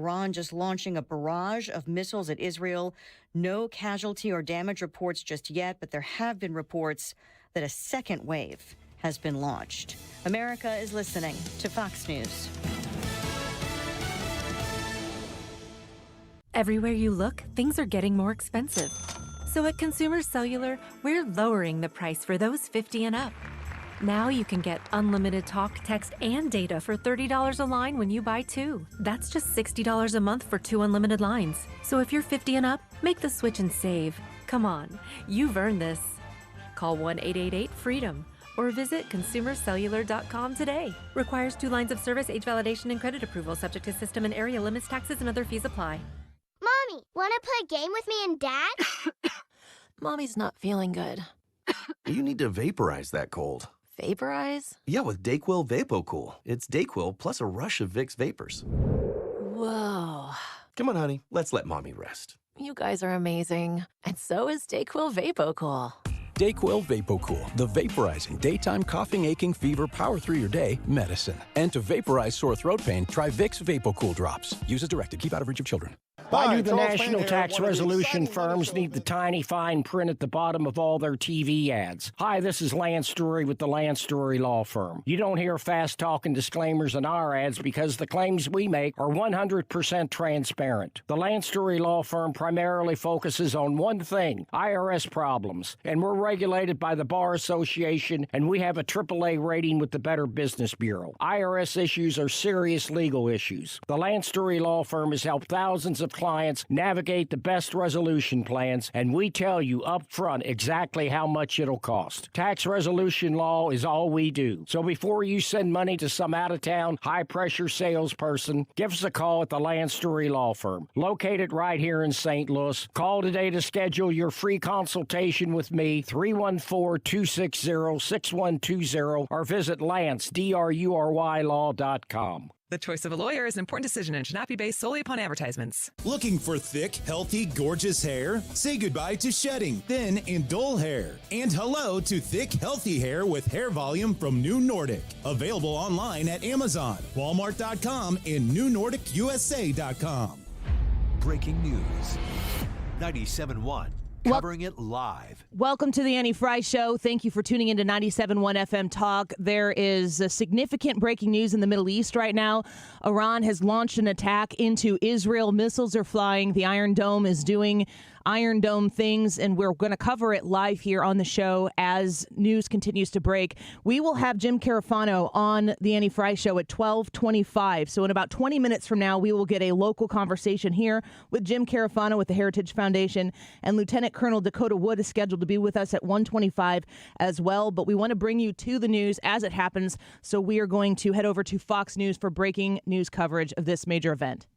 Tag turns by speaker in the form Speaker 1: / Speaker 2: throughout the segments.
Speaker 1: Iran just launching a barrage of missiles at Israel. No casualty or damage reports just yet, but there have been reports that a second wave has been launched. America is listening to Fox News.
Speaker 2: Everywhere you look, things are getting more expensive. So at Consumer Cellular, we're lowering the price for those 50 and up. Now you can get unlimited talk, text, and data for $30 a line when you buy two. That's just $60 a month for 2 unlimited lines. So if you're 50 and up, make the switch and save. Come on, you've earned this. Call 1-888-FREEDOM or visit consumercellular.com today. Requires 2 lines of service, age validation, and credit approval, subject to system and area limits, taxes, and other fees apply.
Speaker 3: Mommy, want to play a game with me and Dad?
Speaker 4: Mommy's not feeling good.
Speaker 5: You need to vaporize that cold.
Speaker 4: Vaporize?
Speaker 5: Yeah, with DayQuil VapoCool. It's DayQuil plus a rush of Vicks vapors.
Speaker 4: Whoa.
Speaker 5: Come on, honey. Let's let Mommy rest.
Speaker 4: You guys are amazing. And so is DayQuil VapoCool.
Speaker 6: DayQuil VapoCool, the vaporizing daytime coughing, aching, fever, power through your day medicine. And to vaporize sore throat pain, try Vicks VapoCool drops. Use as directed. Keep out of reach of children.
Speaker 7: Why do the national tax resolution firms need the tiny fine print at the bottom of all their TV ads? Hi, this is Lance Story with the Lance Story Law Firm. You don't hear fast-talking disclaimers in our ads because the claims we make are 100% transparent. The Lance Story Law Firm primarily focuses on one thing, IRS problems, and we're regulated by the Bar Association, and we have a AAA rating with the Better Business Bureau. IRS issues are serious legal issues. The Lance Story Law Firm has helped thousands of clients navigate the best resolution plans, and we tell you up front exactly how much it'll cost. Tax resolution law is all we do. So before you send money to some out-of-town, high-pressure salesperson, give us a call at the Lance Story Law Firm, located right here in St. Louis. Call today to schedule your free consultation with me, 314-260-6120, or visit LanceDRURYLaw.com.
Speaker 8: The choice of a lawyer is an important decision and should not be based solely upon advertisements.
Speaker 9: Looking for thick, healthy, gorgeous hair? Say goodbye to shedding, thin, and dull hair. And hello to thick, healthy hair with hair volume from New Nordic. Available online at Amazon, Walmart.com, and NewNordicUSA.com.
Speaker 10: Breaking news. 97.1. Covering it live.
Speaker 11: Welcome to the Annie Fry Show. Thank you for tuning into 97.1 FM Talk. There is a significant breaking news in the Middle East right now. Iran has launched an attack into Israel. Missiles are flying. The Iron Dome is doing Iron Dome things, and we're going to cover it live here on the show as news continues to break. We will have Jim Carafano on the Annie Fry Show at 12:25. So in about 20 minutes from now, we will get a local conversation here with Jim Carafano with the Heritage Foundation, and Lieutenant Colonel Dakota Wood is scheduled to be with us at 1:25 as well. But we want to bring you to the news as it happens, so we are going to head over to Fox News for breaking news coverage of this major event.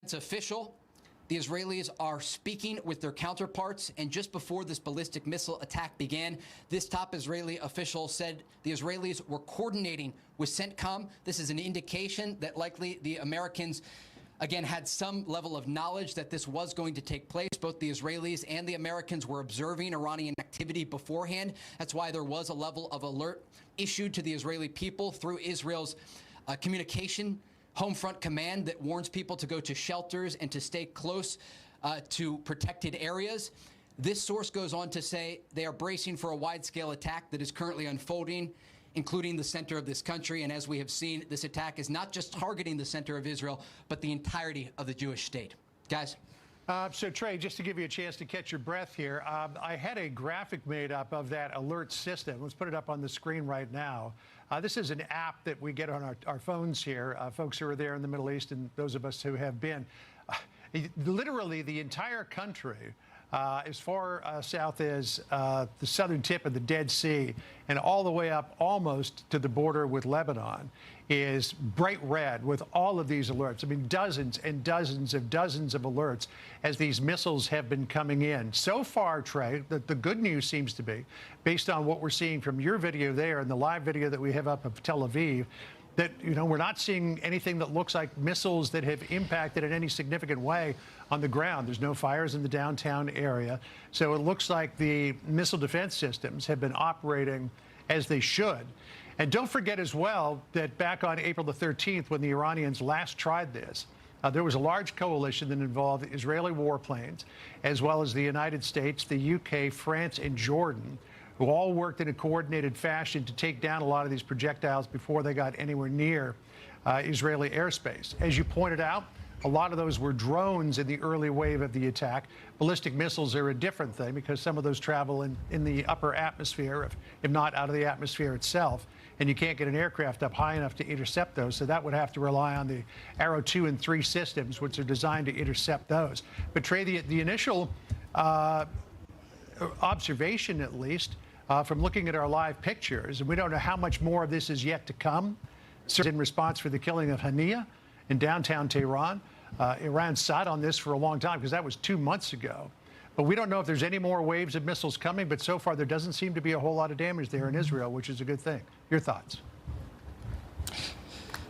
Speaker 12: It's official. The Israelis are speaking with their counterparts, and just before this ballistic missile attack began, this top Israeli official said the Israelis were coordinating with CENTCOM. This is an indication that likely the Americans, again, had some level of knowledge that this was going to take place. Both the Israelis and the Americans were observing Iranian activity beforehand. That's why there was a level of alert issued to the Israeli people through Israel's communication home front command that warns people to go to shelters and to stay close to protected areas. This source goes on to say they are bracing for a wide-scale attack that is currently unfolding, including the center of this country. And as we have seen, this attack is not just targeting the center of Israel, but the entirety of the Jewish state. Guys?
Speaker 13: So, Trey, just to give you a chance to catch your breath here, I had a graphic made up of that alert system. Let's put it up on the screen right now. This is an app that we get on our phones here, folks who are there in the Middle East and those of us who have been. Literally, the entire country, as far south as the southern tip of the Dead Sea and all the way up almost to the border with Lebanon, is bright red with all of these alerts. I mean, dozens and dozens of alerts as these missiles have been coming in. So far, Trey, the good news seems to be, based on what we're seeing from your video there and the live video that we have up of Tel Aviv, that, you know, we're not seeing anything that looks like missiles that have impacted in any significant way on the ground. There's no fires in the downtown area. So it looks like the missile defense systems have been operating as they should. And don't forget as well that back on April the 13th, when the Iranians last tried this, there was a large coalition that involved Israeli warplanes, as well as the United States, the UK, France, and Jordan, who all worked in a coordinated fashion to take down a lot of these projectiles before they got anywhere near Israeli airspace. As you pointed out, a lot of those were drones in the early wave of the attack. Ballistic missiles are a different thing because some of those travel in the upper atmosphere, if not out of the atmosphere itself, and you can't get an aircraft up high enough to intercept those. So that would have to rely on the Arrow 2 and 3 systems, which are designed to intercept those. But Trey, the initial observation, at least, from looking at our live pictures, and we don't know how much more of this is yet to come, in response for the killing of Hania in downtown Tehran. Iran sat on this for a long time because that was 2 months ago. But we don't know if there's any more waves of missiles coming, but so far there doesn't seem to be a whole lot of damage there in Israel, which is a good thing. Your thoughts?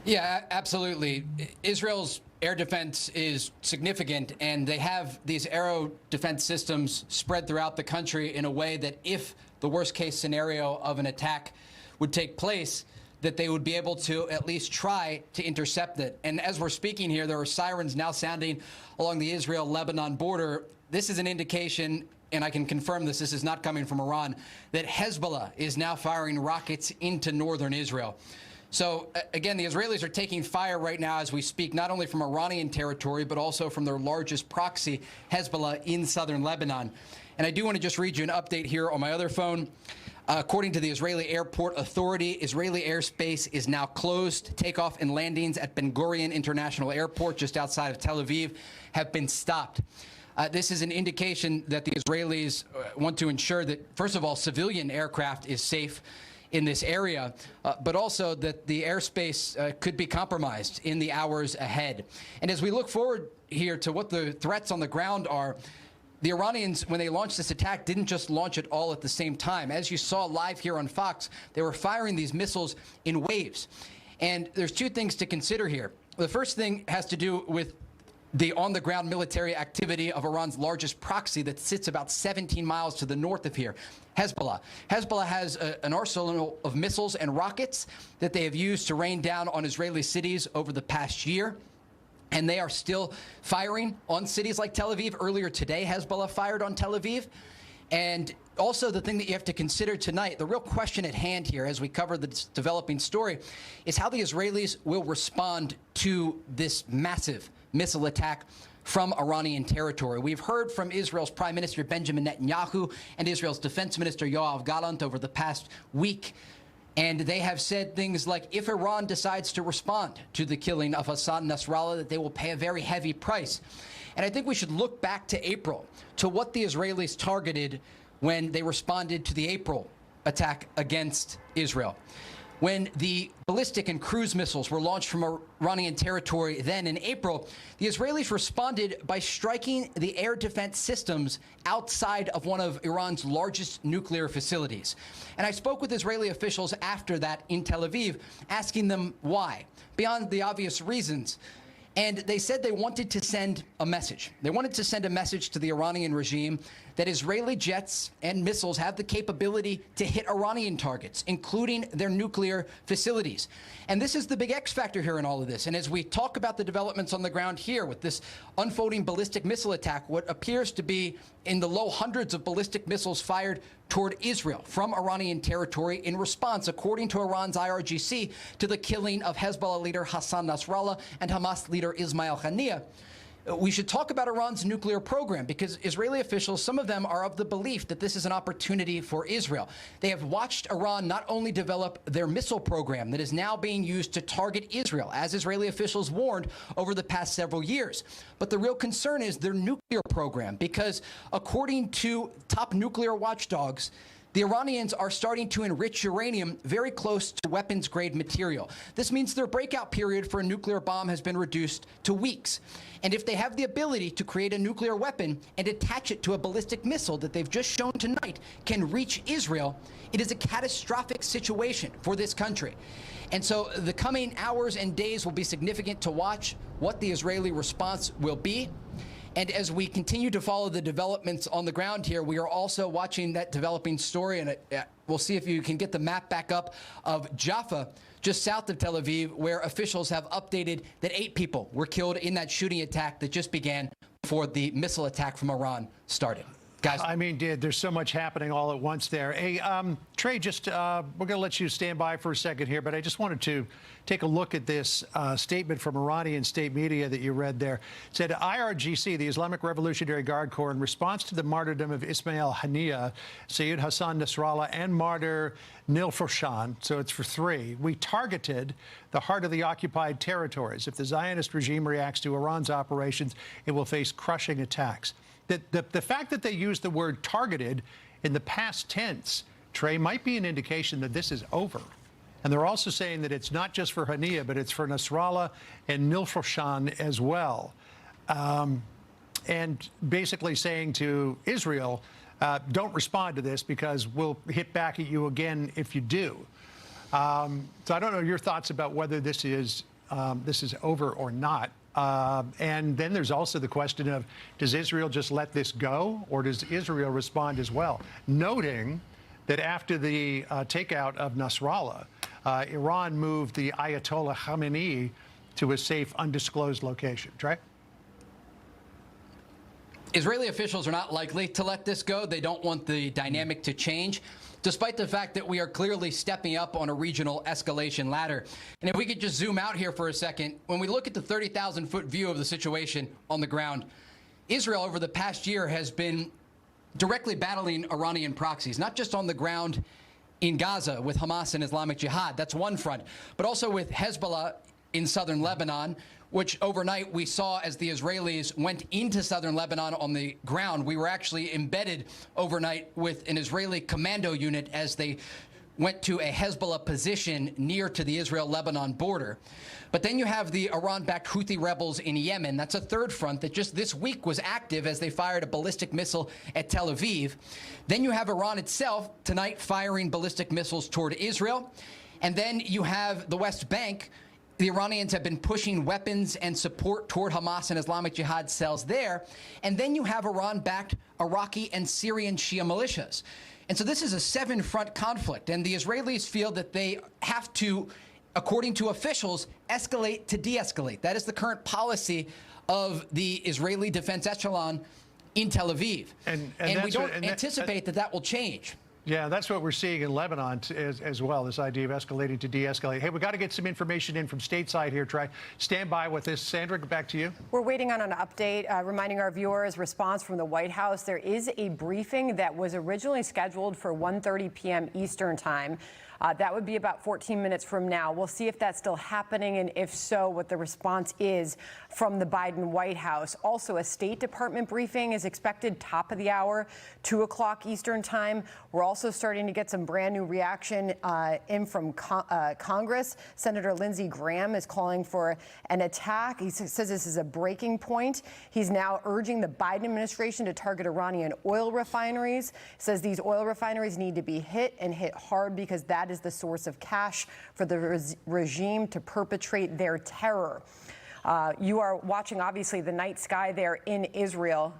Speaker 12: Yeah, absolutely. Israel's air defense is significant, and they have these aero defense systems spread throughout the country in a way that if the worst case scenario of an attack would take place, that they would be able to at least try to intercept it. And as we're speaking here, there are sirens now sounding along the Israel-Lebanon border. This is an indication, and I can confirm this is not coming from Iran, that Hezbollah is now firing rockets into northern Israel. So, again, the Israelis are taking fire right now as we speak, not only from Iranian territory, but also from their largest proxy, Hezbollah, in southern Lebanon. And I do want to just read you an update here on my other phone. According to the Israeli Airport Authority, Israeli airspace is now closed. Takeoff and landings at Ben Gurion International Airport, just outside of Tel Aviv, have been stopped. This is an indication that the Israelis want to ensure that, first of all, civilian aircraft is safe in this area, but also that the airspace could be compromised in the hours ahead. And as we look forward here to what the threats on the ground are, the Iranians, when they launched this attack, didn't just launch it all at the same time. As you saw live here on Fox, they were firing these missiles in waves. And there's two things to consider here. The first thing has to do with the on-the-ground military activity of Iran's largest proxy that sits about 17 miles to the north of here, Hezbollah. Hezbollah has an arsenal of missiles and rockets that they have used to rain down on Israeli cities over the past year. And they are still firing on cities like Tel Aviv. Earlier today, Hezbollah fired on Tel Aviv. And also the thing that you have to consider tonight, the real question at hand here as we cover this developing story, is how the Israelis will respond to this massive missile attack from Iranian territory. We've heard from Israel's Prime Minister Benjamin Netanyahu and Israel's Defense Minister Yoav Gallant over the past week. And they have said things like, if Iran decides to respond to the killing of Hassan Nasrallah, that they will pay a very heavy price. And I think we should look back to April, to what the Israelis targeted when they responded to the April attack against Israel. When the ballistic and cruise missiles were launched from Iranian territory then in April, the Israelis responded by striking the air defense systems outside of one of Iran's largest nuclear facilities. And I spoke with Israeli officials after that in Tel Aviv, asking them why, beyond the obvious reasons. And they said they wanted to send a message. They wanted to send a message to the Iranian regime that Israeli jets and missiles have the capability to hit Iranian targets, including their nuclear facilities. And this is the big X factor here in all of this. And as we talk about the developments on the ground here with this unfolding ballistic missile attack, what appears to be in the low hundreds of ballistic missiles fired toward Israel from Iranian territory in response, according to Iran's IRGC, to the killing of Hezbollah leader Hassan Nasrallah and Hamas leader Ismail Haniyeh. We should talk about Iran's nuclear program because Israeli officials, some of them are of the belief that this is an opportunity for Israel. They have watched Iran not only develop their missile program that is now being used to target Israel, as Israeli officials warned over the past several years, but the real concern is their nuclear program because according to top nuclear watchdogs, the Iranians are starting to enrich uranium very close to weapons-grade material. This means their breakout period for a nuclear bomb has been reduced to weeks. And if they have the ability to create a nuclear weapon and attach it to a ballistic missile that they've just shown tonight can reach Israel, it is a catastrophic situation for this country. And so the coming hours and days will be significant to watch what the Israeli response will be. And as we continue to follow the developments on the ground here, we are also watching that developing story, and we'll see if you can get the map back up of Jaffa, just south of Tel Aviv, where officials have updated that 8 people were killed in that shooting attack that just began before the missile attack from Iran started. Guys.
Speaker 13: I mean, there's so much happening all at once there. Hey, Trey, just we're going to let you stand by for a second here, but I just wanted to take a look at this statement from Iranian state media that you read there. It said IRGC, the Islamic Revolutionary Guard Corps, in response to the martyrdom of Ismail Haniyeh, Sayyid Hassan Nasrallah, and martyr Nilfoshan, so it's for 3, we targeted the heart of the occupied territories. If the Zionist regime reacts to Iran's operations, it will face crushing attacks. The fact that they use the word targeted in the past tense, Trey, might be an indication that this is over. And they're also saying that it's not just for Haniyeh, but it's for Nasrallah and Nilfoshan as well. And basically saying to Israel, don't respond to this because we'll hit back at you again if you do. So I don't know your thoughts about whether this is over or not. And then there's also the question of, does Israel just let this go, or does Israel respond as well? Noting that after the takeout of Nasrallah, Iran moved the Ayatollah Khamenei to a safe, undisclosed location. Trey?
Speaker 12: Israeli officials are not likely to let this go. They don't want the dynamic to change, despite the fact that we are clearly stepping up on a regional escalation ladder. And if we could just zoom out here for a second, when we look at the 30,000-foot view of the situation on the ground, Israel over the past year has been directly battling Iranian proxies, not just on the ground in Gaza with Hamas and Islamic Jihad. That's one front, but also with Hezbollah in southern Lebanon, which overnight we saw as the Israelis went into southern Lebanon on the ground. We were actually embedded overnight with an Israeli commando unit as they went to a Hezbollah position near to the Israel-Lebanon border. But then you have the Iran-backed Houthi rebels in Yemen. That's a third front that just this week was active as they fired a ballistic missile at Tel Aviv. Then you have Iran itself tonight firing ballistic missiles toward Israel. And then you have the West Bank. The Iranians have been pushing weapons and support toward Hamas and Islamic Jihad cells there. And then you have Iran-backed Iraqi and Syrian Shia militias. And so this is a 7-front conflict. And the Israelis feel that they have to, according to officials, escalate to de-escalate. That is the current policy of the Israeli defense echelon in Tel Aviv. And we don't anticipate that will change.
Speaker 13: Yeah, that's what we're seeing in Lebanon as well, this idea of escalating to de-escalate. Hey, we've got to get some information in from stateside here, Trey. Stand by with this. Sandra, back to you.
Speaker 14: We're waiting on an update, reminding our viewers response from the White House. There is a briefing that was originally scheduled for 1:30 p.m. Eastern time. That would be about 14 minutes from now. We'll see if that's still happening, and if so, what the response is from the Biden White House. Also, a State Department briefing is expected top of the hour, 2 o'clock Eastern time. We're also starting to get some brand new reaction in from Congress. Senator Lindsey Graham is calling for an attack. He says this is a breaking point. He's now urging the Biden administration to target Iranian oil refineries. Says these oil refineries need to be hit and hit hard because that is the source of cash for the regime to perpetrate their terror. You are watching, obviously, the night sky there in Israel.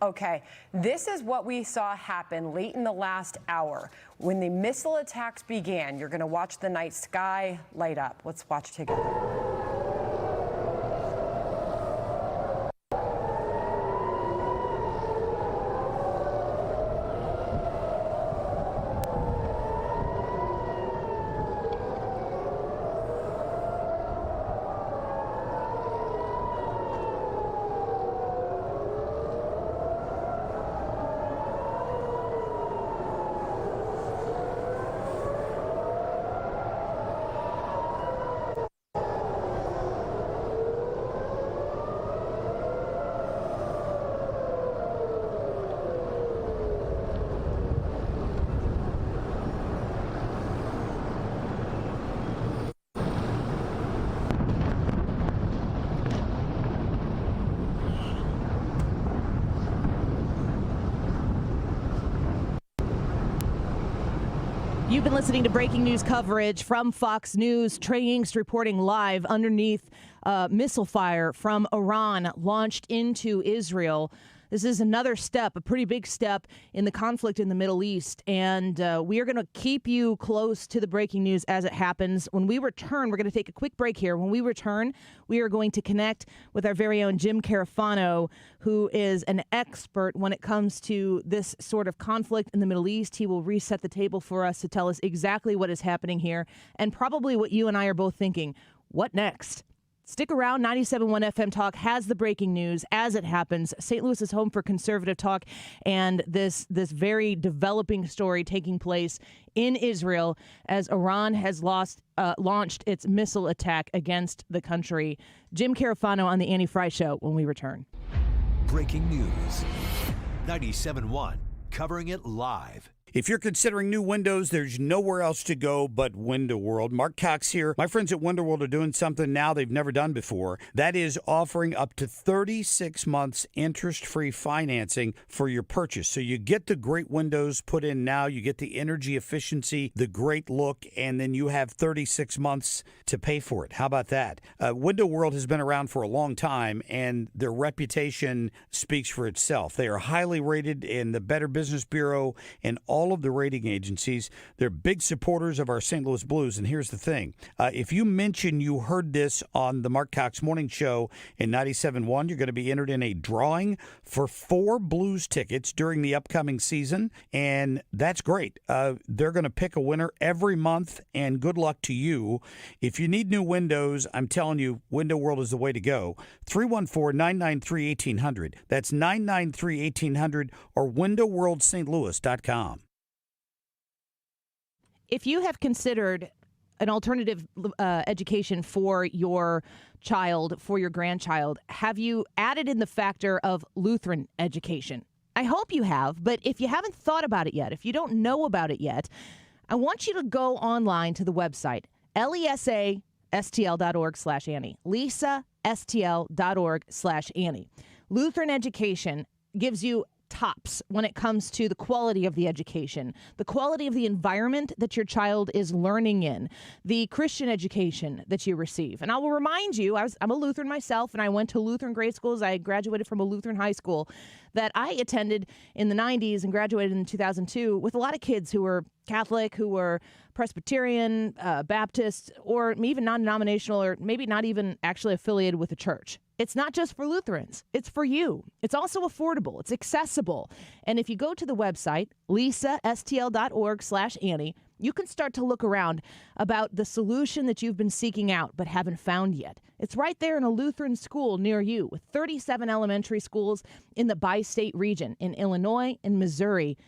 Speaker 14: Okay, this is what we saw happen late in the last hour. When the missile attacks began, you're going to watch the night sky light up. Let's watch together.
Speaker 11: You've been listening to breaking news coverage from Fox News. Trey Yingst reporting live underneath missile fire from Iran launched into Israel. This is another step, a pretty big step in the conflict in the Middle East. And we are going to keep you close to the breaking news as it happens. When we return, we're going to take a quick break here. When we return, we are going to connect with our very own Jim Carafano, who is an expert when it comes to this sort of conflict in the Middle East. He will reset the table for us to tell us exactly what is happening here and probably what you and I are both thinking. What next? Stick around. 97.1 FM Talk has the breaking news as it happens. St. Louis is home for conservative talk, and this very developing story taking place in Israel as Iran has launched its missile attack against the country. Jim Carafano on the Annie Fry Show when we return.
Speaker 10: Breaking news. 97.1, covering it live.
Speaker 15: If you're considering new windows, there's nowhere else to go but Window World. Mark Cox here. My friends at Window World are doing something now they've never done before. That is offering up to 36 months interest-free financing for your purchase. So you get the great windows put in now, you get the energy efficiency, the great look, and then you have 36 months to pay for it. How about that? Window World has been around for a long time, and their reputation speaks for itself. They are highly rated in the Better Business Bureau and all of the rating agencies. They're big supporters of our St. Louis Blues. And here's the thing. If you mention you heard this on the Mark Cox Morning Show in 97.1, you're going to be entered in a drawing for 4 Blues tickets during the upcoming season. And that's great. They're going to pick a winner every month, and good luck to you. If you need new windows, I'm telling you, Window World is the way to go. 314-993-1800. That's 993-1800 or windowworldstlouis.com.
Speaker 11: If you have considered an alternative education for your child, for your grandchild, have you added in the factor of Lutheran education? I hope you have, but if you haven't thought about it yet, if you don't know about it yet, I want you to go online to the website, lesastl.org/Annie, lisastl.org/Annie. Lutheran education gives you tops when it comes to the quality of the education, the quality of the environment that your child is learning in, the Christian education that you receive. And I will remind you, I'm a Lutheran myself, and I went to Lutheran grade schools. I graduated from a Lutheran high school that I attended in the 90s and graduated in 2002 with a lot of kids who were Catholic, who were Presbyterian, Baptist, or even non-denominational, or maybe not even actually affiliated with a church. It's not just for Lutherans. It's for you. It's also affordable. It's accessible. And if you go to the website, lisastl.org/Annie, you can start to look around about the solution that you've been seeking out but haven't found yet. It's right there in a Lutheran school near you, with 37 elementary schools in the bi-state region in Illinois and Missouri.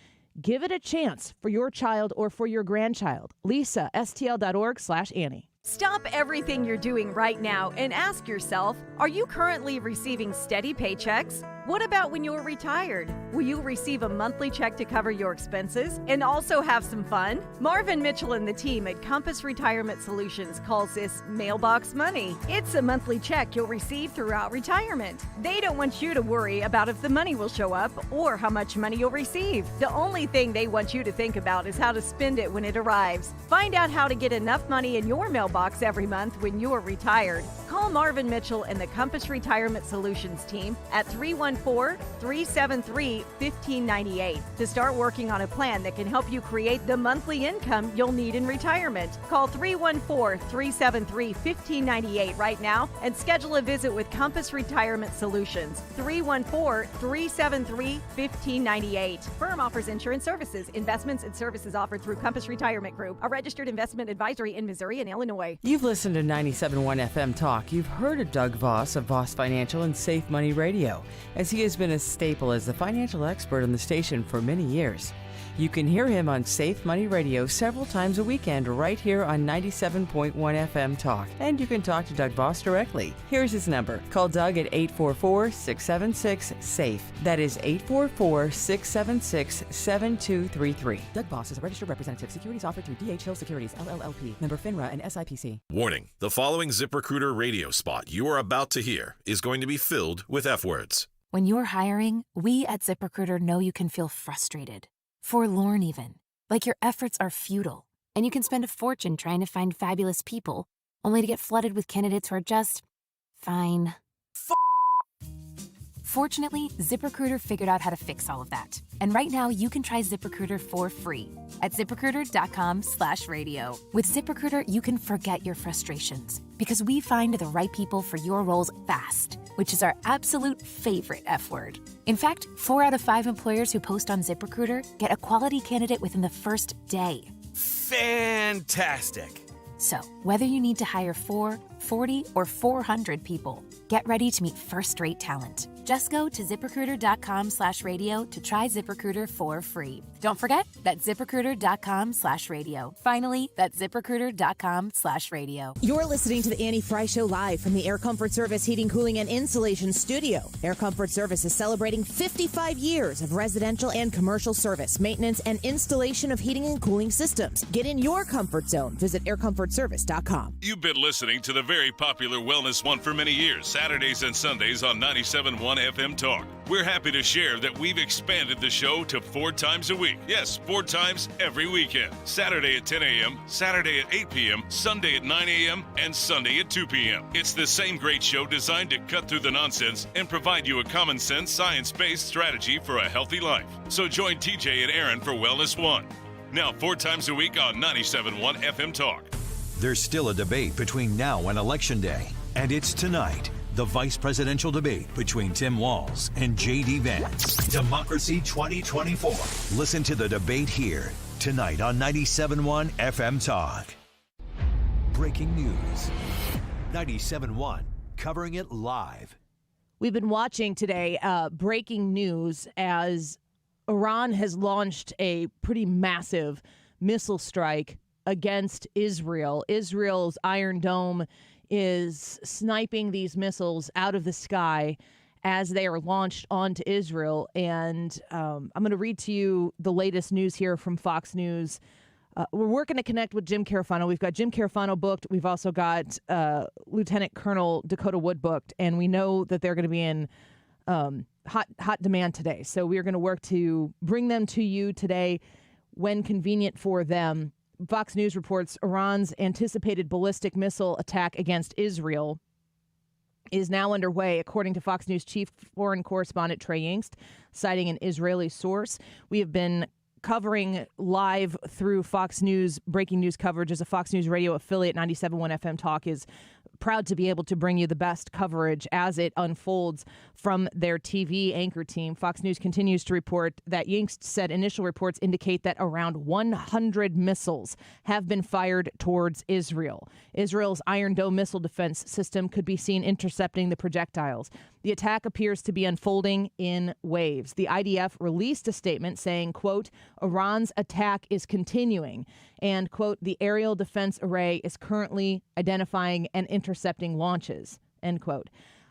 Speaker 11: Give it a chance for your child or for your grandchild. Lisa, stl.org/Annie.
Speaker 16: Stop everything you're doing right now and ask yourself, are you currently receiving steady paychecks? What about when you're retired? Will you receive a monthly check to cover your expenses and also have some fun? Marvin Mitchell and the team at Compass Retirement Solutions calls this mailbox money. It's a monthly check you'll receive throughout retirement. They don't want you to worry about if the money will show up or how much money you'll receive. The only thing they want you to think about is how to spend it when it arrives. Find out how to get enough money in your mailbox every month when you're retired. Call Marvin Mitchell and the Compass Retirement Solutions team at 314-373-1598 to start working on a plan that can help you create the monthly income you'll need in retirement. Call 314-373-1598 right now and schedule a visit with Compass Retirement Solutions. 314-373-1598. Firm offers insurance services, investments, and services offered through Compass Retirement Group, a registered investment advisory in Missouri and Illinois.
Speaker 17: You've listened to 97.1 FM Talk. You've heard of Doug Voss of Voss Financial and Safe Money Radio, as he has been a staple as the financial expert on the station for many years. You can hear him on Safe Money Radio several times a weekend right here on 97.1 FM Talk. And you can talk to Doug Voss directly. Here's his number. Call Doug at 844-676-SAFE. That is 844-676-7233. Doug Voss is a registered representative. Securities offered through D.H. Hill Securities, LLLP. Member FINRA and SIPC.
Speaker 18: Warning. The following ZipRecruiter radio spot you are about to hear is going to be filled with F words.
Speaker 19: When you're hiring, we at ZipRecruiter know you can feel frustrated. Forlorn even, like your efforts are futile, and you can spend a fortune trying to find fabulous people, only to get flooded with candidates who are just fine. Fortunately, ZipRecruiter figured out how to fix all of that. And right now, you can try ZipRecruiter for free at ZipRecruiter.com/radio. With ZipRecruiter, you can forget your frustrations because we find the right people for your roles fast, which is our absolute favorite F word. In fact, 4 out of 5 employers who post on ZipRecruiter get a quality candidate within the first day.
Speaker 20: Fantastic.
Speaker 19: So, whether you need to hire 4, 40, or 400 people, get ready to meet first-rate talent. Just go to ZipRecruiter.com/radio to try ZipRecruiter for free. Don't forget, that's ZipRecruiter.com/radio. Finally, that's ZipRecruiter.com/radio.
Speaker 11: You're listening to the Annie Fry Show live from the Air Comfort Service Heating, Cooling, and Insulation Studio. Air Comfort Service is celebrating 55 years of residential and commercial service, maintenance, and installation of heating and cooling systems. Get in your comfort zone. Visit aircomfortservice.com.
Speaker 21: You've been listening to the very popular Wellness One for many years, Saturdays and Sundays on 97.1 FM Talk. We're happy to share that we've expanded the show to 4 times a week. Yes, 4 times every weekend. Saturday at 10 a.m., Saturday at 8 p.m., Sunday at 9 a.m., and Sunday at 2 p.m. It's the same great show designed to cut through the nonsense and provide you a common sense, science-based strategy for a healthy life. So join TJ and Aaron for Wellness One. Now 4 times a week on 97.1 FM Talk.
Speaker 10: There's still a debate between now and Election Day, and it's tonight. The vice presidential debate between Tim Walz and J.D. Vance. Democracy 2024. Listen to the debate here tonight on 97.1 FM Talk. Breaking news. 97.1, covering it live.
Speaker 11: We've been watching today breaking news as Iran has launched a pretty massive missile strike against Israel. Israel's Iron Dome is sniping these missiles out of the sky as they are launched onto Israel. And I'm going to read to you the latest news here from Fox News. We're working to connect with Jim Carafano. We've got Jim Carafano booked. We've also got Lieutenant Colonel Dakota Wood booked. And we know that they're going to be in hot demand today. So we're going to work to bring them to you today when convenient for them. Fox News reports Iran's anticipated ballistic missile attack against Israel is now underway, according to Fox News chief foreign correspondent Trey Yingst, citing an Israeli source. We have been covering live through Fox News, breaking news coverage as a Fox News radio affiliate. 97.1 FM Talk is proud to be able to bring you the best coverage as it unfolds from their TV anchor team. Fox News continues to report that Yingst said initial reports indicate that around 100 missiles have been fired towards Israel. Israel's Iron Dome missile defense system could be seen intercepting the projectiles. The attack appears to be unfolding in waves. The IDF released a statement saying, quote, Iran's attack is continuing, and, quote, the aerial defense array is currently identifying and intercepting launches, end quote.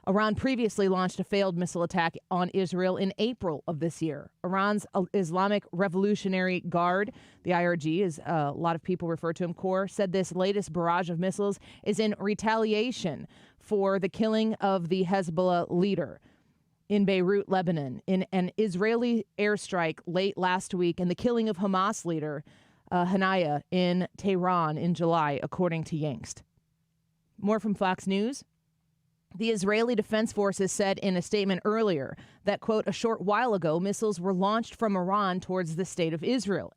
Speaker 11: Iran previously launched a failed missile attack on Israel in April of this year. Iran's Islamic Revolutionary Guard, the IRG, as a lot of people refer to him, Corps, said this latest barrage of missiles is in retaliation for the killing of the Hezbollah leader in Beirut, Lebanon, in an Israeli airstrike late last week, and the killing of Hamas leader Hanaya in Tehran in July, according to Yangst. More from Fox News. The Israeli Defense Forces said in a statement earlier that, quote, a short while ago, missiles were launched from Iran towards the state of Israel.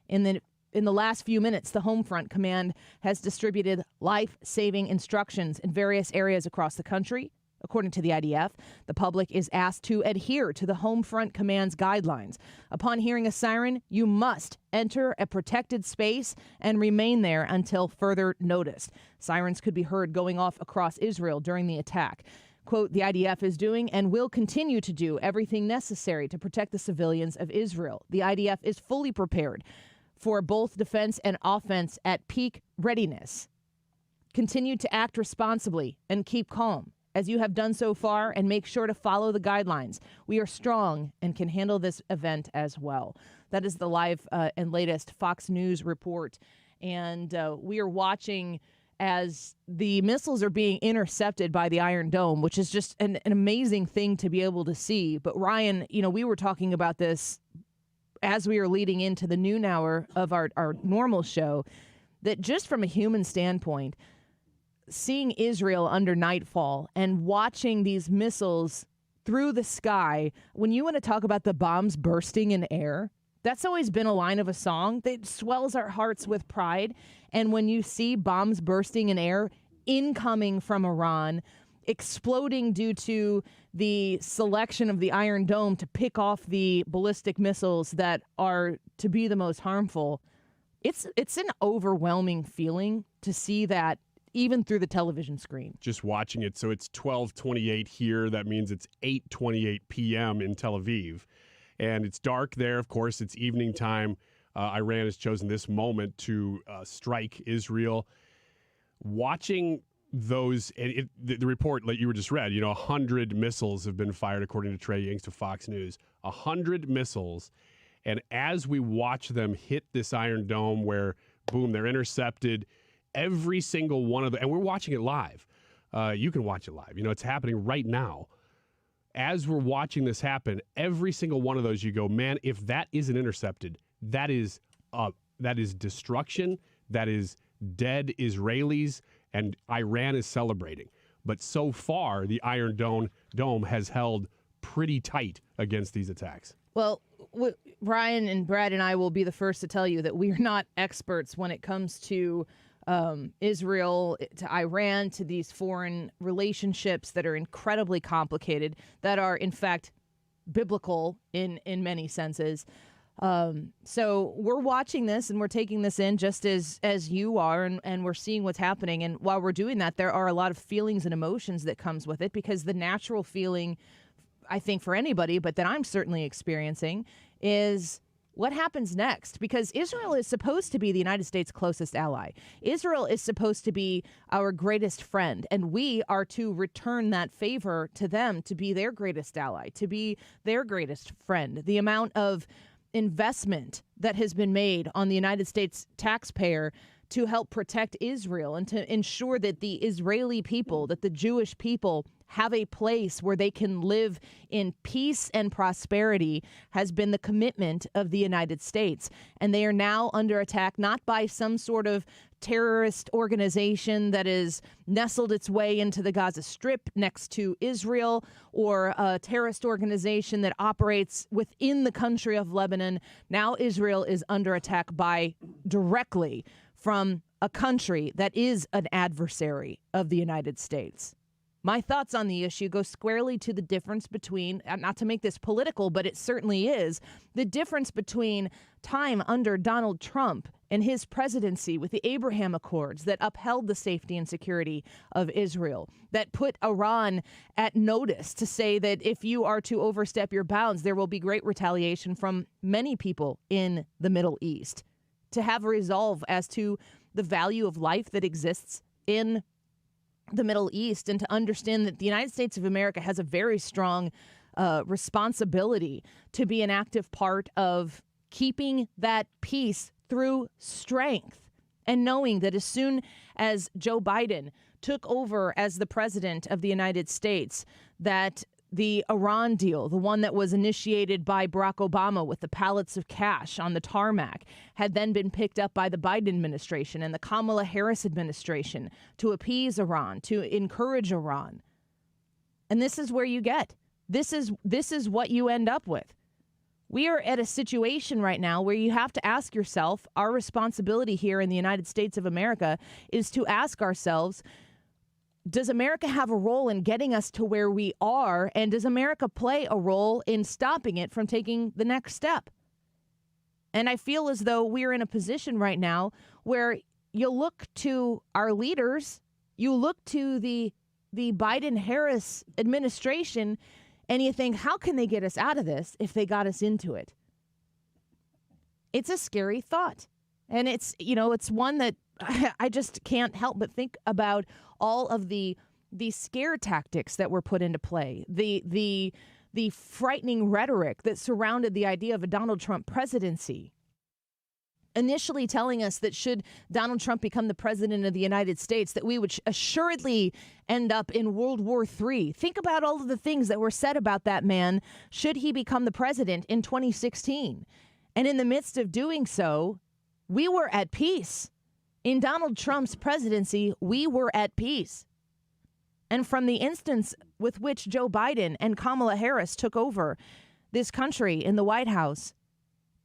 Speaker 11: In the last few minutes, the Homefront Command has distributed life-saving instructions in various areas across the country. According to the IDF, the public is asked to adhere to the Homefront Command's guidelines. Upon hearing a siren, you must enter a protected space and remain there until further notice. Sirens could be heard going off across Israel during the attack. Quote, the IDF is doing and will continue to do everything necessary to protect the civilians of Israel. The IDF is fully prepared for both defense and offense at peak readiness. Continue to act responsibly and keep calm, as you have done so far, and make sure to follow the guidelines. We are strong and can handle this event as well. That is the live and latest Fox News report. And we are watching as the missiles are being intercepted by the Iron Dome, which is just an amazing thing to be able to see. But Ryan, we were talking about this as we were leading into the noon hour of our normal show, that just from a human standpoint, seeing Israel under nightfall and watching these missiles through the sky, when you want to talk about the bombs bursting in air, that's always been a line of a song that swells our hearts with pride. And when you see bombs bursting in air, incoming from Iran, exploding due to the selection of the Iron Dome to pick off the ballistic missiles that are to be the most harmful, it's an overwhelming feeling to see that even through the television screen.
Speaker 20: Just watching it. So it's 12:28 here. That means it's 8:28 p.m. in Tel Aviv. And it's dark there. Of course, it's evening time. Iran has chosen this moment to strike Israel. Watching those, the report that you were just read, 100 missiles have been fired, according to Trey Yingst of Fox News. 100 missiles. And as we watch them hit this Iron Dome where, boom, they're intercepted, every single one of them, and we're watching it live. You can watch it live. It's happening right now. As we're watching this happen, every single one of those, you go, man, if that isn't intercepted, that is destruction. That is dead Israelis, and Iran is celebrating. But so far, the Iron Dome has held pretty tight against these attacks.
Speaker 11: Well, Brian and Brad and I will be the first to tell you that we are not experts when it comes to Israel, to Iran, to these foreign relationships that are incredibly complicated, that are, in fact, biblical in many senses. So we're watching this and we're taking this in just as you are, and we're seeing what's happening. And while we're doing that, there are a lot of feelings and emotions that comes with it, because the natural feeling, I think, for anybody, but that I'm certainly experiencing, is what happens next? Because Israel is supposed to be the United States' closest ally. Israel is supposed to be our greatest friend, and we are to return that favor to them, to be their greatest ally, to be their greatest friend. The amount of investment that has been made on the United States taxpayer to help protect Israel and to ensure that the Israeli people, that the Jewish people have a place where they can live in peace and prosperity has been the commitment of the United States. And they are now under attack, not by some sort of terrorist organization that is nestled its way into the Gaza Strip next to Israel, or a terrorist organization that operates within the country of Lebanon. Now Israel is under attack directly from a country that is an adversary of the United States. My thoughts on the issue go squarely to the difference between, not to make this political, but it certainly is, the difference between time under Donald Trump and his presidency with the Abraham Accords that upheld the safety and security of Israel, that put Iran at notice to say that if you are to overstep your bounds, there will be great retaliation from many people in the Middle East, to have a resolve as to the value of life that exists in the Middle East, and to understand that the United States of America has a very strong responsibility to be an active part of keeping that peace through strength, and knowing that as soon as Joe Biden took over as the president of the United States, that the Iran deal, the one that was initiated by Barack Obama with the pallets of cash on the tarmac, had then been picked up by the Biden administration and the Kamala Harris administration to appease Iran, to encourage Iran. And this is where you get. This is what you end up with. We are at a situation right now where you have to ask yourself, our responsibility here in the United States of America is to ask ourselves, does America have a role in getting us to where we are? And does America play a role in stopping it from taking the next step? And I feel as though we're in a position right now where you look to our leaders, you look to the Biden-Harris administration, and you think, how can they get us out of this if they got us into it? It's a scary thought. And it's one that I just can't help but think about all of the scare tactics that were put into play, the frightening rhetoric that surrounded the idea of a Donald Trump presidency. Initially telling us that should Donald Trump become the president of the United States, that we would assuredly end up in World War III. Think about all of the things that were said about that man should he become the president in 2016. And in the midst of doing so, we were at peace. In Donald Trump's presidency, we were at peace. And from the instance with which Joe Biden and Kamala Harris took over this country in the White House,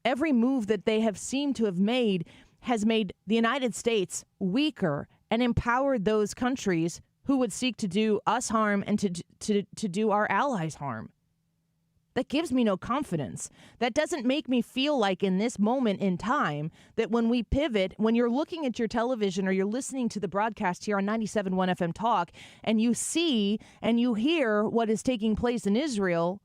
Speaker 11: every move that they have seemed to have made has made the United States weaker and empowered those countries who would seek to do us harm and to do our allies harm. That gives me no confidence. That doesn't make me feel like in this moment in time that when we pivot, when you're looking at your television or you're listening to the broadcast here on 97.1 FM Talk, and you see and you hear what is taking place in Israel,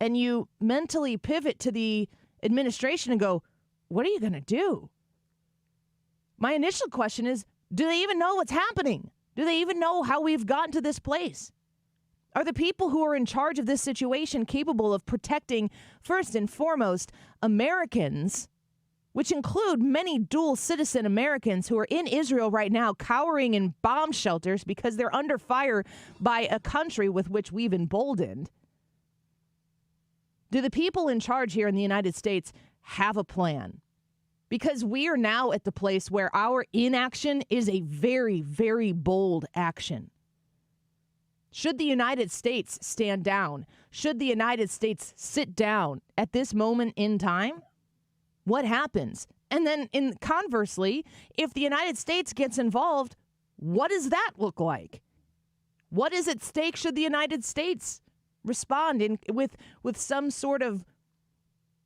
Speaker 11: and you mentally pivot to the administration and go, what are you going to do? My initial question is, do they even know what's happening? Do they even know how we've gotten to this place? Are the people who are in charge of this situation capable of protecting, first and foremost, Americans, which include many dual citizen Americans who are in Israel right now, cowering in bomb shelters because they're under fire by a country with which we've emboldened? Do the people in charge here in the United States have a plan? Because we are now at the place where our inaction is a very, very bold action. Should the United States stand down? Should the United States sit down at this moment in time? What happens? And then conversely, if the United States gets involved, what does that look like? What is at stake should the United States respond with some sort of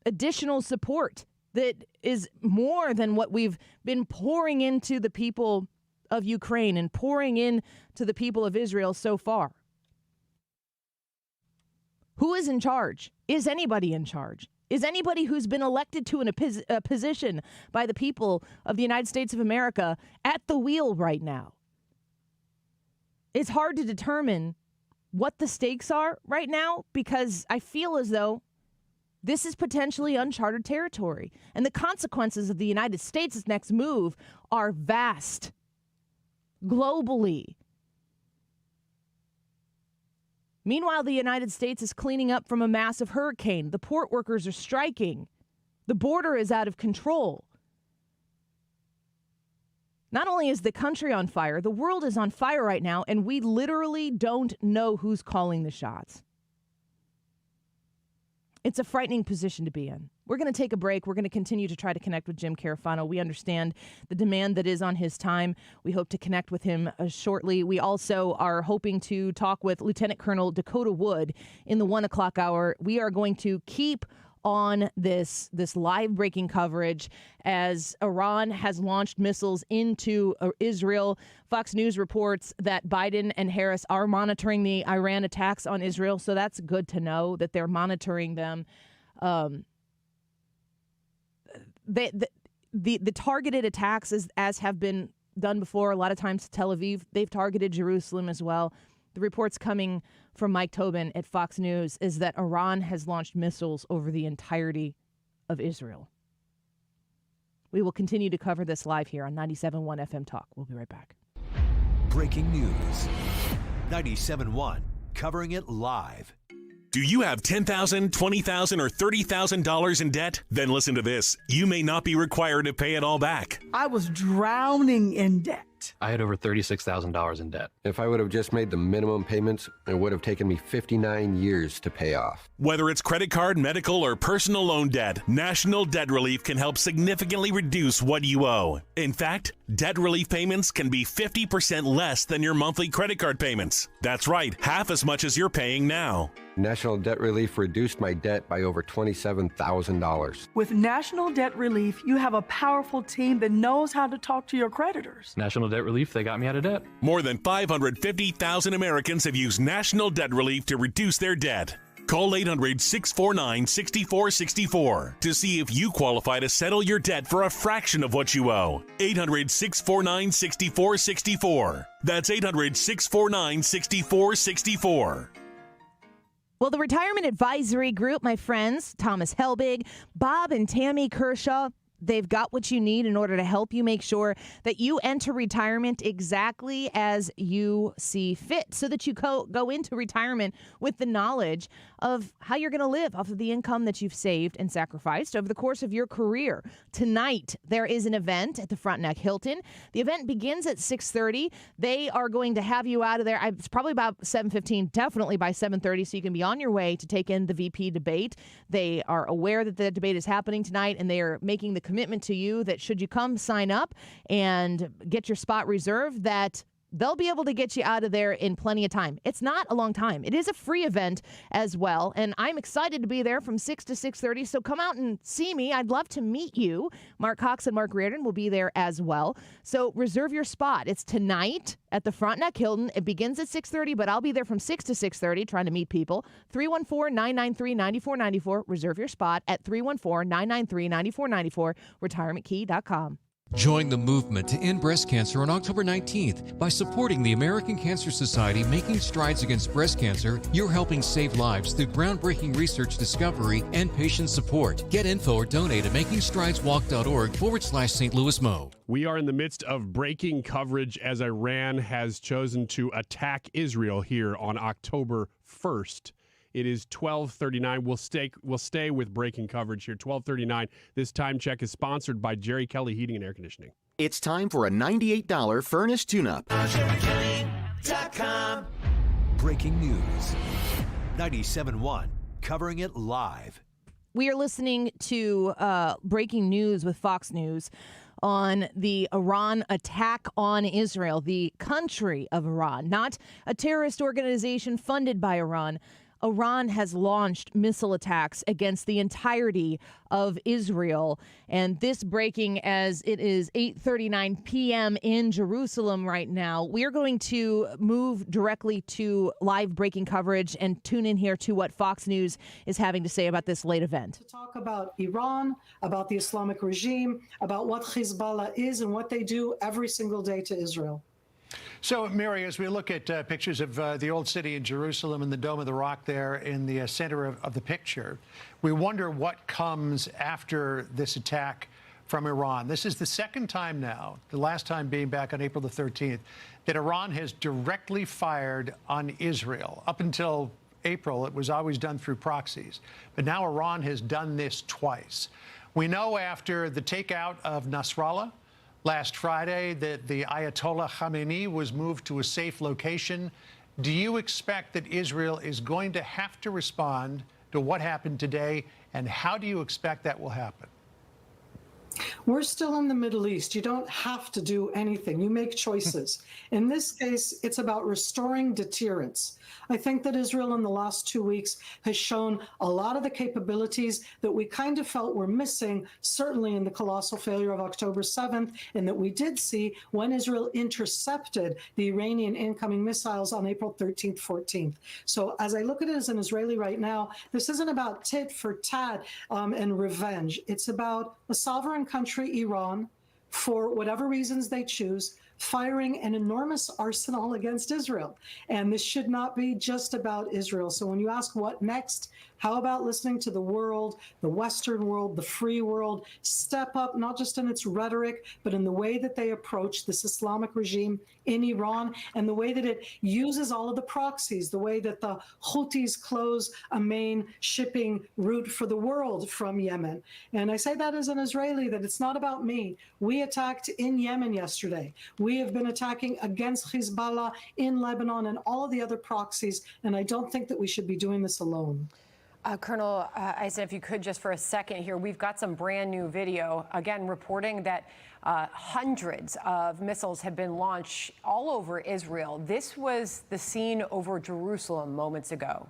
Speaker 11: additional support that is more than what we've been pouring into the people of Ukraine and pouring into the people of Israel so far? Who is in charge? Is anybody in charge? Is anybody who's been elected to a position by the people of the United States of America at the wheel right now? It's hard to determine what the stakes are right now because I feel as though this is potentially uncharted territory. And the consequences of the United States' next move are vast globally. Meanwhile, the United States is cleaning up from a massive hurricane. The port workers are striking. The border is out of control. Not only is the country on fire, the world is on fire right now, and we literally don't know who's calling the shots. It's a frightening position to be in. We're going to take a break. We're going to continue to try to connect with Jim Carafano. We understand the demand that is on his time. We hope to connect with him shortly. We also are hoping to talk with Lieutenant Colonel Dakota Wood in the 1 o'clock hour. We are going to keep on this live breaking coverage as Iran has launched missiles into Israel. Fox News reports that Biden and Harris are monitoring the Iran attacks on Israel, so that's good to know that they're monitoring them. The targeted attacks, as have been done before, a lot of times Tel Aviv, they've targeted Jerusalem as well. The reports coming from Mike Tobin at Fox News is that Iran has launched missiles over the entirety of Israel. We will continue to cover this live here on 97.1 FM Talk. We'll be right back.
Speaker 10: Breaking news. 97.1, covering it live.
Speaker 18: Do you have $10,000, $20,000, or $30,000 in debt? Then listen to this. You may not be required to pay it all back.
Speaker 1: I was drowning in debt.
Speaker 22: I had over $36,000 in debt.
Speaker 23: If I would have just made the minimum payments, it would have taken me 59 years to pay off.
Speaker 18: Whether it's credit card, medical, or personal loan debt, National Debt Relief can help significantly reduce what you owe. In fact, debt relief payments can be 50% less than your monthly credit card payments. That's right, half as much as you're paying now.
Speaker 23: National Debt Relief reduced my debt by over $27,000.
Speaker 1: With National Debt Relief, you have a powerful team that knows how to talk to your creditors.
Speaker 22: National Debt Relief, they got me out of debt.
Speaker 18: More than 550,000 Americans have used National Debt Relief to reduce their debt. Call 800-649-6464 to see if you qualify to settle your debt for a fraction of what you owe. 800-649-6464. That's 800-649-6464.
Speaker 11: Well, the Retirement Advisory Group, my friends, Thomas Helbig, Bob and Tammy Kershaw, they've got what you need in order to help you make sure that you enter retirement exactly as you see fit, so that you go into retirement with the knowledge of how you're going to live off of the income that you've saved and sacrificed over the course of your career. Tonight, there is an event at the Frontenac Hilton. The event begins at 6:30. They are going to have you out of there. It's probably about 7:15, definitely by 7:30, so you can be on your way to take in the VP debate. They are aware that the debate is happening tonight, and they are making the commitment to you that should you come sign up and get your spot reserved, that they'll be able to get you out of there in plenty of time. It's not a long time. It is a free event as well, and I'm excited to be there from 6 to 6:30, so come out and see me. I'd love to meet you. Mark Cox and Mark Reardon will be there as well, so reserve your spot. It's tonight at the Frontenac Hilton. It begins at 6:30, but I'll be there from 6 to 6:30 trying to meet people. 314-993-9494. Reserve your spot at 314-993-9494, retirementkey.com.
Speaker 24: Join the movement to end breast cancer on October 19th. By supporting the American Cancer Society making strides against breast cancer, you're helping save lives through groundbreaking research discovery and patient support. Get info or donate at makingstrideswalk.org/St. Louis Mo.
Speaker 20: We are in the midst of breaking coverage as Iran has chosen to attack Israel here on October 1st. It is 12:39. We'll stay with breaking coverage here. 12:39. This time check is sponsored by Jerry Kelly Heating and Air Conditioning.
Speaker 25: It's time for a $98 furnace tune-up.
Speaker 10: Breaking news. 97.1, covering it live.
Speaker 11: We are listening to breaking news with Fox News on the Iran attack on Israel, the country of Iran, not a terrorist organization funded by Iran. Iran has launched missile attacks against the entirety of Israel. And this breaking as it is 8:39 p.m. in Jerusalem right now. We're going to move directly to live breaking coverage and tune in here to what Fox News is having to say about this late event.
Speaker 26: To talk about Iran, about the Islamic regime, about what Hezbollah is and what they do every single day to Israel.
Speaker 13: So, Mary, as we look at pictures of the old city in Jerusalem and the Dome of the Rock there in the center of the picture, we wonder what comes after this attack from Iran. This is the second time now, the last time being back on April the 13th, that Iran has directly fired on Israel. Up until April, it was always done through proxies. But now Iran has done this twice. We know after the takeout of Nasrallah last Friday that the Ayatollah Khamenei was moved to a safe location. Do you expect that Israel is going to have to respond to what happened today, and how do you expect that will happen?
Speaker 26: We're still in the Middle East. You don't have to do anything. You make choices. In this case, it's about restoring deterrence. I think that Israel in the last 2 weeks has shown a lot of the capabilities that we kind of felt were missing, certainly in the colossal failure of October 7th, and that we did see when Israel intercepted the Iranian incoming missiles on April 13th, 14th. So as I look at it as an Israeli right now, this isn't about tit for tat and revenge. It's about a sovereign country, Iran, for whatever reasons they choose, firing an enormous arsenal against Israel. And this should not be just about Israel. So when you ask what next, how about listening to the world, the Western world, the free world, step up, not just in its rhetoric, but in the way that they approach this Islamic regime in Iran and the way that it uses all of the proxies, the way that the Houthis close a main shipping route for the world from Yemen. And I say that as an Israeli, that it's not about me. We attacked in Yemen yesterday. We have been attacking against Hezbollah in Lebanon and all of the other proxies, and I don't think that we should be doing this alone.
Speaker 14: Colonel Eisen, if you could just for a second here, we've got some brand new video, again, reporting that hundreds of missiles have been launched all over Israel. This was the scene over Jerusalem moments ago.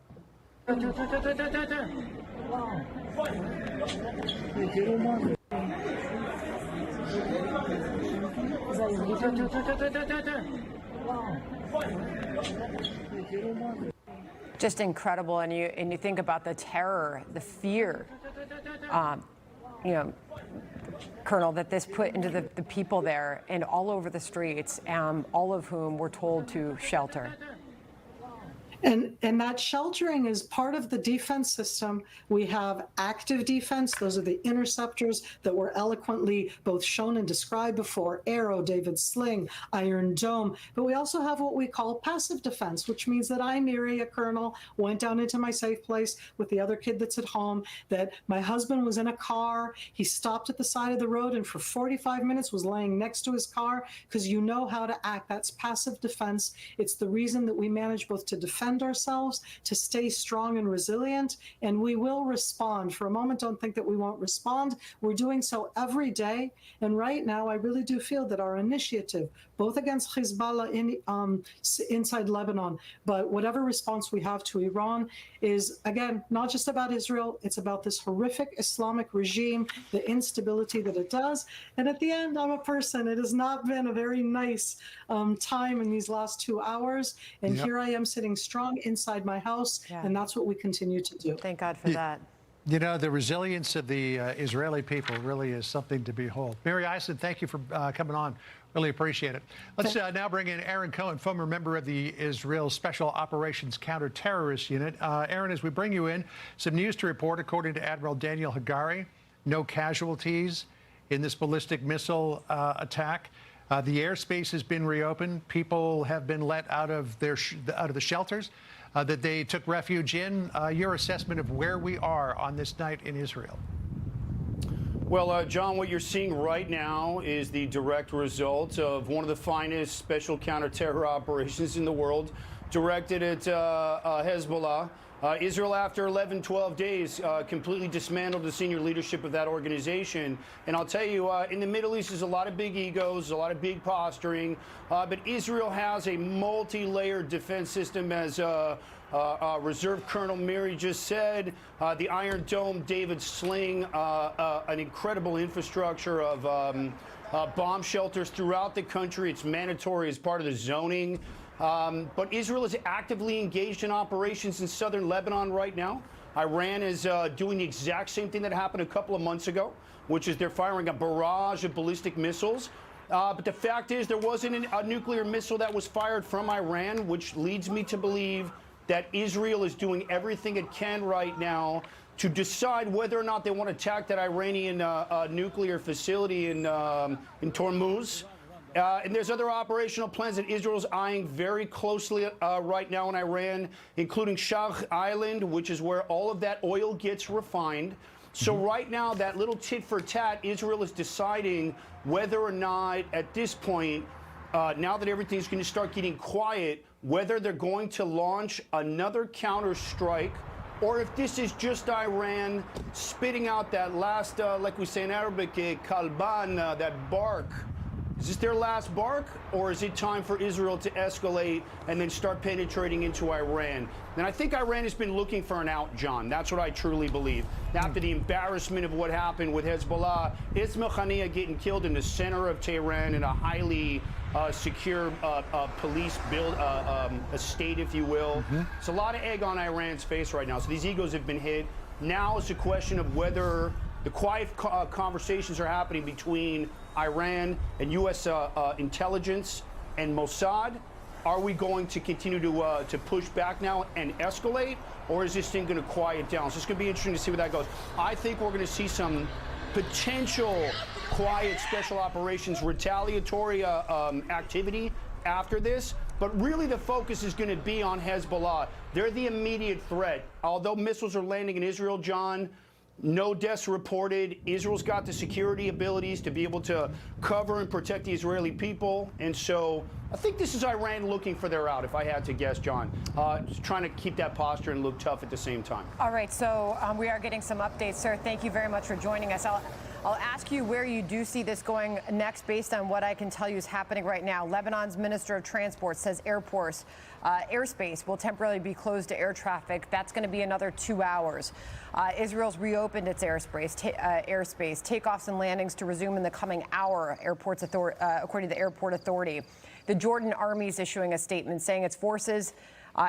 Speaker 14: Just incredible, and you think about the terror, the fear, you know, Colonel, that this put into the people there and all over the streets, all of whom were told to shelter.
Speaker 26: And that sheltering is part of the defense system. We have active defense. Those are the interceptors that were eloquently both shown and described before: Arrow, David Sling, Iron Dome. But we also have what we call passive defense, which means that I, Miri, a colonel, went down into my safe place with the other kid that's at home, that my husband was in a car. He stopped at the side of the road and for 45 minutes was laying next to his car, because you know how to act. That's passive defense. It's the reason that we manage both to defend ourselves, to stay strong and resilient, and we will respond. For a moment, don't think that we won't respond. We're doing so every day, and right now I really do feel that our initiative, both against Hezbollah inside Lebanon, but whatever response we have to Iran, is, again, not just about Israel. It's about this horrific Islamic regime, the instability that it does. And at the end, I'm a person. It has not been a very nice time in these last 2 hours. And here I am sitting strong inside my house, and that's what we continue to do.
Speaker 14: Thank God for that.
Speaker 13: You know, the resilience of the Israeli people really is something to behold. Mary Eisen, thank you for coming on. Really appreciate it. Let's now bring in Aaron Cohen, former member of the Israel Special Operations Counter-Terrorist Unit. Aaron, as we bring you in, some news to report. According to Admiral Daniel Hagari, no casualties in this ballistic missile attack. The airspace has been reopened. People have been let out of the shelters that they took refuge in. Your assessment of where we are on this night in Israel?
Speaker 15: Well, John, what you're seeing right now is the direct result of one of the finest special counter-terror operations in the world, directed at Hezbollah. Israel, after 11, 12 days, completely dismantled the senior leadership of that organization. And I'll tell you, in the Middle East, there's a lot of big egos, a lot of big posturing. But Israel has a multi-layered defense system, as Reserve Colonel Miri just said. The Iron Dome, David Sling, an incredible infrastructure of bomb shelters throughout the country. It's mandatory as part of the zoning. But Israel is actively engaged in operations in southern Lebanon right now. Iran is doing the exact same thing that happened a couple of months ago, which is they're firing a barrage of ballistic missiles. But the fact is there wasn't a nuclear missile that was fired from Iran, which leads me to believe that Israel is doing everything it can right now to decide whether or not they want to attack that Iranian nuclear facility in Tormuz. And there's other operational plans that Israel's eyeing very closely right now in Iran, including Shah Island, which is where all of that oil gets refined. So right now, that little tit for tat, Israel is deciding whether or not, at this point, now that everything's going to start getting quiet, whether they're going to launch another counter-strike
Speaker 2: or if this is just Iran spitting out that last, like we say in Arabic, kalban, that bark. Is this their last bark, or is it time for Israel to escalate and then start penetrating into Iran? And I think Iran has been looking for an out, John. That's what I truly believe. After the embarrassment of what happened with Hezbollah, Ismail Haniyeh getting killed in the center of Tehran in a highly secure police estate, if you will. It's a lot of egg on Iran's face right now. So these egos have been hit. Now it's a question of whether the quiet conversations are happening between Iran and U.S. intelligence and Mossad. Are we going to continue to push back now and escalate, or is this thing going to quiet down? So it's going to be interesting to see where that goes. I think we're going to see some potential quiet special operations retaliatory activity after this. But really the focus is going to be on Hezbollah. They're the immediate threat. Although missiles are landing in Israel, John, no deaths reported. Israel's got the security abilities to be able to cover and protect the Israeli people. And so I think this is Iran looking for their out, if I had to guess, John. Just trying to keep that posture and look tough at the same time.
Speaker 14: All right, so we are getting some updates, sir. Thank you very much for joining us. I'll ask you where you do see this going next based on what I can tell you is happening right now. Lebanon's Minister of Transport says airspace will temporarily be closed to air traffic. That's going to be another 2 hours. Israel's reopened its airspace. Takeoffs and landings to resume in the coming hour, according to the airport authority. The Jordan army is issuing a statement saying its forces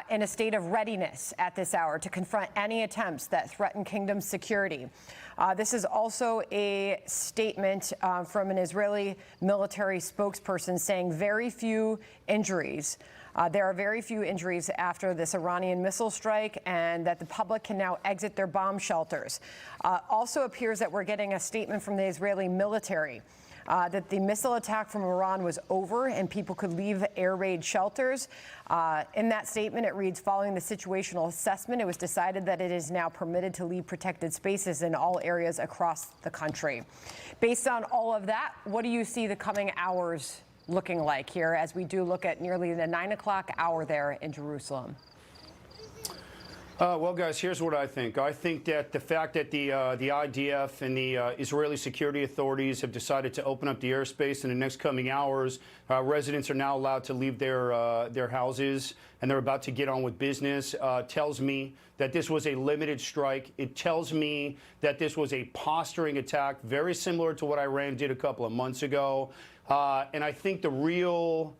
Speaker 14: in a state of readiness at this hour to confront any attempts that threaten kingdom's security. This is also a statement from an Israeli military spokesperson saying very few injuries. There are very few injuries after this Iranian missile strike, and that the public can now exit their bomb shelters. Also appears that we're getting a statement from the Israeli military that the missile attack from Iran was over and people could leave air raid shelters. In that statement, it reads, following the situational assessment, it was decided that it is now permitted to leave protected spaces in all areas across the country. Based on all of that, what do you see the coming hours looking like here as we do look at nearly the 9 o'clock hour there in Jerusalem?
Speaker 2: Well, guys, here's what I think. I think that the fact that the IDF and the Israeli security authorities have decided to open up the airspace in the next coming hours, residents are now allowed to leave their houses, and they're about to get on with business, tells me that this was a limited strike. It tells me that this was a posturing attack, very similar to what Iran did a couple of months ago. And I think the real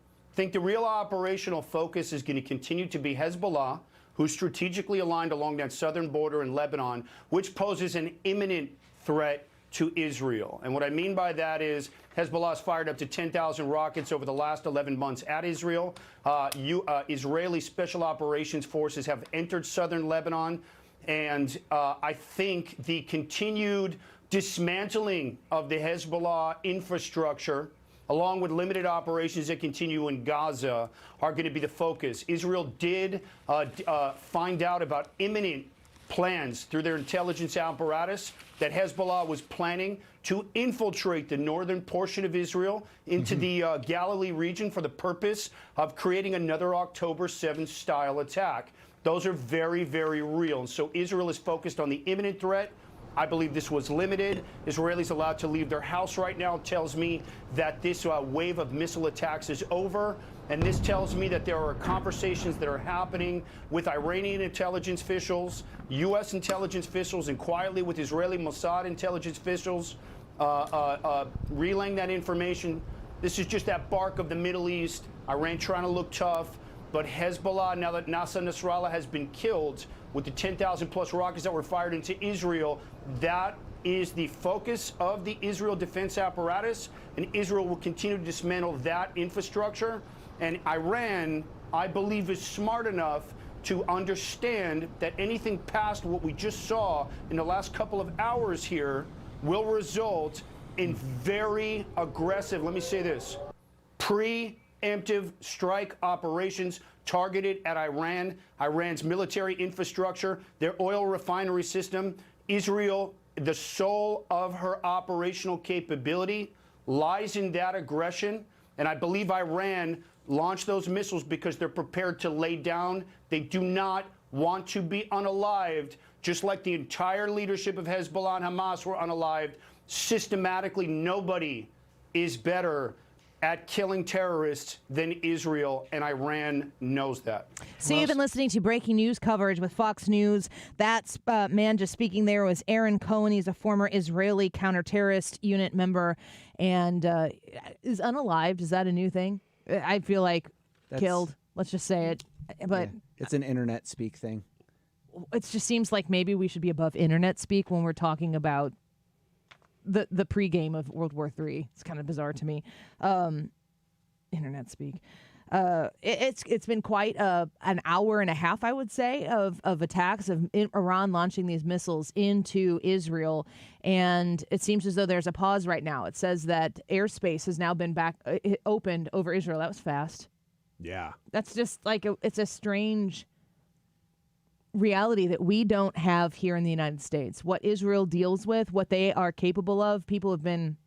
Speaker 2: operational focus is going to continue to be Hezbollah, who's strategically aligned along that southern border in Lebanon, which poses an imminent threat to Israel. And what I mean by that is Hezbollah's fired up to 10,000 rockets over the last 11 months at Israel. Israeli special operations forces have entered southern Lebanon. And I think the continued dismantling of the Hezbollah infrastructure, along with limited operations that continue in Gaza, are going to be the focus. Israel did find out about imminent plans through their intelligence apparatus that Hezbollah was planning to infiltrate the northern portion of Israel into the Galilee region for the purpose of creating another October 7th style attack. Those are very, very real. And so Israel is focused on the imminent threat. I believe this was limited. Israelis allowed to leave their house right now. It tells me that this wave of missile attacks is over. And this tells me that there are conversations that are happening with Iranian intelligence officials, U.S. intelligence officials, and quietly with Israeli Mossad intelligence officials relaying that information. This is just that bark of the Middle East. Iran trying to look tough. But Hezbollah, now that Nasrallah has been killed with the 10,000 plus rockets that were fired into Israel, that is the focus of the Israel defense apparatus, and Israel will continue to dismantle that infrastructure. And Iran, I believe, is smart enough to understand that anything past what we just saw in the last couple of hours here will result in very aggressive, let me say this, preemptive strike operations targeted at Iran, Iran's military infrastructure, their oil refinery system. Israel, the soul of her operational capability lies in that aggression. And I believe Iran launched those missiles because they're prepared to lay down. They do not want to be unalived, just like the entire leadership of Hezbollah and Hamas were unalived. Systematically, nobody is better at killing terrorists than Israel, and Iran knows that.
Speaker 11: So you've been listening to breaking news coverage with Fox News. That man just speaking there was Aaron Cohen. He's a former Israeli counterterrorist unit member and is unalived. Is that a new thing? I feel like killed. Let's just say it. But
Speaker 3: yeah, it's an internet speak thing.
Speaker 11: It just seems like maybe we should be above internet speak when we're talking about the pregame of World War III. It's kind of bizarre to me. Internet speak. It's been quite an hour and a half, I would say, of attacks of Iran launching these missiles into Israel, and it seems as though there's a pause right now. It says that airspace has now been opened over Israel. That was fast.
Speaker 20: Yeah.
Speaker 11: That's just like it's a strange reality that we don't have here in the United States. What Israel deals with, what they are capable of, people have been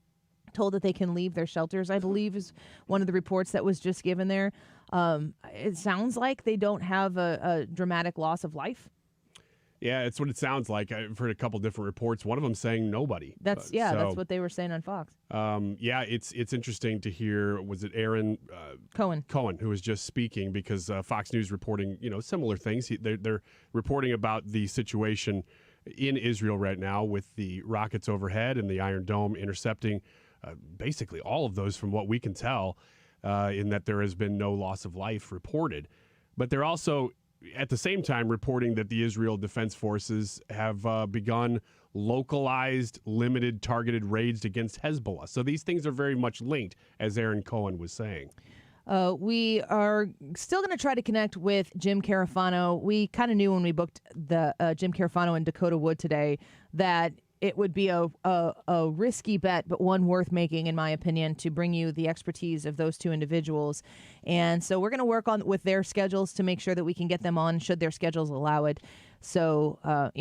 Speaker 11: told that they can leave their shelters, I believe, is one of the reports that was just given there. It sounds like they don't have a dramatic loss of life.
Speaker 20: Yeah, it's what it sounds like. I've heard a couple different reports. One of them saying nobody.
Speaker 11: That's what they were saying on Fox.
Speaker 20: Yeah, it's interesting to hear. Was it Aaron Cohen who was just speaking, because Fox News reporting similar things. They're reporting about the situation in Israel right now with the rockets overhead and the Iron Dome intercepting basically all of those, from what we can tell, in that there has been no loss of life reported. But they're also at the same time reporting that the Israel Defense Forces have begun localized, limited, targeted raids against Hezbollah. So these things are very much linked, as Aaron Cohen was saying.
Speaker 11: We are still going to try to connect with Jim Carafano. We kind of knew when we booked the Jim Carafano and Dakota Wood today that it would be a risky bet, but one worth making, in my opinion, to bring you the expertise of those two individuals. And so we're going to work with their schedules to make sure that we can get them on, should their schedules allow it. So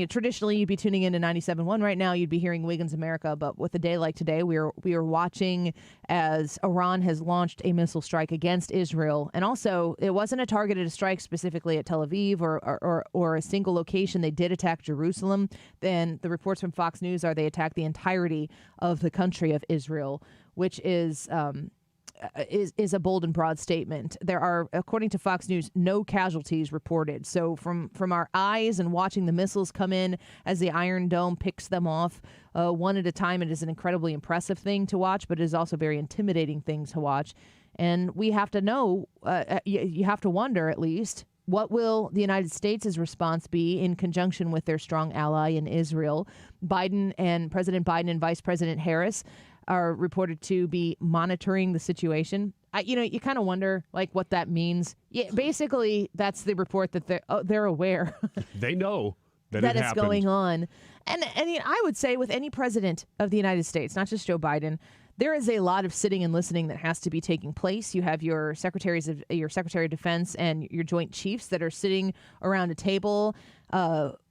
Speaker 11: traditionally, you'd be tuning into 97.1 right now. You'd be hearing Wiggins America. But with a day like today, we are watching as Iran has launched a missile strike against Israel. And also, it wasn't a targeted strike specifically at Tel Aviv or a single location. They did attack Jerusalem. Then the reports from Fox News are they attacked the entirety of the country of Israel, which is a bold and broad statement. There are, according to Fox News, no casualties reported. So from our eyes and watching the missiles come in as the Iron Dome picks them off one at a time, it is an incredibly impressive thing to watch, but it is also a very intimidating thing to watch. And we have to know, you have to wonder at least, what will the United States' response be in conjunction with their strong ally in Israel? President Biden and Vice President Harris are reported to be monitoring the situation. You kind of wonder what that means. Yeah, basically, that's the report that they're aware.
Speaker 20: They know that
Speaker 11: it's
Speaker 20: happened.
Speaker 11: Going on. And I would say with any president of the United States, not just Joe Biden, there is a lot of sitting and listening that has to be taking place. You have your Secretary of Defense and your Joint Chiefs that are sitting around a table,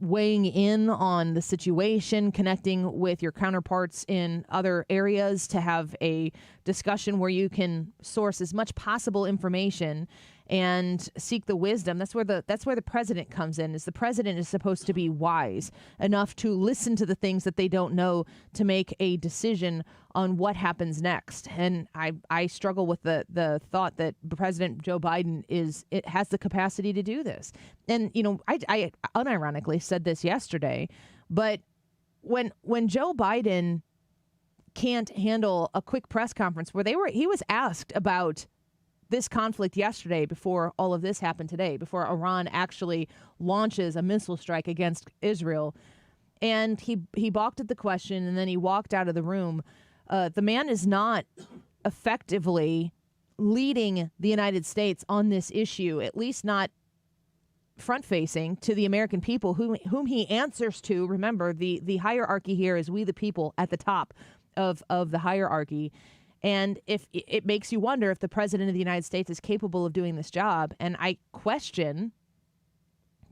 Speaker 11: weighing in on the situation, connecting with your counterparts in other areas to have a discussion where you can source as much possible information and seek the wisdom. That's where the president comes in. Is the president is supposed to be wise enough to listen to the things that they don't know to make a decision on what happens next. And I struggle with the thought that President Joe Biden has the capacity to do this. And I unironically said this yesterday, but when Joe Biden can't handle a quick press conference where he was asked about this conflict yesterday before all of this happened today, before Iran actually launches a missile strike against Israel. And he balked at the question, and then he walked out of the room. The man is not effectively leading the United States on this issue, at least not front-facing to the American people whom he answers to. Remember, the hierarchy here is we the people at the top of the hierarchy. And if it makes you wonder if the president of the United States is capable of doing this job. And I question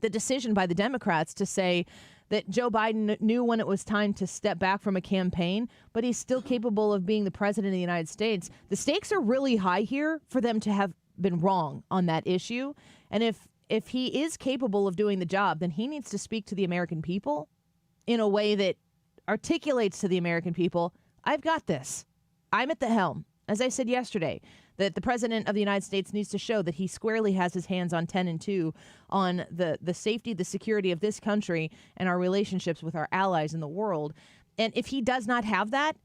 Speaker 11: the decision by the Democrats to say that Joe Biden knew when it was time to step back from a campaign, but he's still capable of being the president of the United States. The stakes are really high here for them to have been wrong on that issue. And if if he is capable of doing the job, then he needs to speak to the American people in a way that articulates to the American people, I've got this. I'm at the helm. As I said yesterday, that the president of the United States needs to show that he squarely has his hands on 10 and 2 on the safety, the security of this country and our relationships with our allies in the world. And if he does not have that,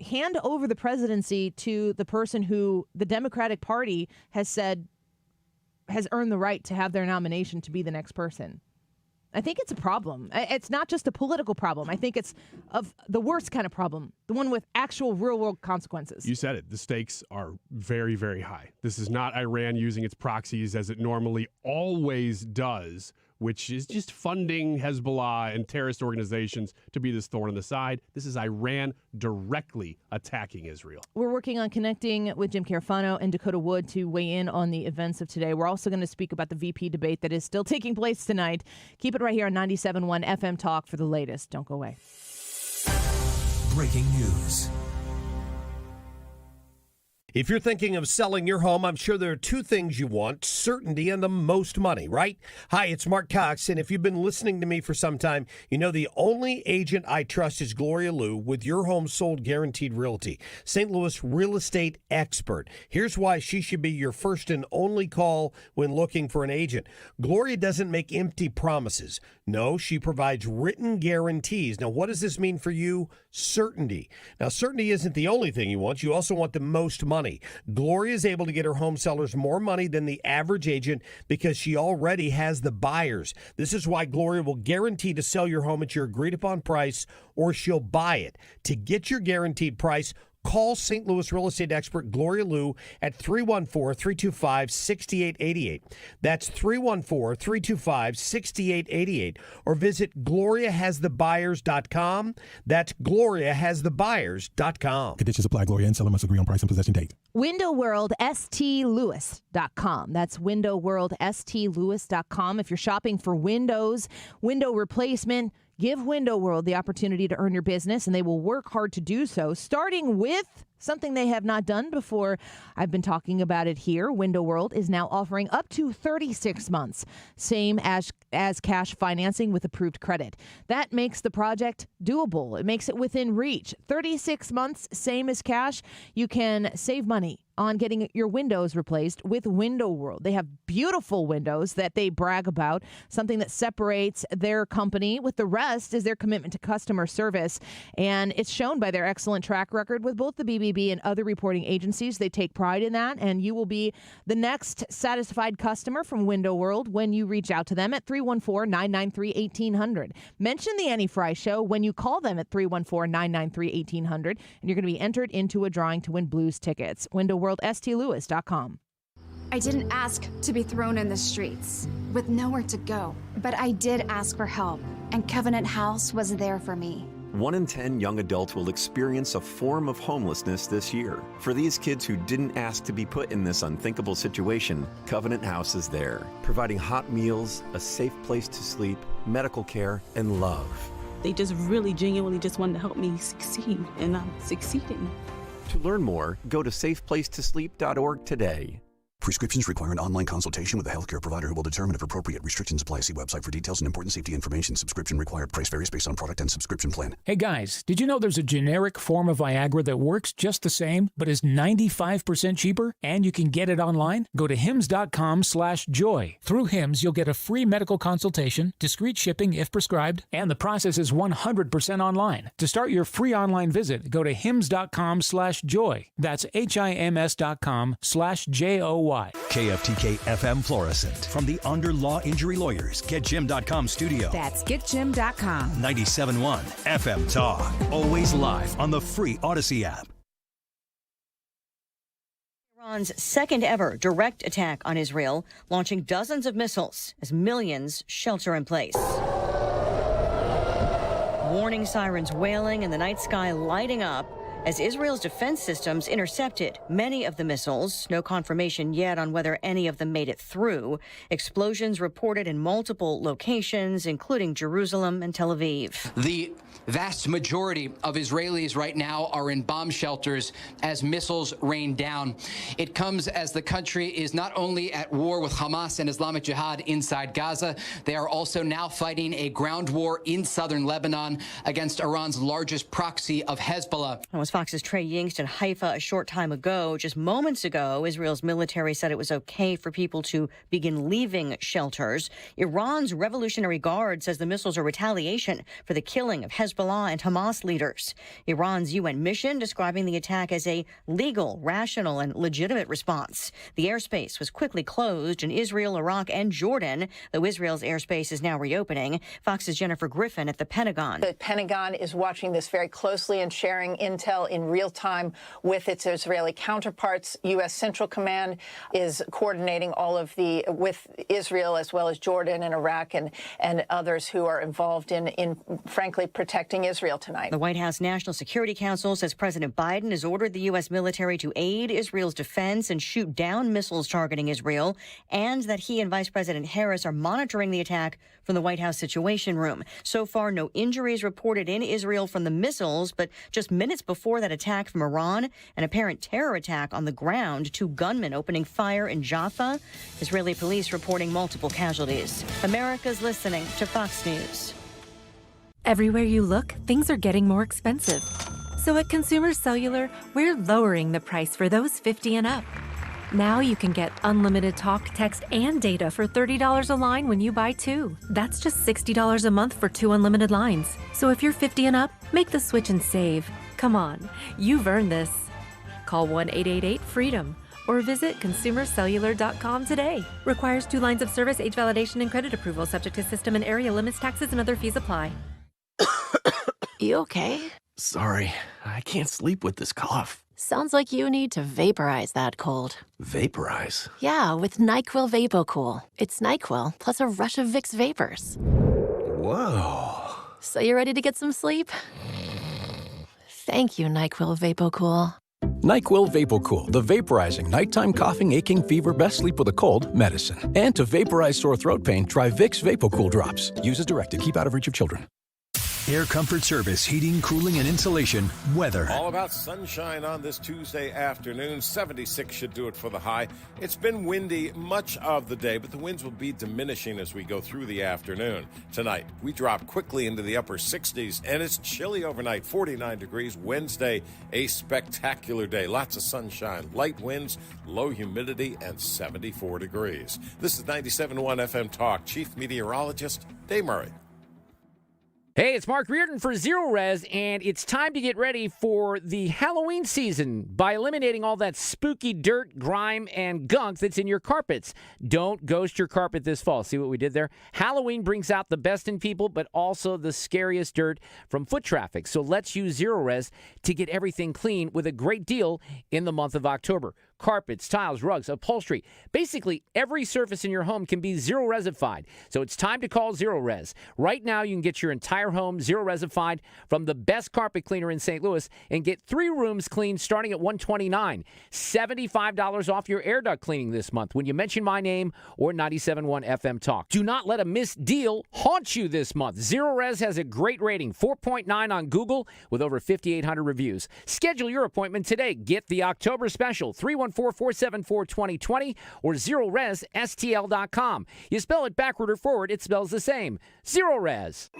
Speaker 11: hand over the presidency to the person who the Democratic Party has said has earned the right to have their nomination to be the next person. I think it's a problem. It's not just a political problem. I think it's of the worst kind of problem, the one with actual real-world consequences.
Speaker 20: You said it. The stakes are very, very high. This is not Iran using its proxies as it normally always does, which is just funding Hezbollah and terrorist organizations to be this thorn in the side. This is Iran directly attacking Israel.
Speaker 11: We're working on connecting with Jim Carafano and Dakota Wood to weigh in on the events of today. We're also going to speak about the VP debate that is still taking place tonight. Keep it right here on 97.1 FM Talk for the latest. Don't go away.
Speaker 10: Breaking news.
Speaker 4: If you're thinking of selling your home, I'm sure there are two things you want: certainty and the most money, right? Hi, it's Mark Cox, and if you've been listening to me for some time, you know the only agent I trust is Gloria Liu with Your Home Sold Guaranteed Realty, St. Louis real estate expert. Here's why she should be your first and only call when looking for an agent. Gloria doesn't make empty promises. No, she provides written guarantees. Now, what does this mean for you? Certainty. Now, certainty isn't the only thing you want. You also want the most money. Gloria is able to get her home sellers more money than the average agent because she already has the buyers. This is why Gloria will guarantee to sell your home at your agreed upon price, or she'll buy it. To get your guaranteed price, call St. Louis real estate expert Gloria Liu at 314-325-6888. That's 314-325-6888. Or visit GloriaHasTheBuyers.com. That's GloriaHasTheBuyers.com.
Speaker 5: Conditions apply. Gloria and seller must agree on price and possession date.
Speaker 11: WindowWorldSTLewis.com. That's WindowWorldSTLewis.com. If you're shopping for windows, window replacement, give Window World the opportunity to earn your business, and they will work hard to do so, starting with something they have not done before. I've been talking about it here. Window World is now offering up to 36 months, same as cash financing with approved credit. That makes the project doable. It makes it within reach. 36 months, same as cash. You can save money on getting your windows replaced with Window World. They have beautiful windows that they brag about. Something that separates their company with the rest is their commitment to customer service, and it's shown by their excellent track record with both the BBB and other reporting agencies. They take pride in that, and you will be the next satisfied customer from Window World when you reach out to them at 314-993-1800. Mention the Annie Fry Show when you call them at 314-993-1800, and you're going to be entered into a drawing to win Blues tickets. WindowWorldSTLewis.com.
Speaker 6: I didn't ask to be thrown in the streets with nowhere to go, but I did ask for help, and Covenant House was there for me.
Speaker 7: 1 in 10 young adults will experience a form of homelessness this year. For these kids who didn't ask to be put in this unthinkable situation, Covenant House is there, providing hot meals, a safe place to sleep, medical care, and love.
Speaker 8: They just really genuinely just wanted to help me succeed, and I'm succeeding.
Speaker 7: To learn more, go to safeplacetosleep.org today.
Speaker 9: Prescriptions require an online consultation with a healthcare provider who will determine if appropriate. Restrictions apply. See website for details and important safety information. Subscription required. Price varies based on product and subscription plan.
Speaker 27: Hey guys, did you know there's a generic form of Viagra that works just the same, but is 95% cheaper? And you can get it online? Go to hims.com/joy. Through Hims, you'll get a free medical consultation, discreet shipping if prescribed, and the process is 100% online. To start your free online visit, go to hims.com/joy. That's HIMS.com/JOY.
Speaker 10: KFTK FM Florissant. From the Under Law Injury Lawyers, GetJim.com studio.
Speaker 28: That's GetJim.com.
Speaker 10: 97.1 FM Talk. Always live on the free Odyssey app.
Speaker 29: Iran's second ever direct attack on Israel, launching dozens of missiles as millions shelter in place. Warning sirens wailing and the night sky lighting up as Israel's defense systems intercepted many of the missiles. No confirmation yet on whether any of them made it through. Explosions reported in multiple locations, including Jerusalem and Tel Aviv.
Speaker 1: The vast majority of Israelis right now are in bomb shelters as missiles rain down. It comes as the country is not only at war with Hamas and Islamic Jihad inside Gaza, they are also now fighting a ground war in southern Lebanon against Iran's largest proxy of Hezbollah.
Speaker 29: That was Fox's Trey Yingst in Haifa a short time ago. Just moments ago, Israel's military said it was okay for people to begin leaving shelters. Iran's Revolutionary Guard says the missiles are retaliation for the killing of Hezbollah and Hamas leaders. Iran's UN mission describing the attack as a legal, rational, and legitimate response. The airspace was quickly closed in Israel, Iraq, and Jordan, though Israel's airspace is now reopening. Fox's Jennifer Griffin at the Pentagon.
Speaker 12: The Pentagon is watching this very closely and sharing intel in real time with its Israeli counterparts. U.S. Central Command is coordinating all of with Israel as well as Jordan and Iraq and others who are involved in frankly, protecting Israel tonight.
Speaker 29: The White House National Security Council says President Biden has ordered the U.S. military to aid Israel's defense and shoot down missiles targeting Israel, and that he and Vice President Harris are monitoring the attack from the White House Situation Room. So far, no injuries reported in Israel from the missiles, but just minutes before that attack from Iran, an apparent terror attack on the ground, 2 gunmen opening fire in Jaffa. Israeli police reporting multiple casualties. America's listening to Fox News.
Speaker 16: Everywhere you look, things are getting more expensive. So at Consumer Cellular, we're lowering the price for those 50 and up. Now you can get unlimited talk, text, and data for $30 a line when you buy 2. That's just $60 a month for 2 unlimited lines. So if you're 50 and up, make the switch and save. Come on, you've earned this. Call 1-888-FREEDOM or visit consumercellular.com today. Requires 2 lines of service, age validation, and credit approval, subject to system and area limits, taxes, and other fees apply.
Speaker 17: You okay?
Speaker 19: Sorry, I can't sleep with this cough.
Speaker 17: Sounds like you need to vaporize that cold.
Speaker 19: Vaporize?
Speaker 17: Yeah, with NyQuil VapoCool. It's NyQuil plus a rush of Vicks vapors.
Speaker 19: Whoa.
Speaker 17: So you ready to get some sleep? Thank you, NyQuil VapoCool.
Speaker 21: NyQuil VapoCool, the vaporizing nighttime coughing, aching, fever, best sleep with a cold medicine. And to vaporize sore throat pain, try Vicks VapoCool drops. Use as directed. Keep out of reach of children.
Speaker 10: Air Comfort Service, heating, cooling, and insulation. Weather.
Speaker 22: All about sunshine on this Tuesday afternoon. 76 should do it for the high. It's been windy much of the day, but the winds will be diminishing as we go through the afternoon. Tonight, we drop quickly into the upper 60s, and it's chilly overnight, 49 degrees. Wednesday, a spectacular day. Lots of sunshine, light winds, low humidity, and 74 degrees. This is 97.1 FM Talk. Chief Meteorologist Dave Murray.
Speaker 23: Hey, it's Mark Reardon for Zero Res, and it's time to get ready for the Halloween season by eliminating all that spooky dirt, grime, and gunk that's in your carpets. Don't ghost your carpet this fall. See what we did there? Halloween brings out the best in people, but also the scariest dirt from foot traffic. So let's use Zero Res to get everything clean with a great deal in the month of October. Carpets, tiles, rugs, upholstery. Basically, every surface in your home can be Zero Resified. So it's time to call Zero Res. Right now, you can get your entire home Zero Resified from the best carpet cleaner in St. Louis and get 3 rooms cleaned starting at $129. $75 off your air duct cleaning this month when you mention my name or 97.1 FM Talk. Do not let a missed deal haunt you this month. Zero Res has a great rating, 4.9 on Google with over 5,800 reviews. Schedule your appointment today. Get the October special, 314-474-2020 or ZeroResSTL.com. You spell it backward or forward, it spells the same. Zero Res.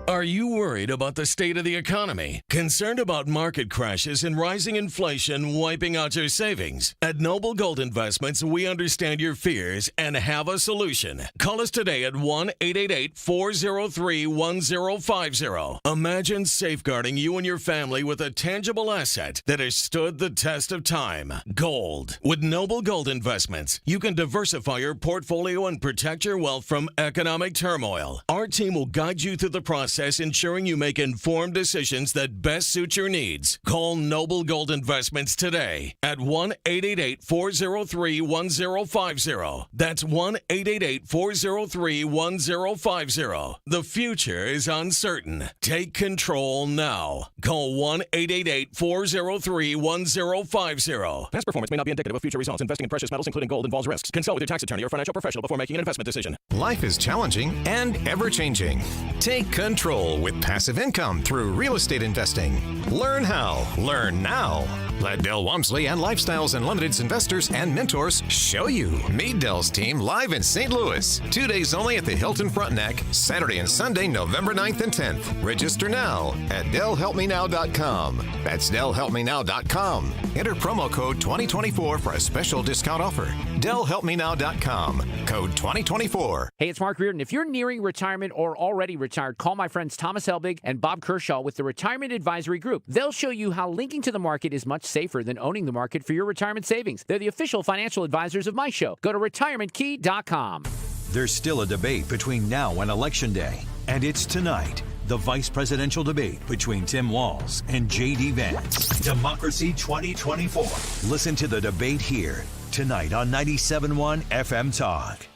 Speaker 28: Are you worried about the state of the economy? Concerned about market crashes and rising inflation wiping out your savings? At Noble Gold Investments, we understand your fears and have a solution. Call us today at 1-888-403-1050. Imagine safeguarding you and your family with a tangible asset that has stood the test of time. Gold. With Noble Gold Investments, you can diversify your portfolio and protect your wealth from economic turmoil. Our team will guide you through the process process ensuring you make informed decisions that best suit your needs. Call Noble Gold Investments today at 1-888-403-1050. That's 1-888-403-1050. The future is uncertain. Take control now. Call 1-888-403-1050.
Speaker 5: Past performance may not be indicative of future results. Investing in precious metals, including gold, involves risks. Consult with your tax attorney or financial professional before making an investment decision.
Speaker 2: Life is challenging and ever-changing. Take control with passive income through real estate investing. Learn how. Learn now. Let Del Walmsley and Lifestyles Unlimited's investors and mentors show you. Meet Del's team live in St. Louis. 2 days only at the Hilton Frontenac, Saturday and Sunday, November 9th and 10th. Register now at DelHelpMeNow.com. That's DelHelpMeNow.com. Enter promo code 2024 for a special discount offer. DelHelpMeNow.com. Code 2024.
Speaker 23: Hey, it's Mark Reardon. If you're nearing retirement or already retired, call my friends Thomas Helbig and Bob Kershaw with the Retirement Advisory Group. They'll show you how linking to the market is much safer than owning the market for your retirement savings. They're the official financial advisors of my show. Go to retirementkey.com.
Speaker 10: There's still a debate between now and Election Day, and it's tonight. The vice presidential debate between Tim Walz and J.D. Vance. Democracy 2024. Listen to the debate here tonight on 97.1 FM Talk.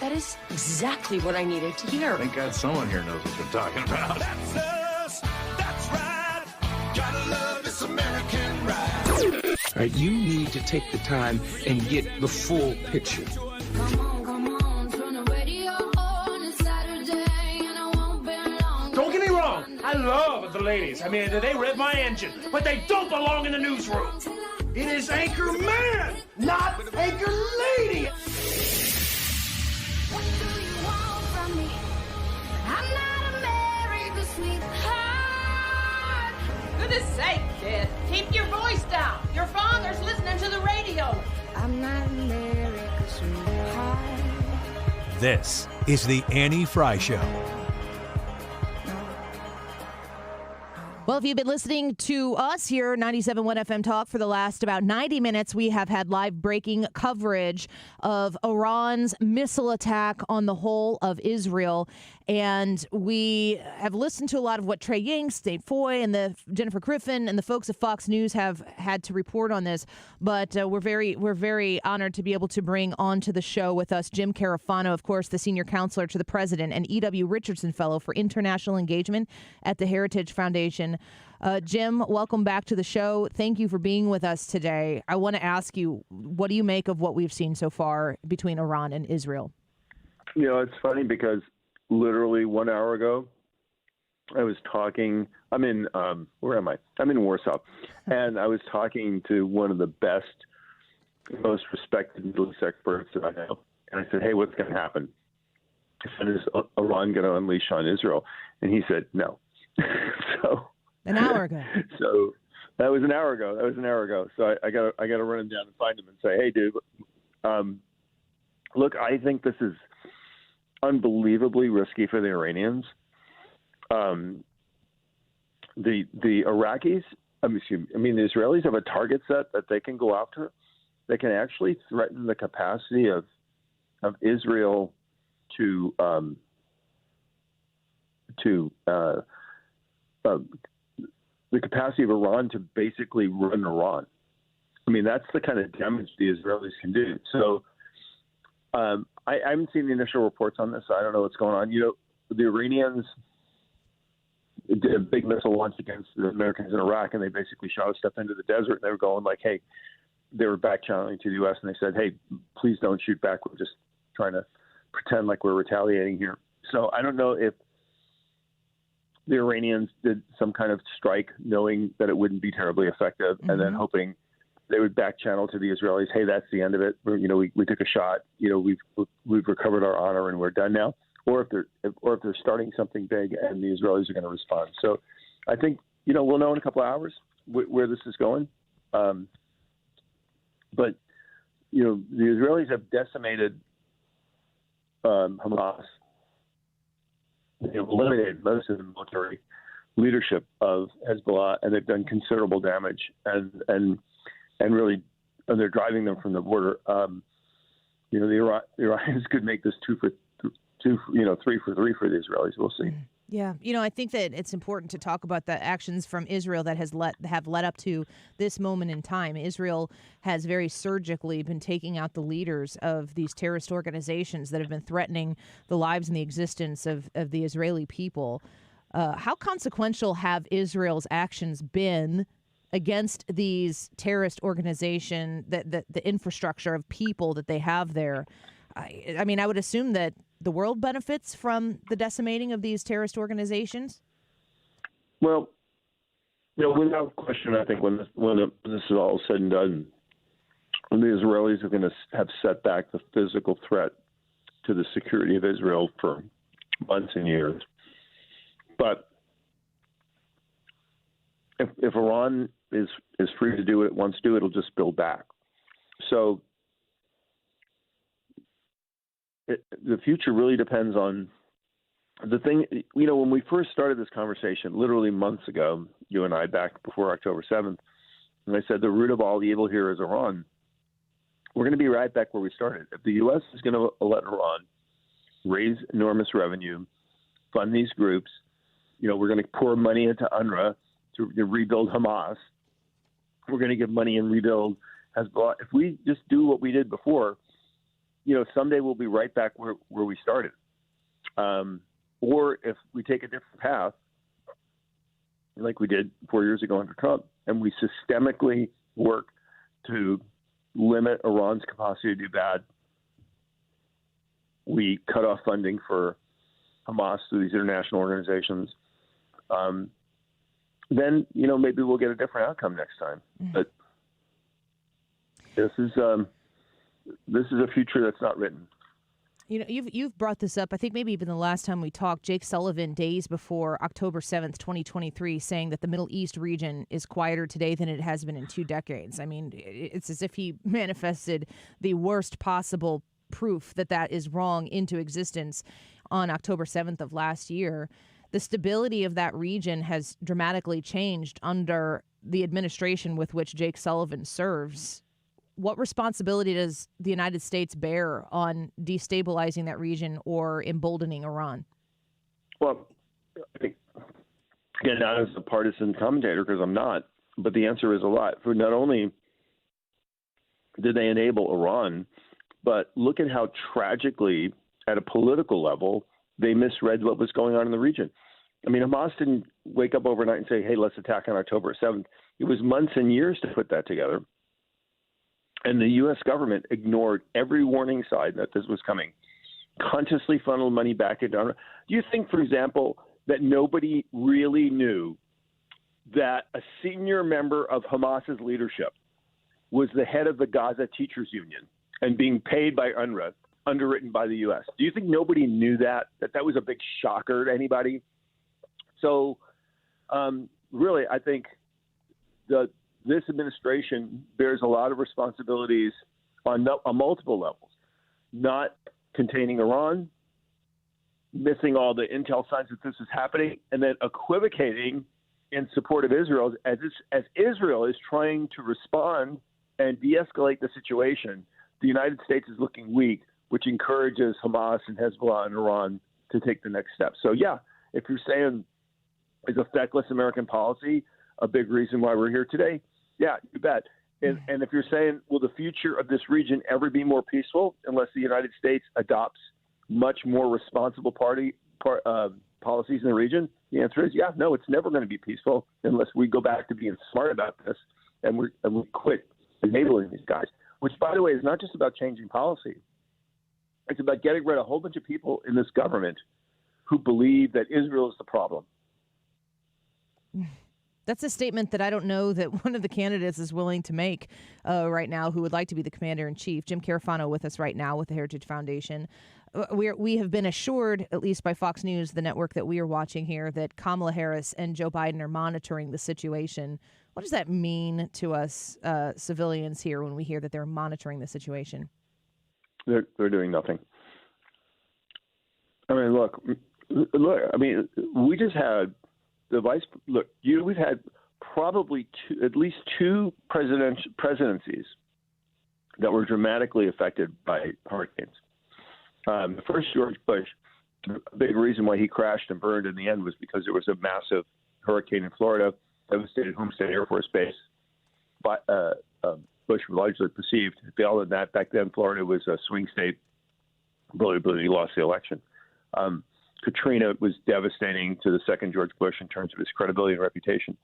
Speaker 3: That is exactly what I needed to hear.
Speaker 19: Thank God someone here knows what they're talking about.
Speaker 13: That's us. That's right. Gotta love this American ride.
Speaker 14: All right, you need to take the time and get the full picture.
Speaker 15: Don't get me wrong, I love the ladies. I mean, they rev my engine, but they don't belong in the newsroom. It is Anchor Man, not Anchor Lady.
Speaker 18: What do you want from me? I'm not America's sweetheart.
Speaker 24: Goodness sake, kid. Keep your voice down. Your father's listening to the radio.
Speaker 18: I'm not America's sweetheart.
Speaker 10: This is the Annie Fry Show.
Speaker 11: Well, if you've been listening to us here, 97.1 FM Talk, for the last about 90 minutes, we have had live breaking coverage of Iran's missile attack on the whole of Israel. And we have listened to a lot of what Trey Yingst, Dave Foy, and the Jennifer Griffin and the folks at Fox News have had to report on this. But we're very honored to be able to bring onto the show with us Jim Carafano, of course, the senior counselor to the president, and E.W. Richardson Fellow for International Engagement at the Heritage Foundation. Jim, welcome back to the show. Thank you for being with us today. I want to ask you, what do you make of what we've seen so far between Iran and Israel?
Speaker 25: You know, it's funny because literally 1 hour ago, I was talking. I'm in, where am I? I'm in Warsaw. And I was talking to one of the best, most respected Middle East experts that I know. And I said, hey, what's going to happen? I said, is Iran going to unleash on Israel? And he said, no. So
Speaker 11: an hour ago.
Speaker 25: So that was an hour ago. So I got to run him down and find him and say, hey, dude, look, I think this is unbelievably risky for the Iranians. The Iraqis, the Israelis have a target set that they can go after. They can actually threaten the capacity of Israel to the capacity of Iran to basically run Iran. I mean, that's the kind of damage the Israelis can do. So I haven't seen the initial reports on this. So I don't know what's going on. You know, the Iranians did a big missile launch against the Americans in Iraq, and they basically shot a step into the desert. And they were going like, hey, they were back channeling to the U.S. and they said, hey, please don't shoot back. We're just trying to pretend like we're retaliating here. So I don't know if the Iranians did some kind of strike knowing that it wouldn't be terribly effective, and then hoping they would back channel to the Israelis, hey, that's the end of it. We took a shot. We've recovered our honor and we're done now. Or if they're starting something big and the Israelis are going to respond. So I think, we'll know in a couple of hours where this is going. But, the Israelis have decimated Hamas. They've eliminated most of the military leadership of Hezbollah, and they've done considerable damage. And really, they're driving them from the border. The Iranians could make this 3 for 3 for the Israelis. We'll see.
Speaker 11: Yeah, I think that it's important to talk about the actions from Israel that have led up to this moment in time. Israel has very surgically been taking out the leaders of these terrorist organizations that have been threatening the lives and the existence of the Israeli people. How consequential have Israel's actions been against these terrorist organizations, the infrastructure of people that they have there? I mean, I would assume that the world benefits from the decimating of these terrorist organizations.
Speaker 25: Well, without question, I think when this is all said and done, the Israelis are going to have set back the physical threat to the security of Israel for months and years. But if Iran is free to do what it wants to do, it'll just build back. So the future really depends on the thing. When we first started this conversation, literally months ago, you and I, back before October 7th, and I said the root of all evil here is Iran. We're going to be right back where we started. If the U.S. is going to let Iran raise enormous revenue, fund these groups, we're going to pour money into UNRWA to rebuild Hamas. We're going to give money and rebuild Hezbollah. If we just do what we did before, someday we'll be right back where we started. Or if we take a different path, like we did 4 years ago under Trump, and we systemically work to limit Iran's capacity to do bad, we cut off funding for Hamas through these international organizations, then, maybe we'll get a different outcome next time. But this is a future that's not written.
Speaker 11: You've brought this up, I think maybe even the last time we talked, Jake Sullivan, days before October 7th, 2023, saying that the Middle East region is quieter today than it has been in 2 decades. I mean, it's as if he manifested the worst possible proof that is wrong into existence on October 7th of last year. The stability of that region has dramatically changed under the administration with which Jake Sullivan serves. What responsibility does the United States bear on destabilizing that region or emboldening Iran?
Speaker 25: Well, I think, again, not as a partisan commentator, because I'm not, but the answer is a lot. For not only did they enable Iran, but look at how tragically, at a political level, they misread what was going on in the region. I mean, Hamas didn't wake up overnight and say, hey, let's attack on October 7th. It was months and years to put that together. And the U.S. government ignored every warning sign that this was coming, consciously funneled money back into UNRWA. Do you think, for example, that nobody really knew that a senior member of Hamas's leadership was the head of the Gaza Teachers Union and being paid by UNRWA, underwritten by the U.S.? Do you think nobody knew that was a big shocker to anybody? So really, I think this administration bears a lot of responsibilities on multiple levels, not containing Iran, missing all the intel signs that this is happening, and then equivocating in support of Israel as Israel is trying to respond and de-escalate the situation. The United States is looking weak, which encourages Hamas and Hezbollah and Iran to take the next step. So, yeah, if you're saying is a feckless American policy a big reason why we're here today? Yeah, you bet. And if you're saying, will the future of this region ever be more peaceful unless the United States adopts much more responsible policies in the region? The answer is, yeah, no, it's never going to be peaceful unless we go back to being smart about this and we quit enabling these guys, which, by the way, is not just about changing policy. It's about getting rid of a whole bunch of people in this government who believe that Israel is the problem.
Speaker 11: That's a statement that I don't know that one of the candidates is willing to make right now, who would like to be the commander-in-chief. Jim Carafano with us right now with the Heritage Foundation. We have been assured, at least by Fox News, the network that we are watching here, that Kamala Harris and Joe Biden are monitoring the situation. What does that mean to us civilians here when we hear that they're monitoring the situation?
Speaker 25: They're doing nothing. I mean, look. I mean, we just had we've had probably at least two presidencies that were dramatically affected by hurricanes. The first, George Bush, a big reason why he crashed and burned in the end was because there was a massive hurricane in Florida, devastated Homestead Air Force Base. But Bush largely perceived failed in that. Back then, Florida was a swing state. He lost the election. Katrina was devastating to the second George Bush in terms of his credibility and reputation.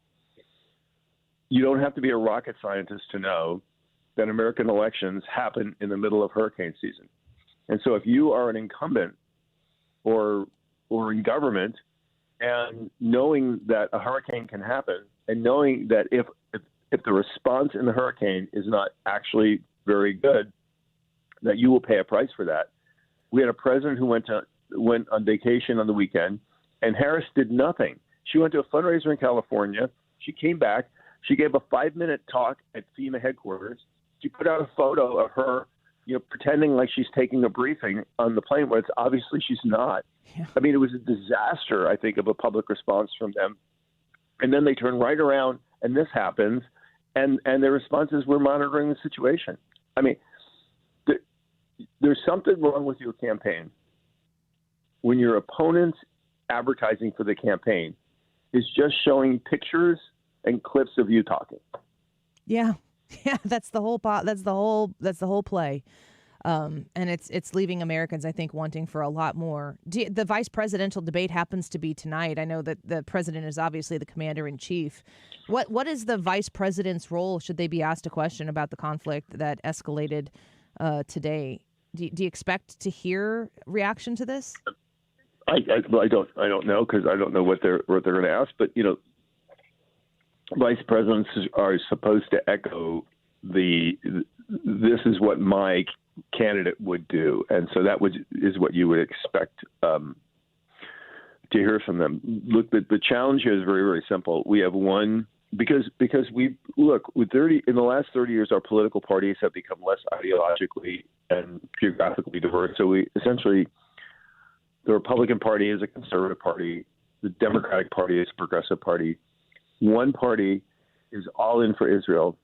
Speaker 25: You don't have to be a rocket scientist to know that American elections happen in the middle of hurricane season. And so if you are an incumbent or in government and knowing that a hurricane can happen and knowing that if the response in the hurricane is not actually very good, that you will pay a price for that. We had a president who went on vacation on the weekend, and Harris did nothing. She went to a fundraiser in California. She came back. She gave a 5-minute talk at FEMA headquarters. She put out a photo of her, pretending like she's taking a briefing on the plane, where it's obviously she's not. Yeah. I mean, it was a disaster, I think, of a public response from them. And then they turn right around, and this happens, and their response is, we're monitoring the situation. I mean, there's something wrong with your campaign when your opponent's advertising for the campaign is just showing pictures and clips of you talking.
Speaker 11: Yeah, that's the whole play, and it's leaving Americans, I think, wanting for a lot more. The vice presidential debate happens to be tonight. I know that the president is obviously the commander in chief. What is the vice president's role? Should they be asked a question about the conflict that escalated today? Do you expect to hear reaction to this?
Speaker 25: I don't know, because I don't know what they're going to ask. But vice presidents are supposed to echo this is what my candidate would do, and so is what you would expect to hear from them. Look, the challenge here is very, very simple. We have one because we look with in the last 30 years, our political parties have become less ideologically and geographically diverse. So we essentially, the Republican Party is a conservative party, the Democratic Party is a progressive party. One party is all in for Israel.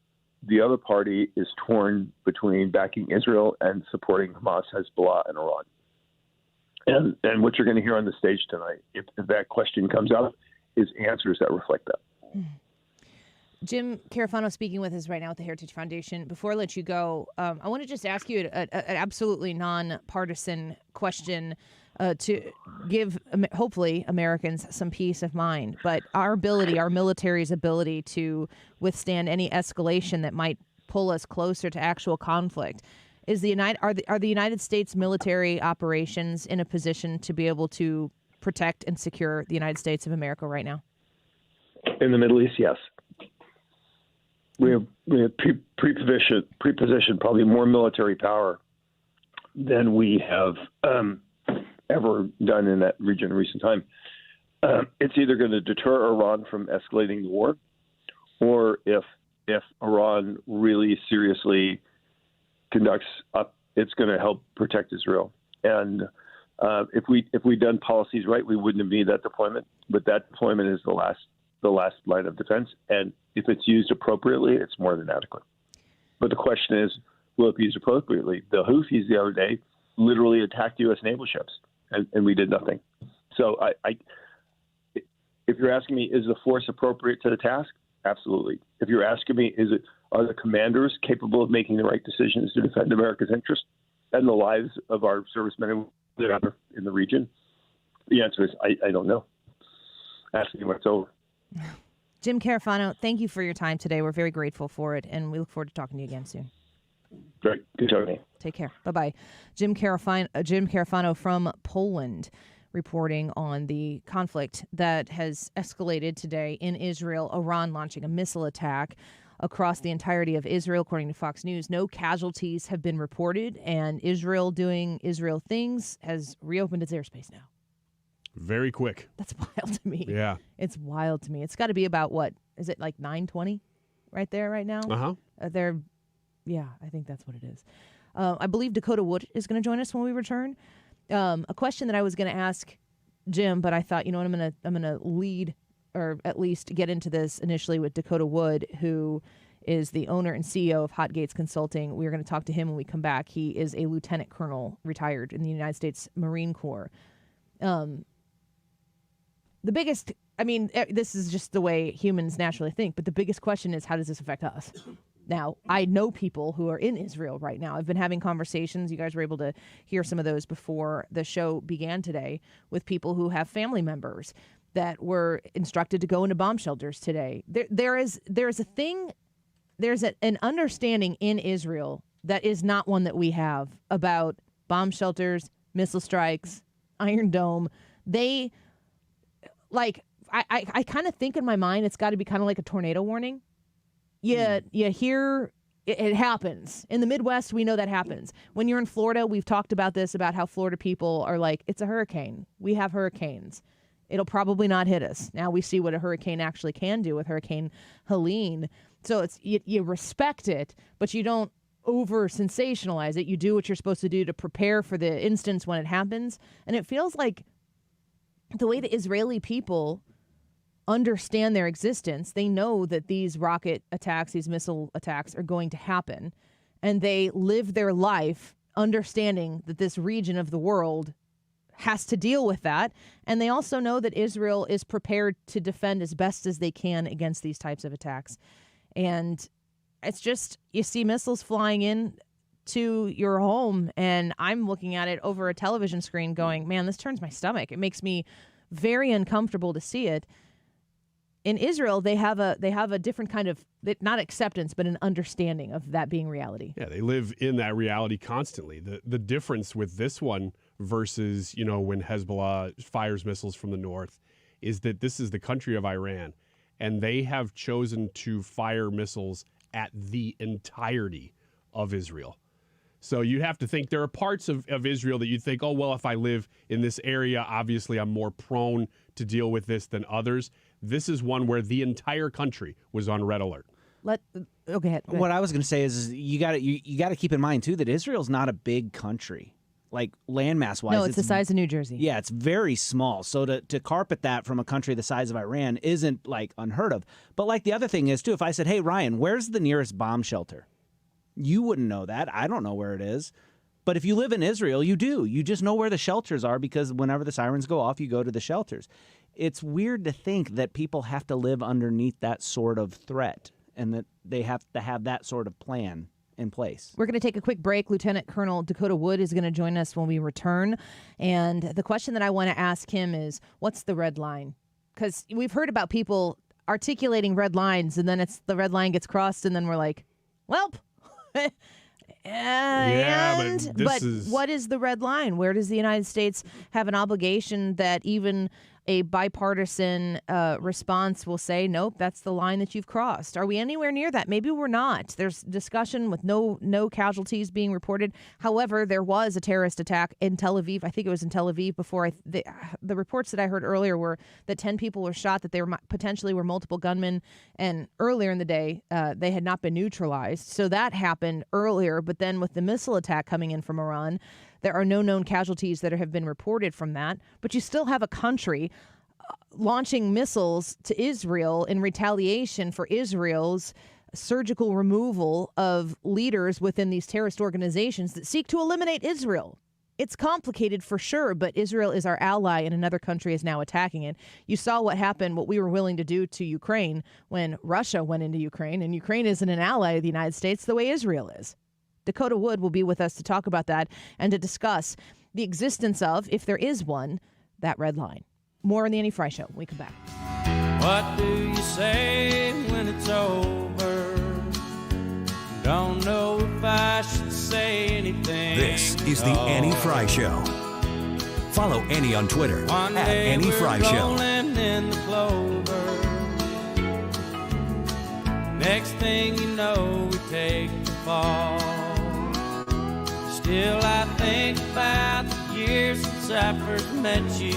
Speaker 25: The other party is torn between backing Israel and supporting Hamas, Hezbollah, and Iran. And what you're going to hear on the stage tonight, if that question comes up, is answers that reflect that.
Speaker 11: Jim Carafano speaking with us right now at the Heritage Foundation. Before I let you go, I want to just ask you an absolutely nonpartisan question to give, hopefully, Americans some peace of mind. But our military's ability to withstand any escalation that might pull us closer to actual conflict, are the United States military operations in a position to be able to protect and secure the United States of America right now?
Speaker 25: In the Middle East, yes. We have pre-positioned probably more military power than we have ever done in that region in recent time. It's either going to deter Iran from escalating the war, or if Iran really seriously conducts up, it's going to help protect Israel. And if we'd done policies right, we wouldn't have needed that deployment. But that deployment is the last line of defense, and if it's used appropriately, it's more than adequate. But the question is, will it be used appropriately? The Houthis the other day literally attacked U.S. naval ships, and we did nothing. So if you're asking me, is the force appropriate to the task? Absolutely. If you're asking me, are the commanders capable of making the right decisions to defend America's interests and the lives of our servicemen and women in the region? The answer is, I don't know. Ask me when it's over.
Speaker 11: Jim Carafano, thank you for your time today. We're very grateful for it, and we look forward to talking to you again soon.
Speaker 25: Great. Good talking to you.
Speaker 11: Take care. Bye-bye. Jim Carafano from Poland, reporting on the conflict that has escalated today in Israel. Iran launching a missile attack across the entirety of Israel, according to Fox News. No casualties have been reported, and Israel, doing Israel things, has reopened its airspace now.
Speaker 1: Very quick.
Speaker 11: That's wild to me.
Speaker 1: Yeah.
Speaker 11: It's wild to me. It's got to be about, what, is it like 9:20 right there right now?
Speaker 1: Uh-huh.
Speaker 11: Yeah, I think that's what it is. I believe Dakota Wood is going to join us when we return. A question that I was going to ask Jim, but I thought, you know what, I'm going to lead, or at least get into this initially with Dakota Wood, who is the owner and CEO of Hot Gates Consulting. We're going to talk to him when we come back. He is a lieutenant colonel, retired in the United States Marine Corps. The biggest, this is just the way humans naturally think, but the biggest question is, how does this affect us? Now, I know people who are in Israel right now. I've been having conversations. You guys were able to hear some of those before the show began today with people who have family members that were instructed to go into bomb shelters today. There's an understanding in Israel that is not one that we have about bomb shelters, missile strikes, Iron Dome. I kind of think in my mind it's got to be kind of like a tornado warning. You hear it happens. In the Midwest, we know that happens. When you're in Florida, we've talked about this, about how Florida people are like, it's a hurricane. We have hurricanes. It'll probably not hit us. Now we see what a hurricane actually can do with Hurricane Helene. So it's you respect it, but you don't over sensationalize it. You do what you're supposed to do to prepare for the instance when it happens. And it feels like the way the Israeli people understand their existence, they know that these rocket attacks, these missile attacks are going to happen. And they live their life understanding that this region of the world has to deal with that. And they also know that Israel is prepared to defend as best as they can against these types of attacks. And it's just, you see missiles flying in to your home, and I'm looking at it over a television screen going, man, this turns my stomach. It makes me very uncomfortable to see it. In Israel, they have a different kind of, not acceptance, but an understanding of that being reality.
Speaker 1: Yeah, they live in that reality constantly. The difference with this one versus, when Hezbollah fires missiles from the north is that this is the country of Iran, and they have chosen to fire missiles at the entirety of Israel. So you have to think there are parts of Israel that you think, oh, well, if I live in this area, obviously I'm more prone to deal with this than others. This is one where the entire country was on red alert.
Speaker 11: Go ahead.
Speaker 4: What I was going to say is you got to keep in mind too that Israel's not a big country, like landmass wise.
Speaker 11: No, it's the size of New Jersey.
Speaker 4: Yeah, it's very small. So to carpet that from a country the size of Iran isn't like unheard of. But like the other thing is too, if I said, hey Ryan, where's the nearest bomb shelter? You wouldn't know that. I don't know where it is. But if you live in Israel, you do. You just know where the shelters are because whenever the sirens go off, you go to the shelters. It's weird to think that people have to live underneath that sort of threat and that they have to have that sort of plan in place.
Speaker 11: We're going to take a quick break. Lieutenant Colonel Dakota Wood is going to join us when we return. And the question that I want to ask him is, what's the red line? Because we've heard about people articulating red lines, and then the red line gets crossed, and then we're like, welp. But what is the red line? Where does the United States have an obligation that even a bipartisan response will say, nope, that's the line that you've crossed? Are we anywhere near that? Maybe we're not. There's discussion with no casualties being reported. However, there was a terrorist attack in Tel Aviv. I think it was in Tel Aviv before. The reports that I heard earlier were that 10 people were shot, that there potentially were multiple gunmen. And earlier in the day, they had not been neutralized. So that happened earlier. But then with the missile attack coming in from Iran, there are no known casualties that have been reported from that. But you still have a country launching missiles to Israel in retaliation for Israel's surgical removal of leaders within these terrorist organizations that seek to eliminate Israel. It's complicated for sure, but Israel is our ally and another country is now attacking it. You saw what happened, what we were willing to do to Ukraine when Russia went into Ukraine, and Ukraine isn't an ally of the United States the way Israel is. Dakota Wood will be with us to talk about that and to discuss the existence of, if there is one, that red line. More on the Annie Fry Show when we come back.
Speaker 13: What do you say when it's over? Don't know if I should say anything.
Speaker 10: This is the Annie Fry Show. Follow Annie on Twitter at Annie Fry Show.
Speaker 13: In the clover. Next thing you know, we take the fall. Still, I think about the years since I first met you,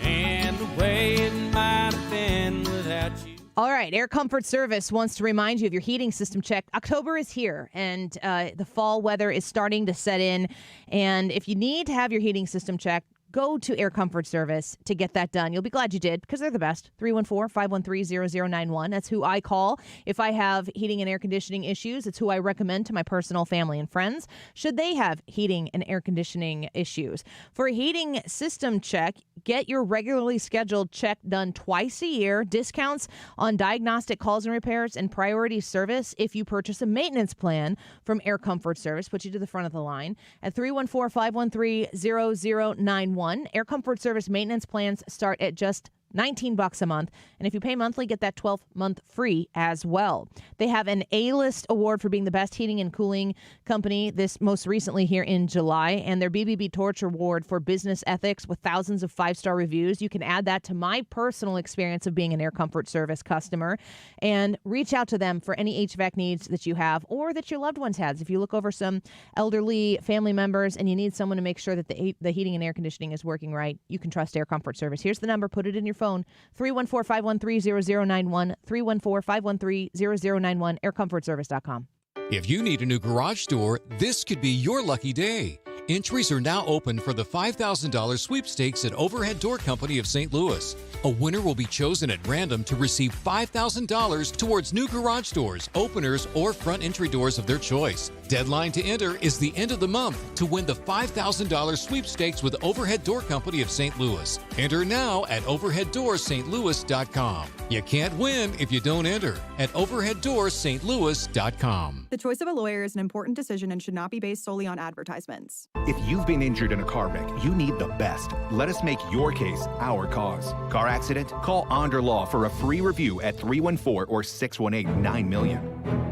Speaker 13: and the way it might have been without you.
Speaker 11: All right, Air Comfort Service wants to remind you of your heating system check. October is here, and the fall weather is starting to set in. And if you need to have your heating system checked, Go to Air Comfort Service to get that done. You'll be glad you did because they're the best. 314-513-0091. That's who I call if I have heating and air conditioning issues. It's who I recommend to my personal family and friends should they have heating and air conditioning issues. For a heating system check, get your regularly scheduled check done twice a year. Discounts on diagnostic calls and repairs and priority service if you purchase a maintenance plan from Air Comfort Service. Put you to the front of the line at 314-513-0091. Air Comfort Service maintenance plans start at just $19 a month. And if you pay monthly, get that 12th month free as well. They have an A-list award for being the best heating and cooling company, this most recently here in July, and their BBB Torch Award for business ethics with thousands of 5-star reviews. You can add that to my personal experience of being an Air Comfort Service customer and reach out to them for any HVAC needs that you have or that your loved ones has. If you look over some elderly family members and you need someone to make sure that the heating and air conditioning is working right, you can trust Air Comfort Service. Here's the number. Put it in your phone, 314-513-0091, 314-513-0091, aircomfortservice.com.
Speaker 6: If you need a new garage door, this could be your lucky day. Entries are now open for the $5,000 sweepstakes at Overhead Door Company of St. Louis. A winner will be chosen at random to receive $5,000 towards new garage doors, openers, or front entry doors of their choice. Deadline to enter is the end of the month to win the $5,000 sweepstakes with Overhead Door Company of St. Louis. Enter now at overheaddoorsstlouis.com. You can't win if you don't enter at overheaddoorsstlouis.com.
Speaker 7: The choice of a lawyer is an important decision and should not be based solely on advertisements.
Speaker 8: If you've been injured in a car wreck, you need the best. Let us make your case our cause. Car accident? Call Onder Law for a free review at 314 or 618-9000000.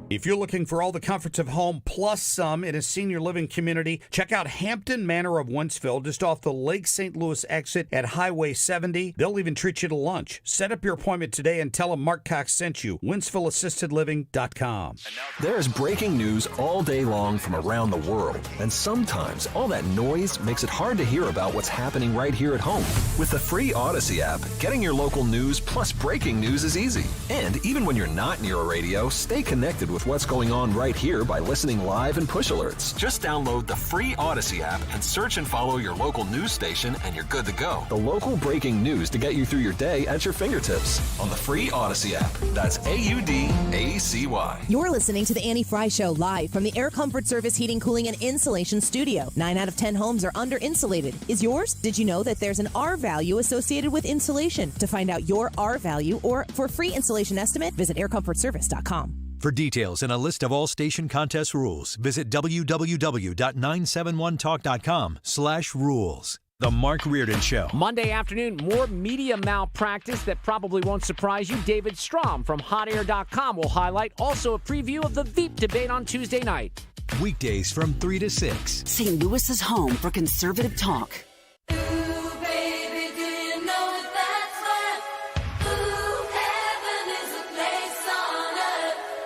Speaker 9: If you're looking for all the comforts of home plus some in a senior living community, check out Hampton Manor of Wentzville, just off the Lake St. Louis exit at Highway 70. They'll even treat you to lunch. Set up your appointment today and tell them Mark Cox sent you. WentzvilleAssistedLiving.com.
Speaker 12: There's breaking news all day long from around the world, and sometimes all that noise makes it hard to hear about what's happening right here at home. With the free Odyssey app, getting your local news plus breaking news is easy. And even when you're not near a radio, stay connected with what's going on right here by listening live and push alerts. Just download the free Odyssey app and search and follow your local news station and you're good to go. The local breaking news to get you through your day at your fingertips on the free Odyssey app. That's AUDACY.
Speaker 20: You're listening to The Annie Fry Show live from the Air Comfort Service Heating, Cooling, and Insulation Studio. 9 out of 10 homes are under-insulated. Is yours? Did you know that there's an R value associated with insulation? To find out your R value or for a free insulation estimate, visit aircomfortservice.com.
Speaker 10: For details and a list of all station contest rules, visit www.971talk.com/rules. The Mark Reardon Show.
Speaker 23: Monday afternoon, more media malpractice that probably won't surprise you. David Strom from hotair.com will highlight. Also a preview of the Veep debate on Tuesday night.
Speaker 10: Weekdays from 3 to 6.
Speaker 26: St. Louis's home for conservative talk.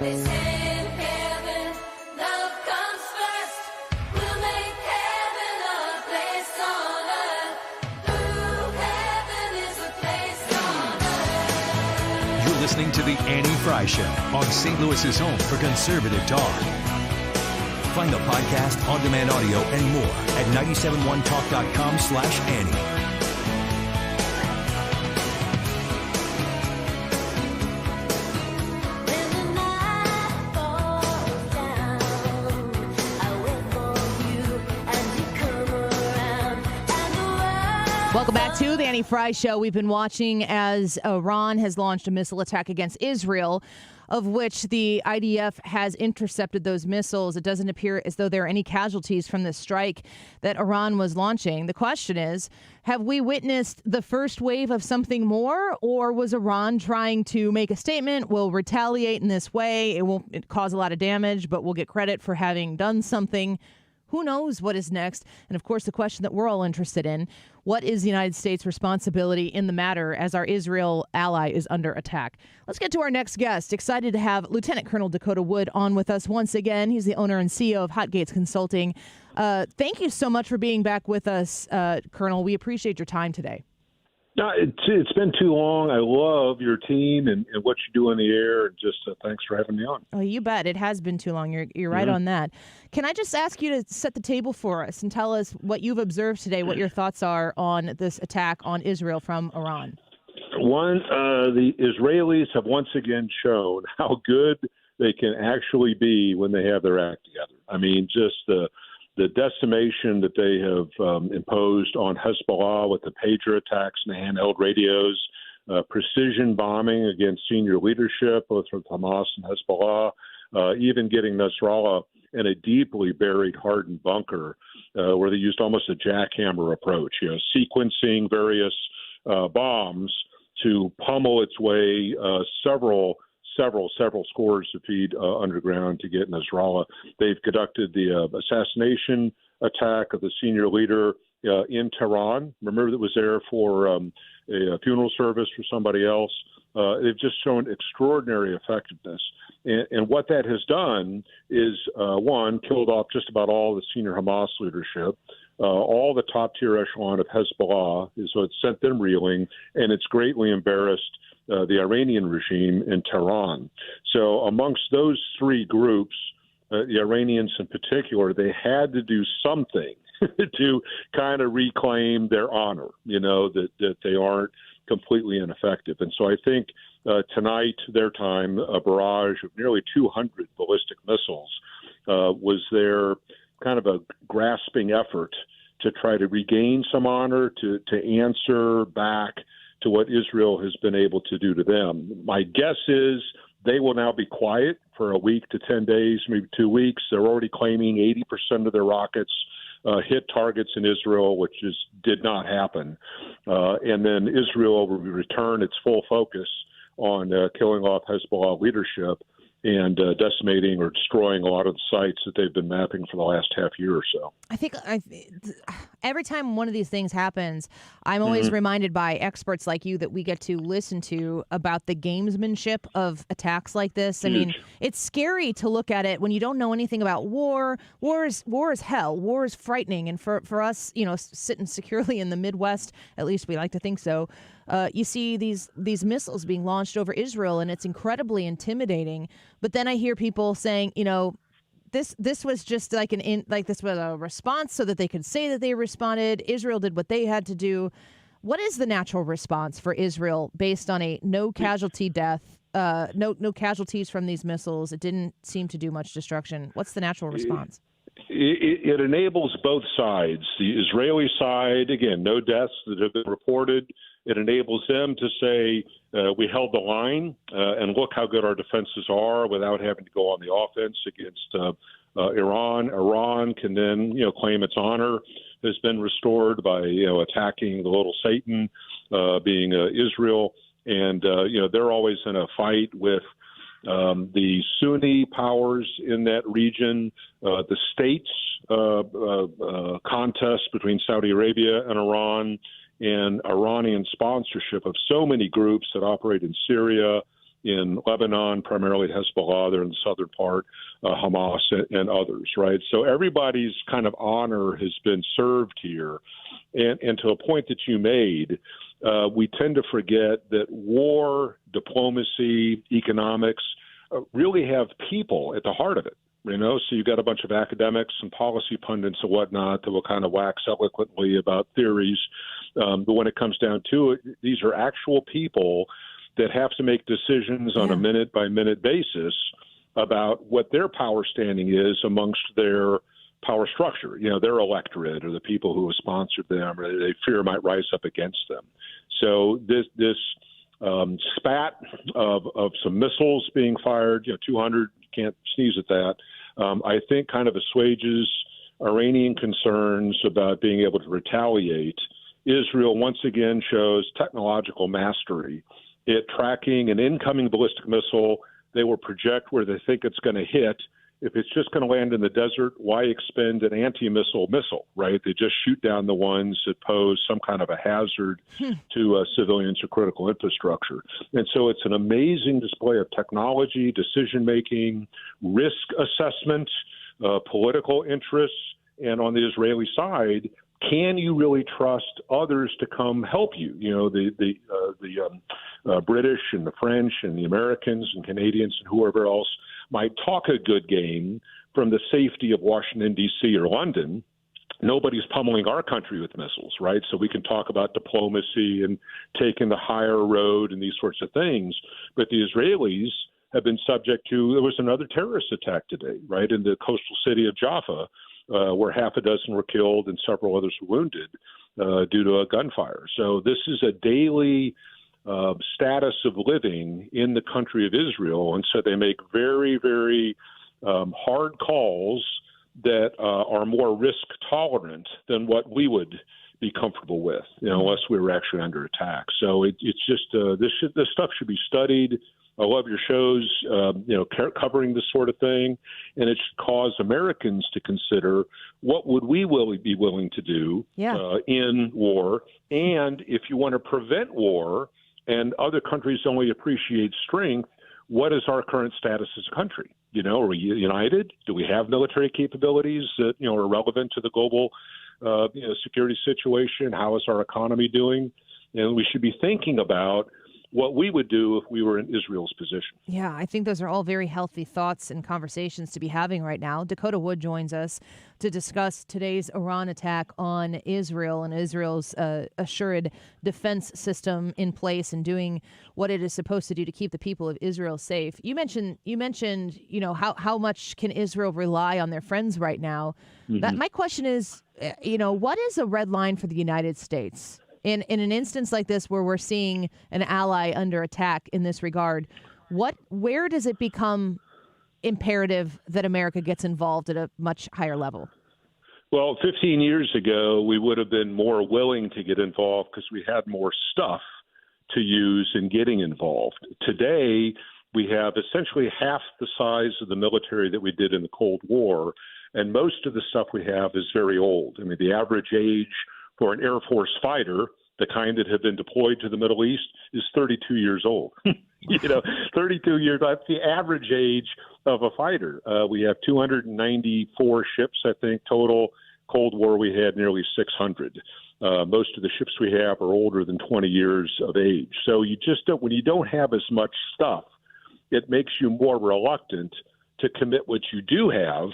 Speaker 18: They say in heaven, love comes first. We'll make heaven a place on earth. Ooh, heaven is a place on earth.
Speaker 10: You're listening to The Annie Fry Show on St. Louis's home for conservative talk. Find the podcast, on-demand audio, and more at 971talk.com/Annie.
Speaker 11: Welcome back to the Annie Fry Show. We've been watching as Iran has launched a missile attack against Israel, of which the IDF has intercepted those missiles. It doesn't appear as though there are any casualties from this strike that Iran was launching. The question is, have we witnessed the first wave of something more, or was Iran trying to make a statement? We'll retaliate in this way. It won't cause a lot of damage, but we'll get credit for having done something. Who knows what is next? And of course, the question that we're all interested in, what is the United States' responsibility in the matter as our Israel ally is under attack? Let's get to our next guest. Excited to have Lieutenant Colonel Dakota Wood on with us once again. He's the owner and CEO of Hot Gates Consulting. Thank you so much for being back with us, Colonel. We appreciate your time today.
Speaker 2: No, it's been too long. I love your team and what you do in the air. And just thanks for having me on.
Speaker 11: Oh, you bet. It has been too long. You're right on that. Can I just ask you to set the table for us and tell us what you've observed today, what your thoughts are on this attack on Israel from Iran?
Speaker 2: One, the Israelis have once again shown how good they can actually be when they have their act together. I mean, just the decimation that they have imposed on Hezbollah with the pager attacks and the handheld radios, precision bombing against senior leadership, both from Hamas and Hezbollah, even getting Nasrallah in a deeply buried, hardened bunker where they used almost a jackhammer approach, sequencing various bombs to pummel its way several scores of feet underground to get Nasrallah. They've conducted the assassination attack of the senior leader in Tehran. Remember, that was there for a funeral service for somebody else. They've just shown extraordinary effectiveness. And what that has done is, one, killed off just about all the senior Hamas leadership, all the top-tier echelon of Hezbollah, so it's sent them reeling, and it's greatly embarrassed the Iranian regime in Tehran. So amongst those three groups, the Iranians in particular, they had to do something to kind of reclaim their honor, that they aren't completely ineffective. And so I think tonight, their time, a barrage of nearly 200 ballistic missiles was their kind of a grasping effort to try to regain some honor, to answer back to what Israel has been able to do to them. My guess is they will now be quiet for a week to 10 days, maybe 2 weeks. They're already claiming 80% of their rockets hit targets in Israel, which did not happen. And then Israel will return its full focus on killing off Hezbollah leadership and decimating or destroying a lot of the sites that they've been mapping for the last half year or so.
Speaker 11: I think every time one of these things happens, I'm always reminded by experts like you that we get to listen to about the gamesmanship of attacks like this. I mean, it's scary to look at it when you don't know anything about war. War is hell. War is frightening. And for us, sitting securely in the Midwest, at least we like to think so, you see these missiles being launched over Israel, and it's incredibly intimidating. But then I hear people saying, this was just like this was a response so that they could say that they responded. Israel did what they had to do. What is the natural response for Israel based on a no casualty death, no casualties from these missiles? It didn't seem to do much destruction. What's the natural response?
Speaker 2: It enables both sides. The Israeli side, again, no deaths that have been reported. It enables them to say, we held the line, and look how good our defenses are without having to go on the offense against Iran. Iran can then, claim its honor has been restored by, attacking the little Satan, being Israel. And, they're always in a fight with the Sunni powers in that region, the states contest between Saudi Arabia and Iran, and Iranian sponsorship of so many groups that operate in Syria, in Lebanon, primarily Hezbollah, they're in the southern part, Hamas, and others, right? So everybody's kind of honor has been served here. And to a point that you made, we tend to forget that war, diplomacy, economics really have people at the heart of it. So you've got a bunch of academics and policy pundits and whatnot that will kind of wax eloquently about theories. But when it comes down to it, these are actual people that have to make decisions on a minute-by-minute basis about what their power standing is amongst their power structure, their electorate or the people who have sponsored them or they fear might rise up against them. So this spat of some missiles being fired, 200, you can't sneeze at that, I think kind of assuages Iranian concerns about being able to retaliate. Israel once again shows technological mastery at tracking an incoming ballistic missile. They will project where they think it's going to hit. If it's just going to land in the desert, why expend an anti-missile missile, right? They just shoot down the ones that pose some kind of a hazard to civilians or critical infrastructure. And so it's an amazing display of technology, decision-making, risk assessment, political interests. And on the Israeli side, can you really trust others to come help you? You know, the British and the French and the Americans and Canadians and whoever else might talk a good game from the safety of Washington, D.C. or London. Nobody's pummeling our country with missiles, right? So we can talk about diplomacy and taking the higher road and these sorts of things. But the Israelis have been subject to, there was another terrorist attack today, right, in the coastal city of Jaffa, where half a dozen were killed and several others were wounded due to a gunfire. So this is a daily status of living in the country of Israel. And so they make very, very hard calls that are more risk tolerant than what we would be comfortable with, unless we were actually under attack. So it's just this stuff should be studied. I love your shows, covering this sort of thing, and it should cause Americans to consider what would we be willing to do in war, and if you want to prevent war, and other countries only appreciate strength, what is our current status as a country? Are we united? Do we have military capabilities that are relevant to the global security situation? How is our economy doing? And we should be thinking about what we would do if we were in Israel's position.
Speaker 11: Yeah, I think those are all very healthy thoughts and conversations to be having right now. Dakota Wood joins us to discuss today's Iran attack on Israel and Israel's assured defense system in place and doing what it is supposed to do to keep the people of Israel safe. You mentioned, how much can Israel rely on their friends right now?
Speaker 2: Mm-hmm.
Speaker 11: My question is, what is a red line for the United States? In an instance like this where we're seeing an ally under attack in this regard, where does it become imperative that America gets involved at a much higher level?
Speaker 2: Well, 15 years ago, we would have been more willing to get involved because we had more stuff to use in getting involved. Today, we have essentially half the size of the military that we did in the Cold War, and most of the stuff we have is very old. I mean, the average age for an Air Force fighter, the kind that have been deployed to the Middle East, is 32 years old. 32 years, that's the average age of a fighter. We have 294 ships, I think, total. Cold War, we had nearly 600. Most of the ships we have are older than 20 years of age. So you just don't, when you don't have as much stuff, it makes you more reluctant to commit what you do have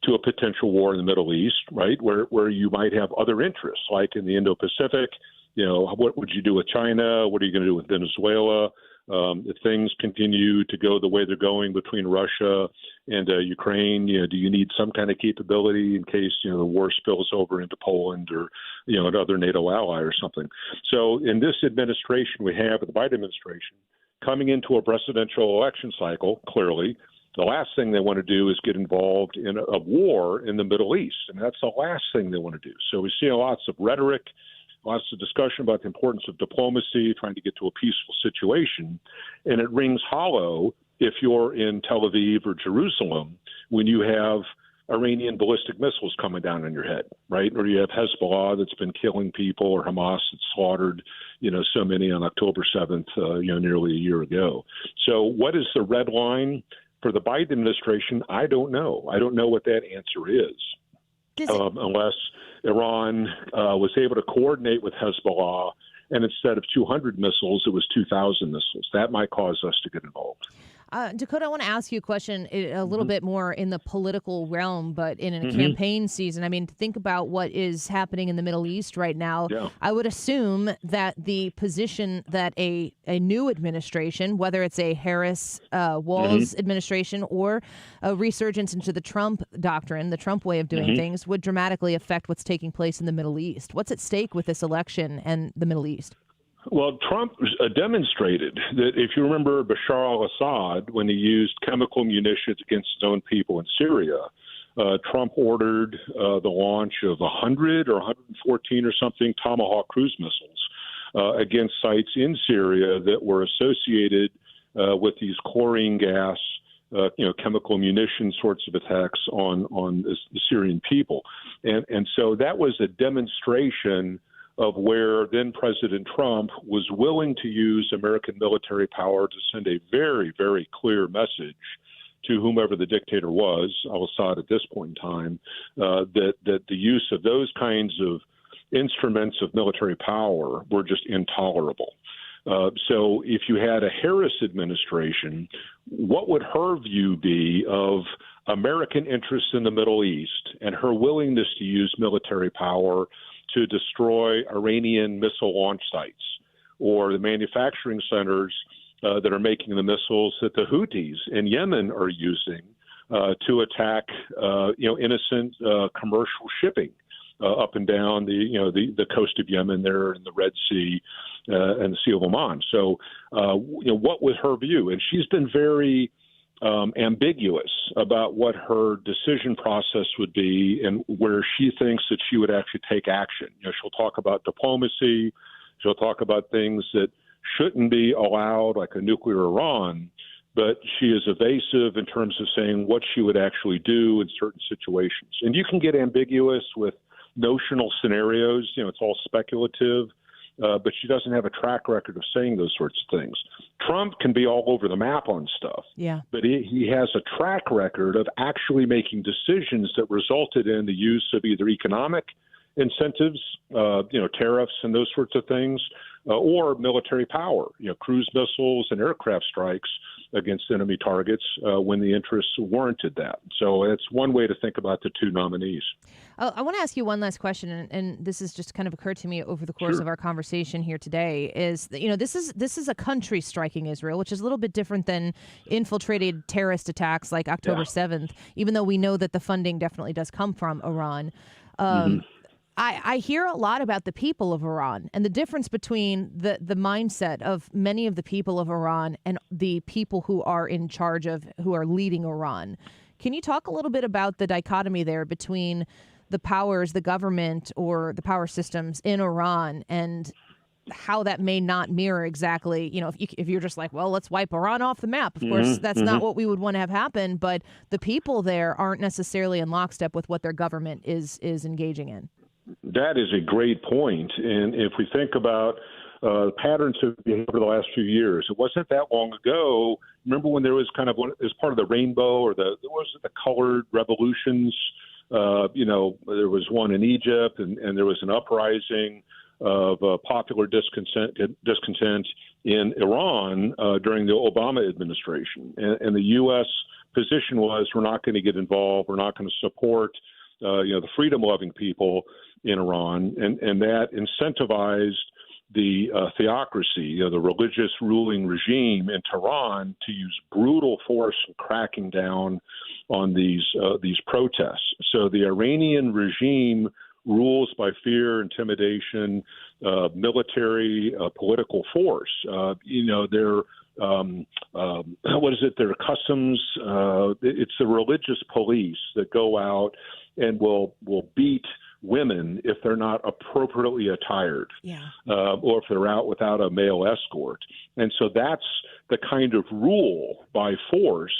Speaker 2: to a potential war in the Middle East, right, where you might have other interests, like in the Indo-Pacific. What would you do with China? What are you going to do with Venezuela? If things continue to go the way they're going between Russia and Ukraine, do you need some kind of capability in case, the war spills over into Poland or, another NATO ally or something? So in this administration we have, the Biden administration, coming into a presidential election cycle, clearly, the last thing they want to do is get involved in a war in the Middle East, and that's the last thing they want to do. So we see lots of rhetoric, lots of discussion about the importance of diplomacy, trying to get to a peaceful situation, and it rings hollow if you're in Tel Aviv or Jerusalem when you have Iranian ballistic missiles coming down on your head, right? Or you have Hezbollah that's been killing people, or Hamas that's slaughtered, so many on October 7th, nearly a year ago. So what is the red line? For the Biden administration, I don't know. I don't know what that answer is, unless Iran was able to coordinate with Hezbollah, and instead of 200 missiles, it was 2,000 missiles. That might cause us to get involved.
Speaker 11: Dakota, I want to ask you a question a little bit more in the political realm, but in a campaign season. I mean, think about what is happening in the Middle East right now.
Speaker 2: Yeah.
Speaker 11: I would assume that the position that a new administration, whether it's a Harris, Walz administration, or a resurgence into the Trump doctrine, the Trump way of doing things, would dramatically affect what's taking place in the Middle East. What's at stake with this election and the Middle East?
Speaker 2: Well, Trump demonstrated that if you remember Bashar al-Assad, when he used chemical munitions against his own people in Syria, Trump ordered the launch of 100 or 114 or something Tomahawk cruise missiles against sites in Syria that were associated with these chlorine gas, chemical munition sorts of attacks on the Syrian people. And so that was a demonstration of where then President Trump was willing to use American military power to send a very, very clear message to whomever the dictator was, al-Assad at this point in time, that the use of those kinds of instruments of military power were just intolerable. So if you had a Harris administration, what would her view be of American interests in the Middle East and her willingness to use military power to destroy Iranian missile launch sites or the manufacturing centers that are making the missiles that the Houthis in Yemen are using to attack, innocent commercial shipping up and down the coast of Yemen there in the Red Sea and the Sea of Oman. So, what was her view? And she's been very ambiguous about what her decision process would be and where she thinks that she would actually take action. She'll talk about diplomacy. She'll talk about things that shouldn't be allowed, like a nuclear Iran, but she is evasive in terms of saying what she would actually do in certain situations. And you can get ambiguous with notional scenarios. It's all speculative, but she doesn't have a track record of saying those sorts of things. Trump can be all over the map on stuff, but he has a track record of actually making decisions that resulted in the use of either economic incentives, tariffs and those sorts of things, or military power, cruise missiles and aircraft strikes against enemy targets when the interests warranted that. So it's one way to think about the two nominees.
Speaker 11: I want to ask you one last question, and this has just kind of occurred to me over the course of our conversation here today. Is that, this is a country striking Israel, which is a little bit different than infiltrated terrorist attacks like October 7th, even though we know that the funding definitely does come from Iran. I hear a lot about the people of Iran and the difference between the mindset of many of the people of Iran and the people who are in charge of, who are leading Iran. Can you talk a little bit about the dichotomy there between the powers, the government, or the power systems in Iran, and how that may not mirror exactly, if you're just like, well, let's wipe Iran off the map. Of course, that's not what we would want to have happen, but the people there aren't necessarily in lockstep with what their government is engaging in.
Speaker 2: That is a great point. And if we think about patterns of behavior over the last few years, it wasn't that long ago. Remember when there was kind of one, as part of the rainbow or the colored revolutions? There was one in Egypt, and there was an uprising of popular discontent in Iran during the Obama administration. And the U.S. position was, we're not going to get involved. We're not going to support the freedom-loving people in Iran, and that incentivized the theocracy, the religious ruling regime in Tehran, to use brutal force in cracking down on these protests. So the Iranian regime rules by fear, intimidation, military, political force. Their their customs. It's the religious police that go out and will beat women if they're not appropriately attired, or if they're out without a male escort. And so that's the kind of rule by force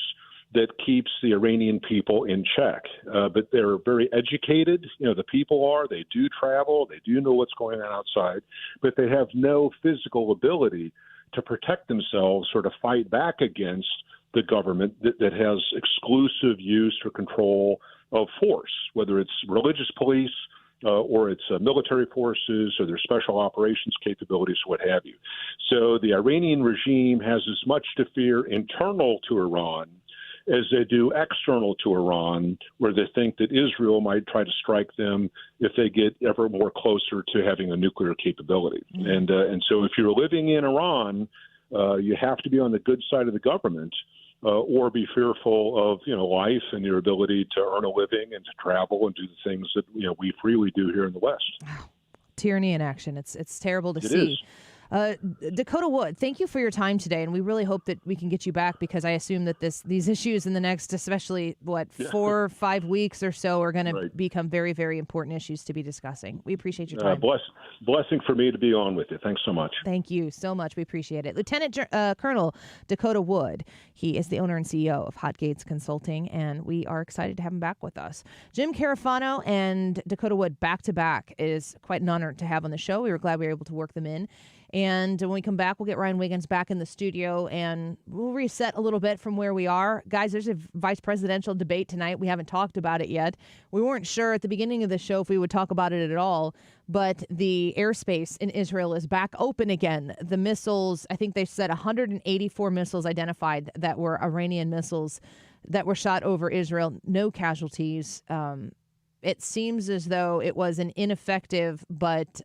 Speaker 2: that keeps the Iranian people in check. But they're very educated. The people are. They do travel. They do know what's going on outside. But they have no physical ability to protect themselves or to fight back against the government that has exclusive use or control of force, whether it's religious police or it's military forces or their special operations capabilities, what have you. So the Iranian regime has as much to fear internal to Iran as they do external to Iran, where they think that Israel might try to strike them if they get ever more closer to having a nuclear capability. And so if you're living in Iran, you have to be on the good side of the government, or be fearful of life and your ability to earn a living and to travel and do the things that we freely do here in the West.
Speaker 11: Wow. Tyranny in action. It's terrible to
Speaker 2: It
Speaker 11: see.
Speaker 2: is.
Speaker 11: Dakota Wood, thank you for your time today, and we really hope that we can get you back, because I assume that these issues in the next, especially 4 or 5 weeks or so, are going to become very, very important issues to be discussing. We appreciate your time.
Speaker 2: Blessing for me to be on with you. Thanks so much.
Speaker 11: Thank you so much. We appreciate it. Lieutenant Colonel Dakota Wood, he is the owner and CEO of Hot Gates Consulting, and we are excited to have him back with us. Jim Carafano and Dakota Wood back to back is quite an honor to have on the show. We were glad we were able to work them in. And when we come back, we'll get Ryan Wiggins back in the studio, and we'll reset a little bit from where we are. Guys, there's a vice presidential debate tonight. We haven't talked about it yet. We weren't sure at the beginning of the show if we would talk about it at all, but the airspace in Israel is back open again. The missiles, I think they said 184 missiles identified that were Iranian missiles that were shot over Israel. No casualties. It seems as though it was an ineffective but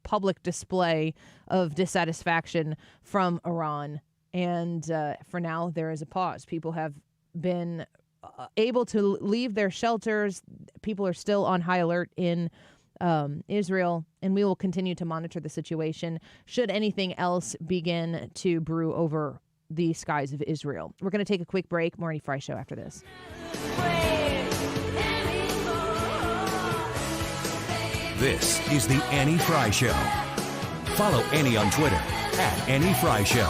Speaker 11: public display of dissatisfaction from Iran. And for now, there is a pause. People have been able to leave their shelters. People are still on high alert in Israel, and we will continue to monitor the situation should anything else begin to brew over the skies of Israel. We're going to take a quick break. More Annie Fry Show after this.
Speaker 10: This is the Annie Fry Show. Follow Annie on Twitter @Annie Fry Show.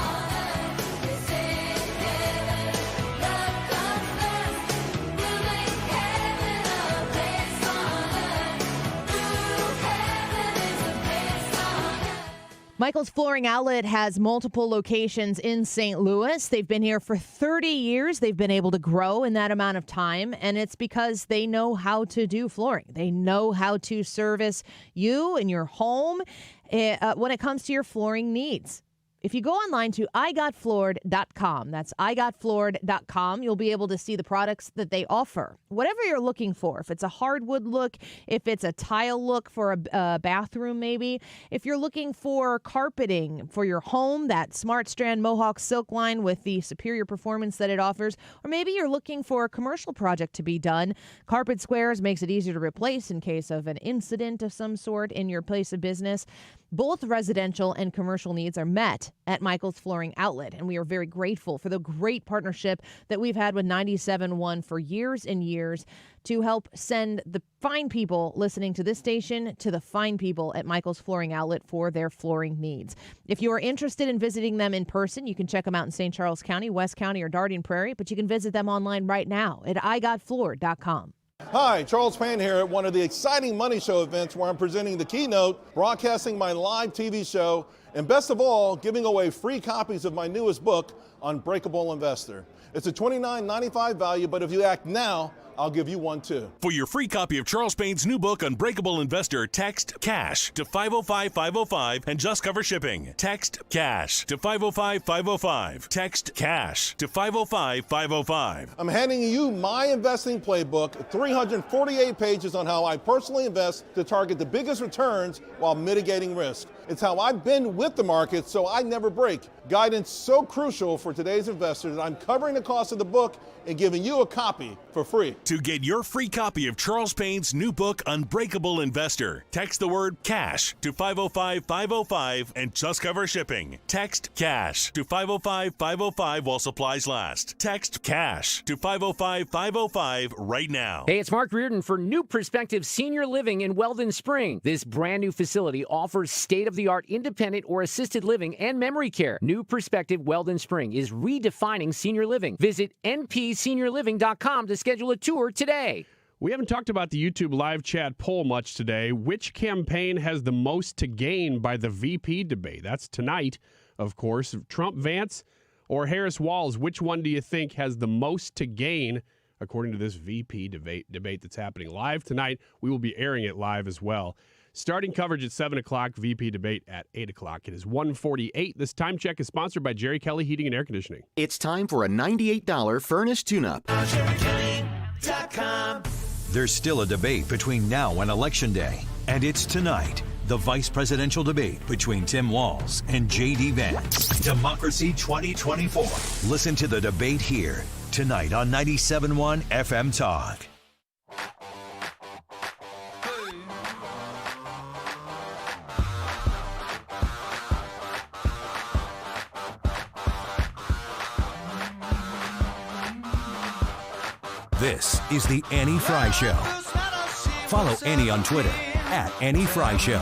Speaker 11: Michael's Flooring Outlet has multiple locations in St. Louis. They've been here for 30 years. They've been able to grow in that amount of time, and it's because they know how to do flooring. They know how to service you and your home when it comes to your flooring needs. If you go online to igotfloored.com, that's igotfloored.com, you'll be able to see the products that they offer. Whatever you're looking for, if it's a hardwood look, if it's a tile look for a bathroom maybe, if you're looking for carpeting for your home, that Smart Strand Mohawk Silk line with the superior performance that it offers, or maybe you're looking for a commercial project to be done, Carpet Squares makes it easier to replace in case of an incident of some sort in your place of business. Both residential and commercial needs are met at Michael's Flooring Outlet, and we are very grateful for the great partnership that we've had with 97.1 for years and years to help send the fine people listening to this station to the fine people at Michael's Flooring Outlet for their flooring needs. If you are interested in visiting them in person, you can check them out in St. Charles County, West County, or Darien Prairie, but you can visit them online right now at igotfloored.com.
Speaker 3: Hi, Charles Payne here at one of the exciting Money Show events where I'm presenting the keynote, broadcasting my live TV show, and best of all, giving away free copies of my newest book, Unbreakable Investor. It's a $29.95 value, but if you act now, I'll give you one too.
Speaker 5: For your free copy of Charles Payne's new book, Unbreakable Investor, text CASH to 505-505 and just cover shipping. Text CASH to 505-505. Text CASH to 505-505.
Speaker 3: I'm handing you my investing playbook, 348 pages on how I personally invest to target the biggest returns while mitigating risk. It's how I've been with the market so I never break. Guidance so crucial for today's investors that I'm covering the cost of the book and giving you a copy for free.
Speaker 5: To get your free copy of Charles Payne's new book, Unbreakable Investor, text the word CASH to 505-505 and just cover shipping. Text CASH to 505-505 while supplies last. Text CASH to 505-505 right now.
Speaker 23: Hey, it's Mark Reardon for New Perspective Senior Living in Weldon Spring. This brand new facility offers state-of-the-art independent or assisted living and memory care. New Perspective Weldon Spring is redefining senior living. Visit npseniorliving.com to schedule a tour today.
Speaker 1: We haven't talked about the YouTube live chat poll much today. Which campaign has the most to gain by the VP debate? That's tonight, of course. Trump, Vance, or Harris, Walz, which one do you think has the most to gain according to this VP debate that's happening live tonight? We will be airing it live as well. Starting coverage at 7 o'clock, VP debate at 8 o'clock. It is 1:48. This time check is sponsored by Jerry Kelly Heating and Air Conditioning.
Speaker 16: It's time for a $98 furnace tune-up.
Speaker 10: There's still a debate between now and Election Day, and it's tonight. The vice presidential debate between Tim Walz and J.D. Vance. Democracy 2024. Listen to the debate here tonight on 97.1 FM Talk. This is the Annie Fry Show. Follow Annie on Twitter @Annie Fry Show.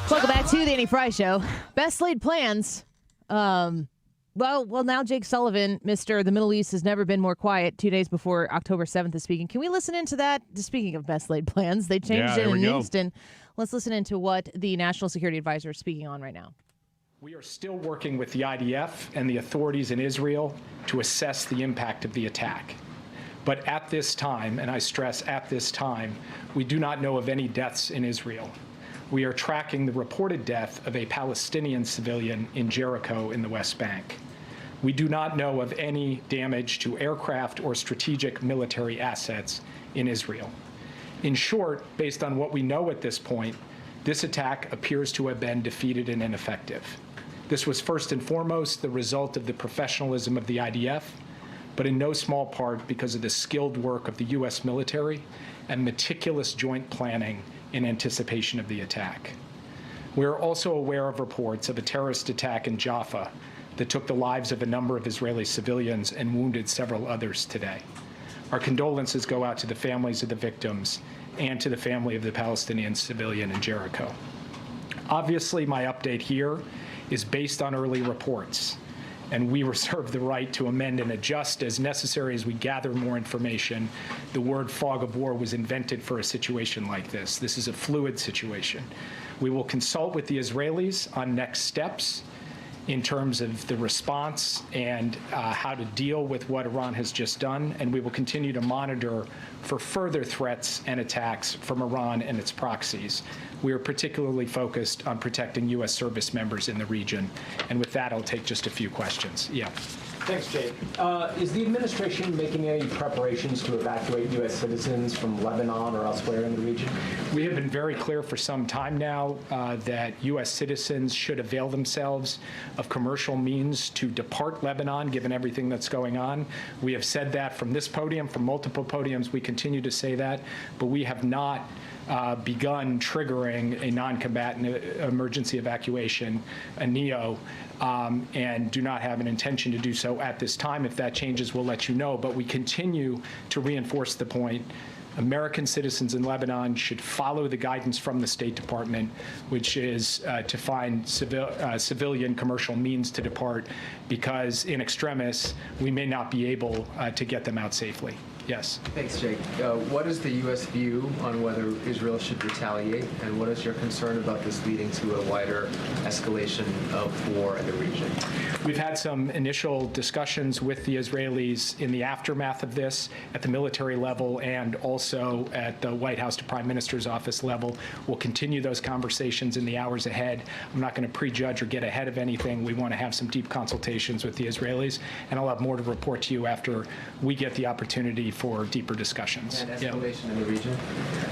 Speaker 11: Welcome back to the Annie Fry Show. Best laid plans Well, now Jake Sullivan, Mr. The Middle East has never been more quiet, 2 days before October 7th is speaking. Can we listen into that? Speaking of best laid plans, they changed it in Houston. Let's listen into what the National Security Advisor is speaking on right now.
Speaker 14: We are still working with the IDF and the authorities in Israel to assess the impact of the attack. But at this time, and I stress at this time, we do not know of any deaths in Israel. We are tracking the reported death of a Palestinian civilian in Jericho in the West Bank. We do not know of any damage to aircraft or strategic military assets in Israel. In short, based on what we know at this point, this attack appears to have been defeated and ineffective. This was first and foremost the result of the professionalism of the IDF, but in no small part because of the skilled work of the U.S. military and meticulous joint planning in anticipation of the attack. We are also aware of reports of a terrorist attack in Jaffa that took the lives of a number of Israeli civilians and wounded several others today. Our condolences go out to the families of the victims and to the family of the Palestinian civilian in Jericho. Obviously, my update here is based on early reports, and we reserve the right to amend and adjust as necessary as we gather more information. The word fog of war was invented for a situation like this. This is a fluid situation. We will consult with the Israelis on next steps in terms of the response and how to deal with what Iran has just done, and we will continue to monitor for further threats and attacks from Iran and its proxies. We are particularly focused on protecting U.S. service members in the region. And with that, I'll take just a few questions. Yeah.
Speaker 15: Thanks, Jake. Is the administration making any preparations to evacuate U.S. citizens from Lebanon or elsewhere in the region?
Speaker 14: We have been very clear for some time now that U.S. citizens should avail themselves of commercial means to depart Lebanon, given everything that's going on. We have said that from this podium, from multiple podiums. We continue to say that, but we have not begun triggering a non-combatant emergency evacuation, a NEO, and do not have an intention to do so at this time. If that changes, we'll let you know. But we continue to reinforce the point. American citizens in Lebanon should follow the guidance from the State Department, which is to find civilian commercial means to depart, because in extremis, we may not be able to get them out safely. Yes.
Speaker 17: Thanks, Jake. What is the U.S. view on whether Israel should retaliate, and what is your concern about this leading to a wider escalation of war in the region?
Speaker 14: We've had some initial discussions with the Israelis in the aftermath of this at the military level and also at the White House to Prime Minister's office level. We'll continue those conversations in the hours ahead. I'm not going to prejudge or get ahead of anything. We want to have some deep consultations with the Israelis, and I'll have more to report to you after we get the opportunity for deeper discussions.
Speaker 17: And escalation in the region?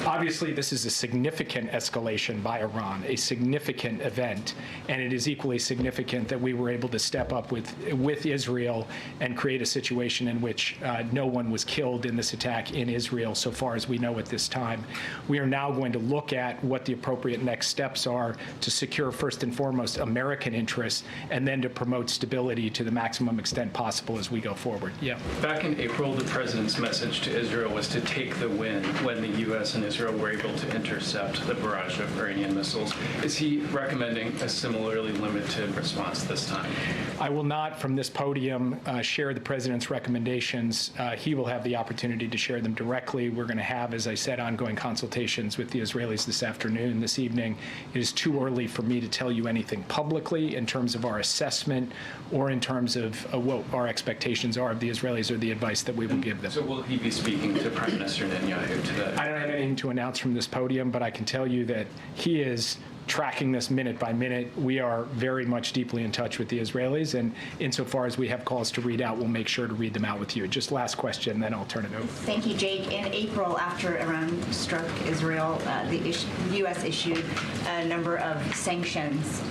Speaker 14: Obviously, this is a significant escalation by Iran, a significant event, and it is equally significant that we were able to step up with Israel and create a situation in which no one was killed in this attack in Israel so far as we know at this time. We are now going to look at what the appropriate next steps are to secure first and foremost American interests and then to promote stability to the maximum extent possible as we go forward. Yeah.
Speaker 19: Back in April, the president's message to Israel was to take the win when the U.S. and Israel were able to intercept the barrage of Iranian missiles. Is he recommending a similarly limited response this time?
Speaker 14: I will not, from this podium, share the president's recommendations. He will have the opportunity to share them directly. We're going to have, as I said, ongoing consultations with the Israelis this afternoon, this evening. It is too early for me to tell you anything publicly in terms of our assessment or in terms of what our expectations are of the Israelis or the advice that we will give them.
Speaker 19: So will he be speaking to Prime Minister Netanyahu today?
Speaker 14: I don't have anything to announce from this podium, but I can tell you that he is tracking this minute by minute. We are very much deeply in touch with the Israelis, and insofar as we have calls to read out, we'll make sure to read them out with you. Just last question, then I'll turn it over.
Speaker 21: Thank you, Jake. In April, after Iran struck Israel, the U.S. issued a number of sanctions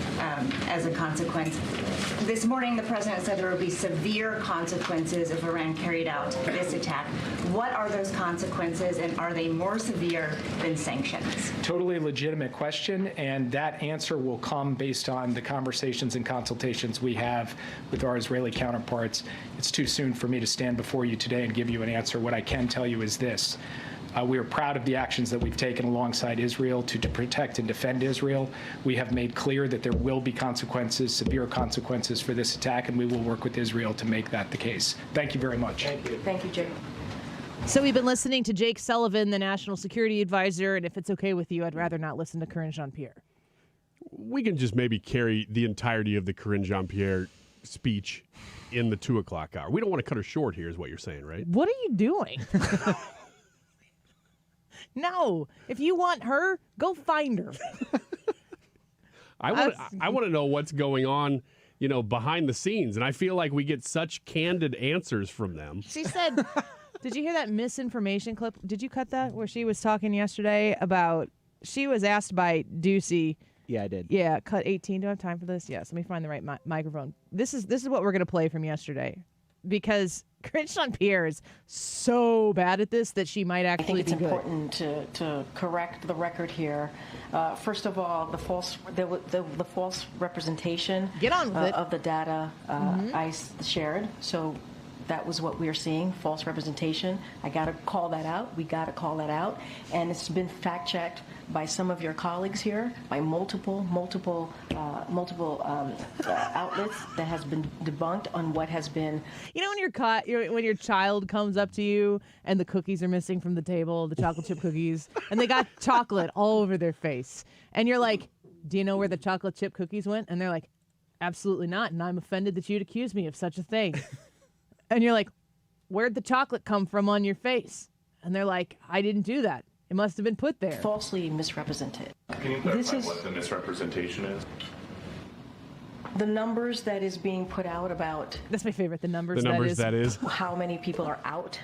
Speaker 21: as a consequence. This morning, the president said there would be severe consequences if Iran carried out this attack. What are those consequences, and are they more severe than sanctions?
Speaker 14: Totally legitimate question, and that answer will come based on the conversations and consultations we have with our Israeli counterparts. It's too soon for me to stand before you today and give you an answer. What I can tell you is this. We are proud of the actions that we've taken alongside Israel to protect and defend Israel. We have made clear that there will be consequences, severe consequences for this attack, and we will work with Israel to make that the case. Thank you very much.
Speaker 15: Thank you.
Speaker 21: Thank you, Jake.
Speaker 11: So we've been listening to Jake Sullivan, the National Security Advisor, and if it's okay with you, I'd rather not listen to Karine Jean-Pierre.
Speaker 1: We can just maybe carry the entirety of the Karine Jean-Pierre speech in the 2 o'clock hour. We don't want to cut her short here, is what you're saying, right?
Speaker 11: What are you doing? No. If you want her, go find her.
Speaker 1: I want to know what's going on, behind the scenes, and I feel like we get such candid answers from them.
Speaker 11: She said, did you hear that misinformation clip? Did you cut that where she was talking yesterday about, she was asked by Ducey.
Speaker 4: Yeah, I did.
Speaker 11: Yeah, cut 18. Do I have time for this? Yes, let me find the right microphone. This is what we're going to play from yesterday, because Karine Jean-Pierre is so bad at this that she might actually
Speaker 6: I think it's
Speaker 11: be good.
Speaker 6: important to correct the record here. First of all, the false representation
Speaker 11: Get on with it.
Speaker 6: Of the data I shared. So that was what we are seeing, false representation. I got to call that out. We got to call that out. And it's been fact-checked by some of your colleagues here, by multiple outlets that has been debunked on what has been.
Speaker 11: When your child comes up to you and the cookies are missing from the table, the chocolate chip cookies, and they got chocolate all over their face, and you're like, do you know where the chocolate chip cookies went? And they're like, absolutely not, and I'm offended that you'd accuse me of such a thing. And you're like, where'd the chocolate come from on your face? And they're like, I didn't do that. It must have been put there.
Speaker 6: Falsely misrepresented.
Speaker 13: Can you clarify what the misrepresentation is?
Speaker 6: The numbers that is being put out about...
Speaker 11: That's my favorite, the numbers
Speaker 1: that is.
Speaker 6: How many people are out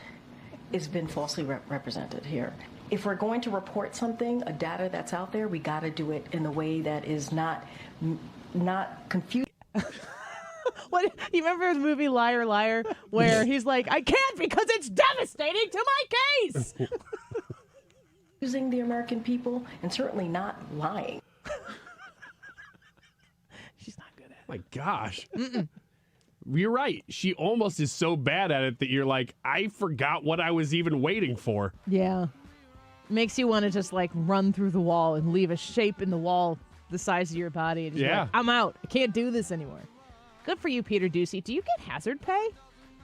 Speaker 6: has been falsely represented here. If we're going to report something, a data that's out there, we got to do it in a way that is not confusing.
Speaker 11: What, you remember the movie Liar, Liar, where he's like, I can't because it's devastating to my case.
Speaker 6: Using the American people and certainly not lying.
Speaker 11: She's not good at it.
Speaker 1: My gosh. You're right. She almost is so bad at it that you're like, I forgot what I was even waiting for.
Speaker 11: Yeah. Makes you want to just run through the wall and leave a shape in the wall the size of your body. And just be like, I'm out. I can't do this anymore. Good for you, Peter Ducey. Do you get hazard pay?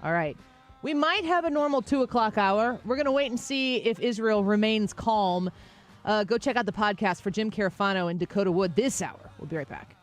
Speaker 11: All right. We might have a normal 2 o'clock hour. We're going to wait and see if Israel remains calm. Go check out the podcast for Jim Carafano and Dakota Wood this hour. We'll be right back.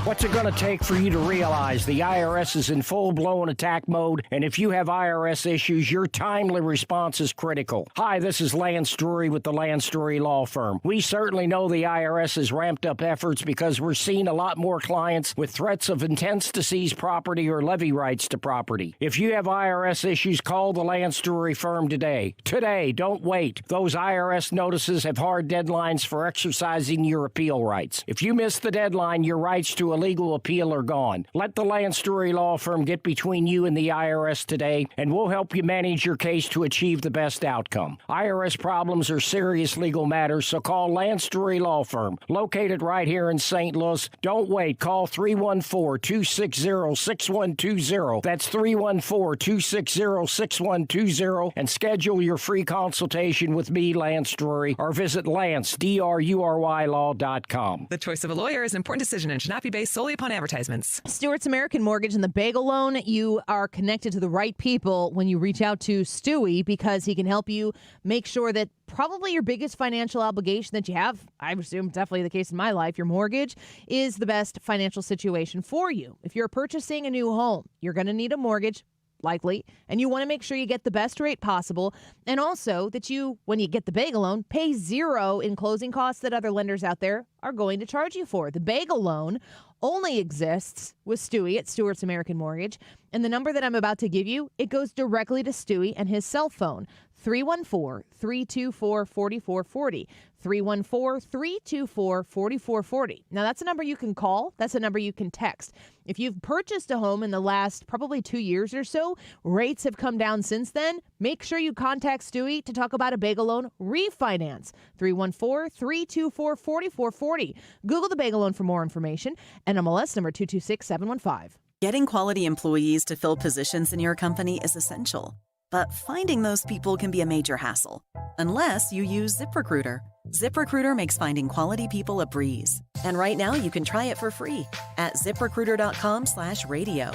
Speaker 22: What's it going to take for you to realize the IRS is in full-blown attack mode, and if you have IRS issues, your timely response is critical? Hi, this is Lance Drury with the Lance Drury Law Firm. We certainly know the IRS has ramped up efforts because we're seeing a lot more clients with threats of intents to seize property or levy rights to property. If you have IRS issues, call the Lance Drury Firm today. Today, don't wait. Those IRS notices have hard deadlines for exercising your appeal rights. If you miss the deadline, your rights to a legal appeal are gone. Let the Lance Drury Law Firm get between you and the IRS today, and we'll help you manage your case to achieve the best outcome. IRS problems are serious legal matters, so call Lance Drury Law Firm, located right here in St. Louis. Don't wait. Call 314-260-6120. That's 314-260-6120, and schedule your free consultation with me, Lance Drury, or visit LanceDruryLaw.com.
Speaker 24: The choice of a lawyer is an important decision and should not be based solely upon advertisements.
Speaker 11: Stewart's American Mortgage and the Bagel Loan. You are connected to the right people when you reach out to Stewie, because he can help you make sure that probably your biggest financial obligation that you have, I assume definitely the case in my life, your mortgage, is the best financial situation for you. If you're purchasing a new home, you're going to need a mortgage, likely, and you want to make sure you get the best rate possible, and also that you, when you get the bagel loan, pay zero in closing costs that other lenders out there are going to charge you for. The bagel loan only exists with Stewie at Stewart's American Mortgage, and the number that I'm about to give you, it goes directly to Stewie and his cell phone, 314-324-4440. 314-324-4440. Now, that's a number you can call. That's a number you can text. If you've purchased a home in the last probably 2 years or so, rates have come down since then. Make sure you contact Stewie to talk about a bagel loan refinance. 314-324-4440. Google the bagel loan for more information. NMLS number 226715.
Speaker 26: Getting quality employees to fill positions in your company is essential.
Speaker 4: But finding those people can be a major hassle, unless you use ZipRecruiter. ZipRecruiter makes finding quality people a breeze. And right now you can try it for free at ZipRecruiter.com/radio.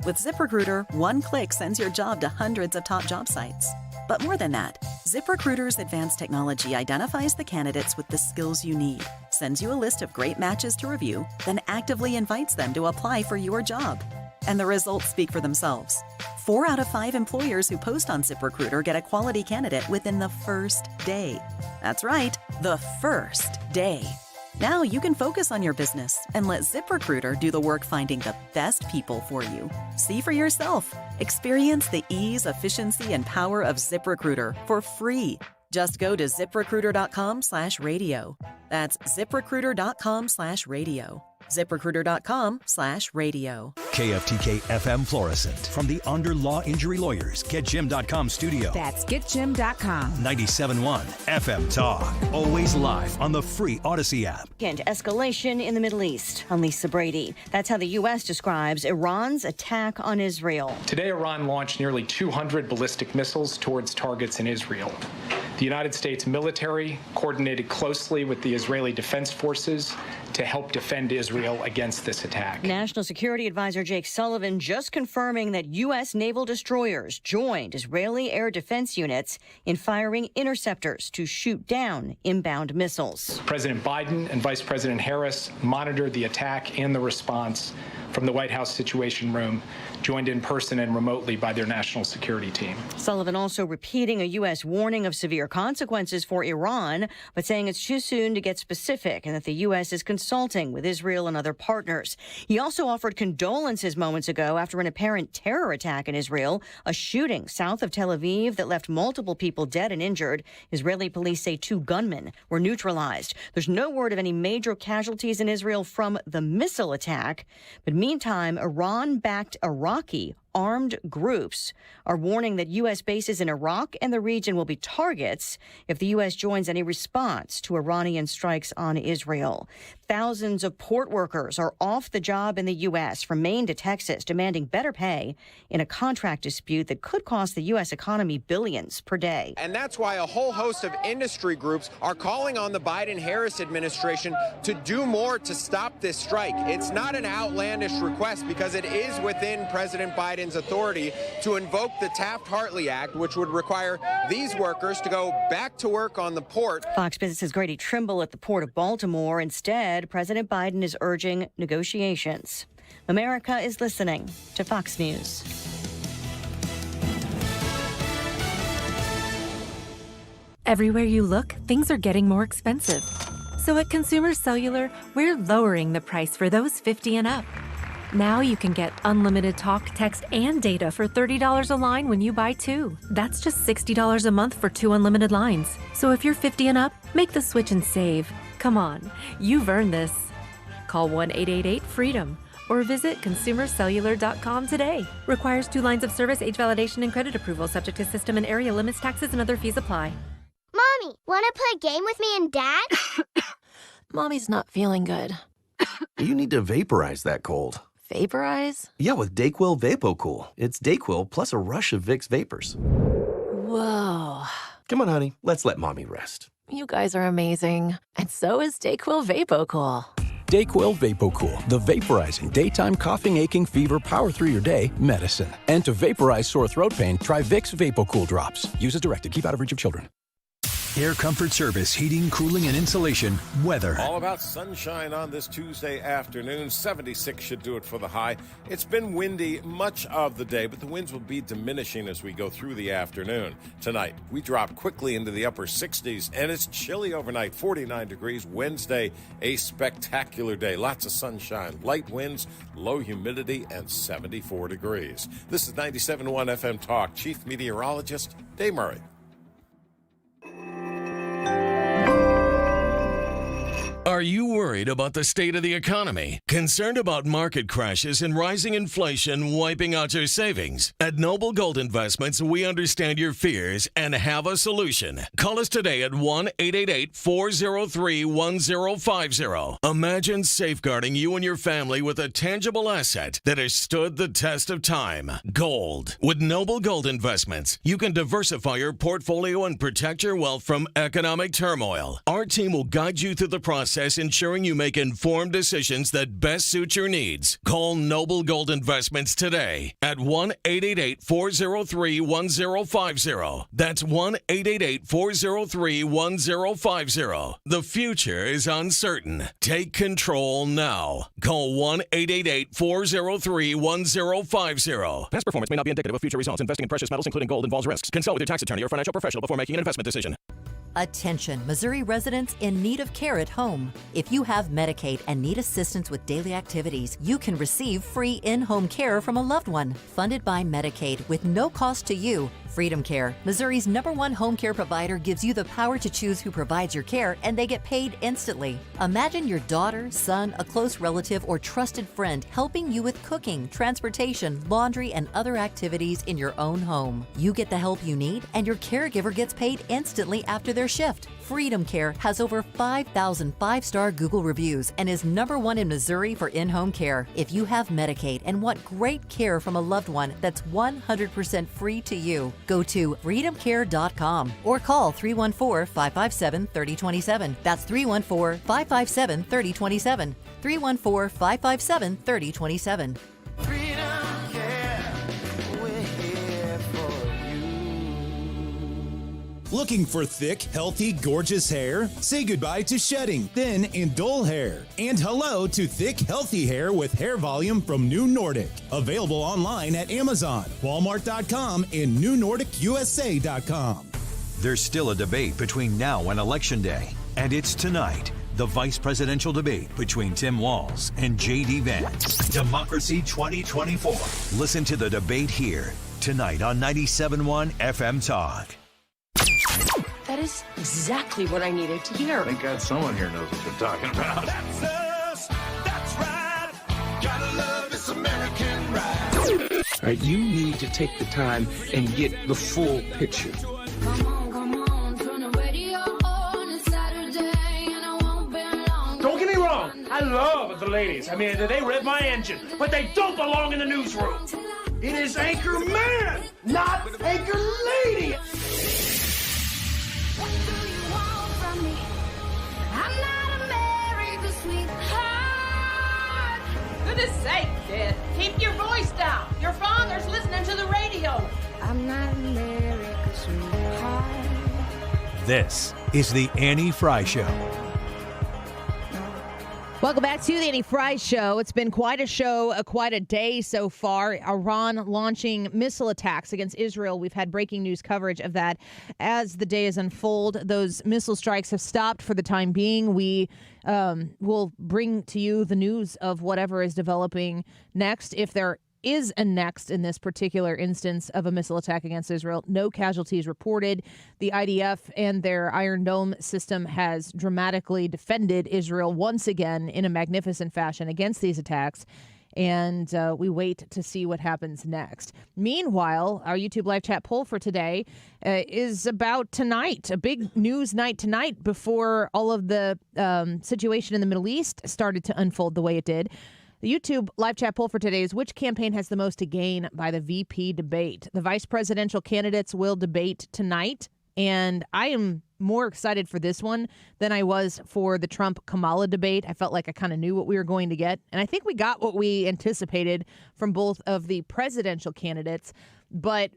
Speaker 4: With ZipRecruiter, one click sends your job to hundreds of top job sites. But more than that, ZipRecruiter's advanced technology identifies the candidates with the skills you need, sends you a list of great matches to review, then actively invites them to apply for your job. And the results speak for themselves. 4 out of 5 employers who post on ZipRecruiter get a quality candidate within the first day. That's right, the first day. Now you can focus on your business and let ZipRecruiter do the work finding the best people for you. See for yourself. Experience the ease, efficiency, and power of ZipRecruiter for free. Just go to ZipRecruiter.com/radio. That's ZipRecruiter.com/radio. ZipRecruiter.com/radio.
Speaker 10: KFTK FM Florissant. From the Under Law Injury Lawyers, GetJim.com studio.
Speaker 7: That's GetJim.com.
Speaker 10: 97.1 FM Talk. Always live on the free Odyssey app.
Speaker 8: Escalation in the Middle East. I'm Lisa Brady. That's how the U.S. describes Iran's attack on Israel.
Speaker 14: Today, Iran launched nearly 200 ballistic missiles towards targets in Israel. The United States military coordinated closely with the Israeli Defense Forces to help defend Israel against this attack.
Speaker 8: National Security Advisor Jake Sullivan just confirming that U.S. naval destroyers joined Israeli air defense units in firing interceptors to shoot down inbound missiles.
Speaker 14: President Biden and Vice President Harris monitored the attack and the response from the White House Situation Room, joined in person and remotely by their national security team.
Speaker 8: Sullivan also repeating a U.S. warning of severe consequences for Iran, but saying it's too soon to get specific and that the U.S. is consulting with Israel and other partners. He also offered condolences moments ago after an apparent terror attack in Israel, a shooting south of Tel Aviv that left multiple people dead and injured. Israeli police say 2 gunmen were neutralized. There's no word of any major casualties in Israel from the missile attack, but meantime, Iran-backed Iraqi armed groups are warning that U.S. bases in Iraq and the region will be targets if the U.S. joins any response to Iranian strikes on Israel. Thousands of port workers are off the job in the U.S. from Maine to Texas, demanding better pay in a contract dispute that could cost the U.S. economy billions per day.
Speaker 9: And that's why a whole host of industry groups are calling on the Biden-Harris administration to do more to stop this strike. It's not an outlandish request because it is within President Biden's authority to invoke the Taft-Hartley Act, which would require these workers to go back to work on the port.
Speaker 8: Fox Business's Grady Trimble at the Port of Baltimore. Instead, President Biden is urging negotiations. America is listening to Fox News.
Speaker 12: Everywhere you look, things are getting more expensive. So at Consumer Cellular, we're lowering the price for those 50 and up. Now you can get unlimited talk, text, and data for $30 a line when you buy 2. That's just $60 a month for 2 unlimited lines. So if you're 50 and up, make the switch and save. Come on, you've earned this. Call 1-888-FREEDOM or visit consumercellular.com today. Requires 2 lines of service, age validation, and credit approval, subject to system and area limits, taxes, and other fees apply.
Speaker 25: Mommy, want to play a game with me and Dad?
Speaker 27: Mommy's not feeling good.
Speaker 28: You need to vaporize that cold.
Speaker 27: Vaporize?
Speaker 28: Yeah, with DayQuil VapoCool. It's DayQuil plus a rush of Vicks vapors.
Speaker 27: Whoa.
Speaker 28: Come on, honey. Let's let Mommy rest.
Speaker 27: You guys are amazing. And so is DayQuil VapoCool.
Speaker 29: DayQuil VapoCool, the vaporizing daytime coughing, aching, fever, power through your day medicine. And to vaporize sore throat pain, try Vicks VapoCool drops. Use as directed. Keep out of reach of children.
Speaker 10: Air Comfort Service, heating, cooling, and insulation, weather.
Speaker 30: All about sunshine on this Tuesday afternoon. 76 should do it for the high. It's been windy much of the day, but the winds will be diminishing as we go through the afternoon. Tonight, we drop quickly into the upper 60s, and it's chilly overnight, 49 degrees. Wednesday, a spectacular day. Lots of sunshine, light winds, low humidity, and 74 degrees. This is 97.1 FM Talk. Chief Meteorologist Dave Murray.
Speaker 31: Are you worried
Speaker 2: Worried about the state of the economy? Concerned about market crashes and rising inflation wiping out your savings? At Noble Gold Investments, we understand your fears and have a solution. Call us today at 1-888-403-1050. Imagine safeguarding you and your family with a tangible asset that has stood the test of time. Gold. With Noble Gold Investments, you can diversify your portfolio and protect your wealth from economic turmoil. Our team will guide you through the process, ensuring you make informed decisions that best suit your needs. Call Noble Gold Investments today at 1-888-403-1050. That's 1-888-403-1050. The future is uncertain. Take control now. Call 1-888-403-1050.
Speaker 22: Past performance may not be indicative of future results. Investing in precious metals, including gold, involves risks. Consult with your tax attorney or financial professional before making an investment decision.
Speaker 3: Attention, Missouri residents in need of care at home. If you have Medicaid and need assistance with daily activities, you can receive free in-home care from a loved one, funded by Medicaid with no cost to you. Freedom Care, Missouri's #1 home care provider, gives you the power to choose who provides your care, and they get paid instantly. Imagine your daughter, son, a close relative, or trusted friend helping you with cooking, transportation, laundry, and other activities in your own home. You get the help you need, and your caregiver gets paid instantly after their shift. Freedom Care has over 5,000 five-star Google reviews and is #1 in Missouri for in-home care. If you have Medicaid and want great care from a loved one that's 100% free to you, go to freedomcare.com or call 314-557-3027. That's 314-557-3027. 314-557-3027.
Speaker 5: Looking for thick, healthy, gorgeous hair? Say goodbye to shedding, thin, and dull hair. And hello to thick, healthy hair with hair volume from New Nordic. Available online at Amazon, Walmart.com, and NewNordicUSA.com.
Speaker 10: There's still a debate between now and Election Day, and it's tonight. The vice presidential debate between Tim Walz and J.D. Vance. Democracy 2024. Listen to the debate here tonight on 97.1 FM Talk.
Speaker 15: That is exactly what I needed to hear.
Speaker 13: Thank God someone here knows what they're talking about.
Speaker 16: That's us. That's right. Gotta love this American ride.
Speaker 17: All right, you need to take the time and get the full picture.
Speaker 18: Don't get me wrong. I love the ladies. I mean, they rev my engine, but they don't belong in the newsroom. It is Anchor Man, not Anchor Lady.
Speaker 19: Goodness sake, kid. Keep your voice down. Your father's listening to the radio. I'm not America's sweetheart.
Speaker 10: This is the Annie Fry Show.
Speaker 11: Welcome back to the Annie Fry Show. It's been quite a show, quite a day so far. Iran launching missile attacks against Israel. We've had breaking news coverage of that as the day has unfolded. Those missile strikes have stopped for the time being. We will bring to you the news of whatever is developing next. If there is a next in this particular instance of a missile attack against Israel. No casualties reported. The IDF and their Iron Dome system has dramatically defended Israel once again in a magnificent fashion against these attacks. And we wait to see what happens next. Meanwhile, our YouTube live chat poll for today is about tonight, a big news night tonight before all of the situation in the Middle East started to unfold the way it did. The YouTube live chat poll for today is: which campaign has the most to gain by the VP debate? The vice presidential candidates will debate tonight, and I am more excited for this one than I was for the Trump-Kamala debate. I felt like I kind of knew what we were going to get, and I think we got what we anticipated from both of the presidential candidates. But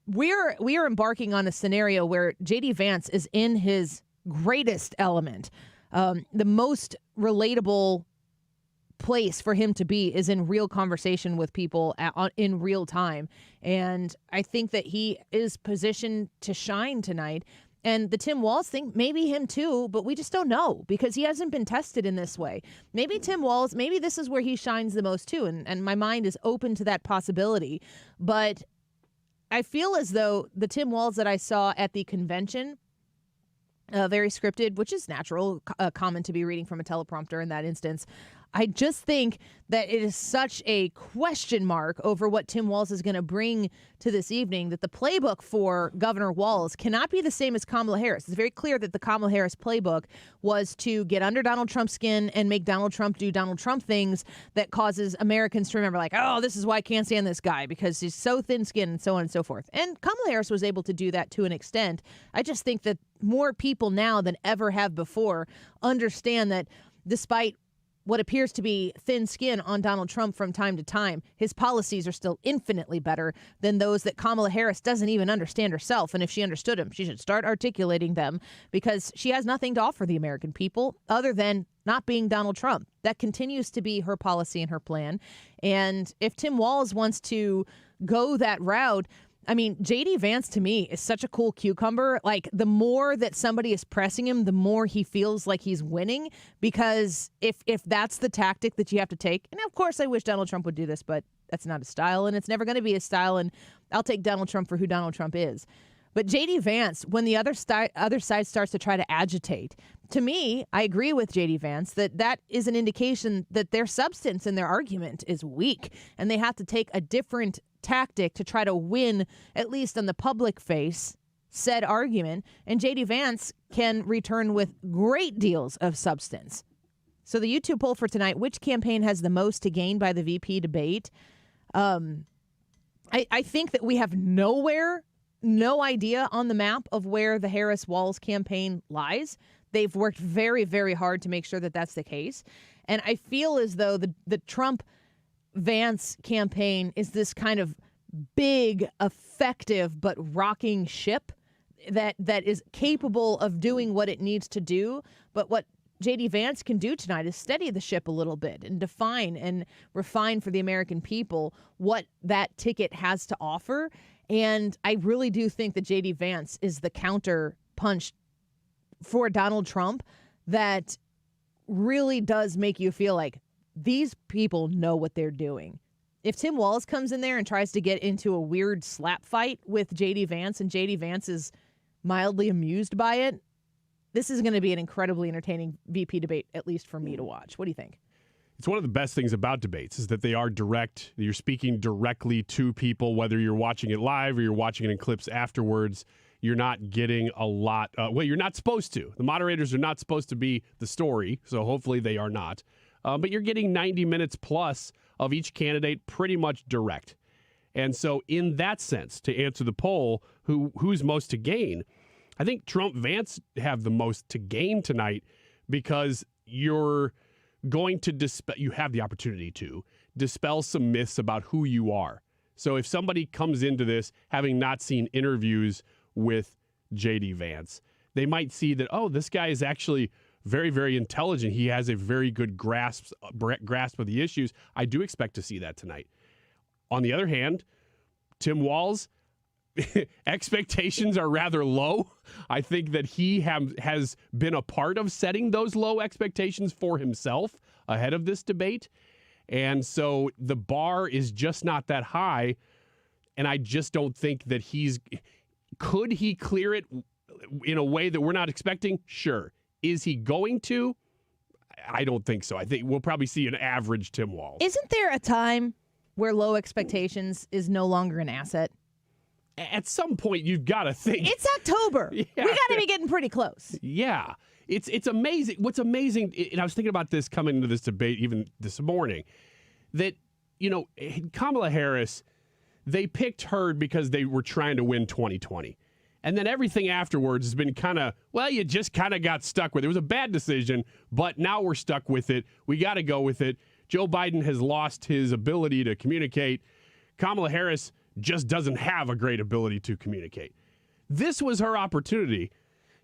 Speaker 11: we are embarking on a scenario where J.D. Vance is in his greatest element. The most relatable place for him to be is in real conversation with people in real time. And I think that he is positioned to shine tonight. And the Tim Walz thing, maybe him too, but we just don't know because he hasn't been tested in this way. Maybe Tim Walz, maybe this is where he shines the most too. And my mind is open to that possibility. But I feel as though the Tim Walz that I saw at the convention very scripted, which is natural, common to be reading from a teleprompter in that instance. I just think that it is such a question mark over what Tim Walz is going to bring to this evening that the playbook for Governor Walz cannot be the same as Kamala Harris. It's very clear that the Kamala Harris playbook was to get under Donald Trump's skin and make Donald Trump do Donald Trump things that causes Americans to remember, like, oh, this is why I can't stand this guy because he's so thin-skinned and so on and so forth. And Kamala Harris was able to do that to an extent. I just think that more people now than ever have before understand that despite what appears to be thin skin on Donald Trump from time to time, his policies are still infinitely better than those that Kamala Harris doesn't even understand herself. And if she understood them, she should start articulating them because she has nothing to offer the American people other than not being Donald Trump. That continues to be her policy and her plan. And if Tim Walz wants to go that route, I mean, J.D. Vance, to me, is such a cool cucumber. Like, the more that somebody is pressing him, the more he feels like he's winning. Because if that's the tactic that you have to take, and of course I wish Donald Trump would do this, but that's not his style, and it's never going to be his style, and I'll take Donald Trump for who Donald Trump is. But J.D. Vance, when the other side starts to try to agitate, to me, I agree with J.D. Vance that is an indication that their substance in their argument is weak, and they have to take a different tactic to try to win, at least on the public face, said argument. And J.D. Vance can return with great deals of substance. So the YouTube poll for tonight, which campaign has the most to gain by the VP debate? I think that we have no idea on the map of where the Harris-Walz campaign lies. They've worked very, very hard to make sure that that's the case. And I feel as though the Trump-Vance campaign is this kind of big, effective, but rocking ship that is capable of doing what it needs to do. But what J.D. Vance can do tonight is steady the ship a little bit and define and refine for the American people what that ticket has to offer. And I really do think that J.D. Vance is the counter punch for Donald Trump that really does make you feel like these people know what they're doing. If Tim Walz comes in there and tries to get into a weird slap fight with J.D. Vance and J.D. Vance is mildly amused by it, this is going to be an incredibly entertaining VP debate, at least for me to watch. What do you think?
Speaker 1: It's one of the best things about debates is that they are direct. You're speaking directly to people, whether you're watching it live or you're watching it in clips afterwards. You're not getting a lot. You're not supposed to. The moderators are not supposed to be the story, so hopefully they are not. But you're getting 90 minutes plus of each candidate pretty much direct. And so in that sense, to answer the poll, who's most to gain, I think Trump Vance have the most to gain tonight because you're going to you have the opportunity to dispel some myths about who you are. So if somebody comes into this having not seen interviews with J.D. Vance, they might see that, oh, this guy is actually very, very intelligent. He has a very good grasp of the issues. I do expect to see that tonight. On the other hand, Tim Walz, expectations are rather low. I think that he has been a part of setting those low expectations for himself ahead of this debate. And so the bar is just not that high. And I just don't think that could he clear it in a way that we're not expecting? Sure. Is he going to? I don't think so. I think we'll probably see an average Tim Walz.
Speaker 11: Isn't there a time where low expectations is no longer an asset?
Speaker 1: At some point, you've got to think.
Speaker 11: It's October. Yeah. We got to be getting pretty close.
Speaker 1: Yeah. It's amazing. What's amazing, and I was thinking about this coming into this debate even this morning, that, Kamala Harris, they picked her because they were trying to win 2020. And then everything afterwards has been you just kind of got stuck with it. It was a bad decision, but now we're stuck with it. We got to go with it. Joe Biden has lost his ability to communicate. Kamala Harris just doesn't have a great ability to communicate. This was her opportunity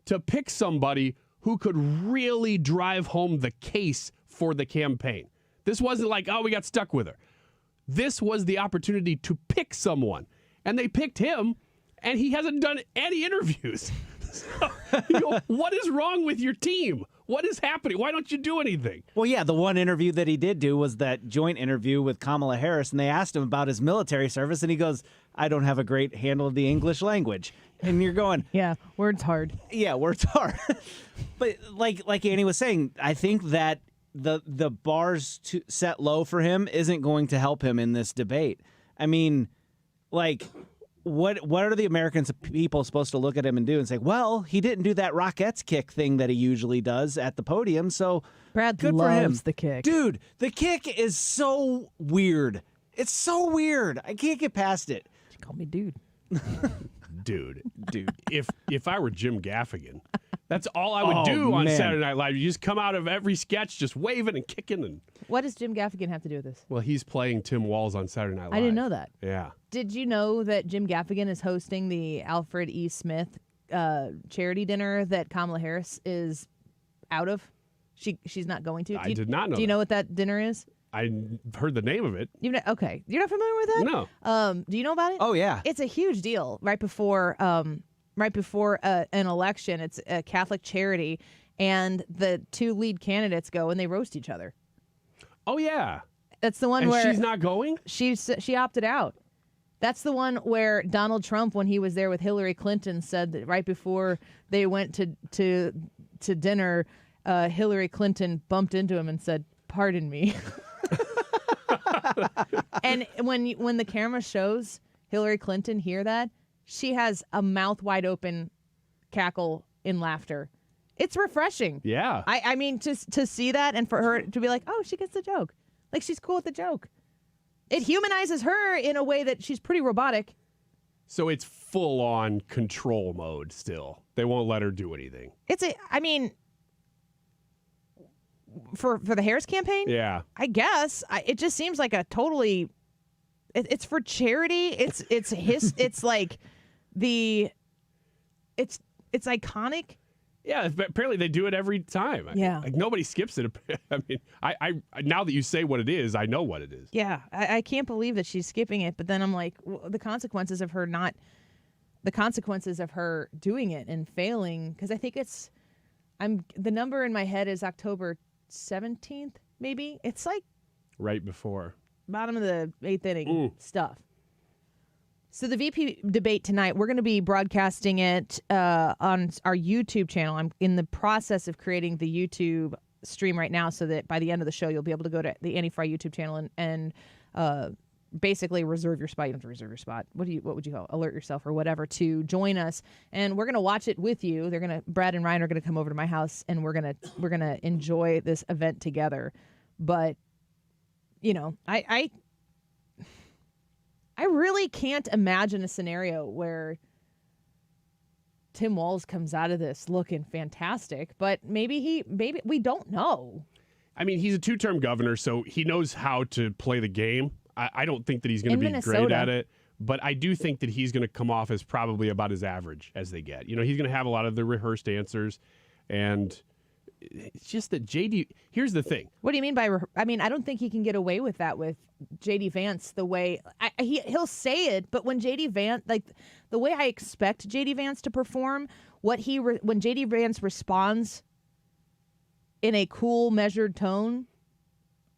Speaker 1: to pick somebody who could really drive home the case for the campaign. This wasn't like, oh, we got stuck with her. This was the opportunity to pick someone. And they picked him, and he hasn't done any interviews. So, what is wrong with your team? What is happening? Why don't you do anything?
Speaker 4: Well, yeah, the one interview that he did do was that joint interview with Kamala Harris, and they asked him about his military service, and he goes, I don't have a great handle of the English language. And you're going,
Speaker 11: yeah, words hard.
Speaker 4: Yeah, words hard. But like Annie was saying, I think that the bars set low for him isn't going to help him in this debate. I mean, like, what are the American people supposed to look at him and do and say, well, he didn't do that Rockettes kick thing that he usually does at the podium, so
Speaker 11: Brad
Speaker 4: good for him.
Speaker 11: loves the kick.
Speaker 4: Dude, the kick is so weird. It's so weird. I can't get past it.
Speaker 11: Just call me dude.
Speaker 1: Dude. If I were Jim Gaffigan, that's all I would do on Saturday Night Live. You just come out of every sketch just waving and kicking. And
Speaker 11: what does Jim Gaffigan have to do with this?
Speaker 1: well, he's playing Tim Walz on Saturday Night Live.
Speaker 11: I didn't know that.
Speaker 1: Yeah.
Speaker 11: Did you know that Jim Gaffigan is hosting the Alfred E. Smith charity dinner that Kamala Harris is out of? She's not going to.
Speaker 1: I did not know.
Speaker 11: Do you know what that dinner is?
Speaker 1: I heard the name of it.
Speaker 11: Okay. You're not familiar with that?
Speaker 1: No.
Speaker 11: Do you know about it?
Speaker 4: Oh, yeah.
Speaker 11: It's a huge deal right before an election. It's a Catholic charity, and the two lead candidates go and they roast each other.
Speaker 1: Oh, yeah.
Speaker 11: That's the one
Speaker 1: and
Speaker 11: where
Speaker 1: she's not going?
Speaker 11: She opted out. That's the one where Donald Trump, when he was there with Hillary Clinton, said that right before they went to dinner, Hillary Clinton bumped into him and said, "Pardon me." And when the camera shows Hillary Clinton hear that, she has a mouth wide open cackle in laughter. It's refreshing.
Speaker 1: Yeah.
Speaker 11: I mean, just to see that and for her to be like, oh, she gets the joke. Like, she's cool with the joke. It humanizes her in a way that she's pretty robotic.
Speaker 1: So it's full on control mode still. They won't let her do anything.
Speaker 11: For the Harris campaign?
Speaker 1: Yeah.
Speaker 11: I guess. It just seems like a totally... It's for charity. It's like the... It's iconic.
Speaker 1: Yeah, apparently they do it every time.
Speaker 11: Yeah.
Speaker 1: Like nobody skips it. I mean, I now that you say what it is, I know what it is.
Speaker 11: Yeah. I can't believe that she's skipping it, but then I'm like, the consequences of her doing it and failing, because I think the number in my head is October 17th, maybe. It's like
Speaker 1: right before
Speaker 11: bottom of the 8th inning stuff. So the VP debate tonight, we're going to be broadcasting it on our YouTube channel. I'm in the process of creating the YouTube stream right now so that by the end of the show, you'll be able to go to the Annie Fry YouTube channel and basically reserve your spot. You don't have to reserve your spot. What would you call it? Alert yourself or whatever to join us. And we're going to watch it with you. Brad and Ryan are going to come over to my house and we're going to enjoy this event together. But, you know, I really can't imagine a scenario where Tim Walz comes out of this looking fantastic, but maybe we don't know.
Speaker 1: I mean, he's a two-term governor, so he knows how to play the game. I don't think that he's going to be great at it, but I do think that he's going to come off as probably about as average as they get. You know, he's going to have a lot of the rehearsed answers, and it's just that JD. Here's the thing.
Speaker 11: What do you mean by? I don't think he can get away with that with JD Vance. The way he'll say it, but when JD Vance, like the way I expect JD Vance to perform, when JD Vance responds in a cool, measured tone,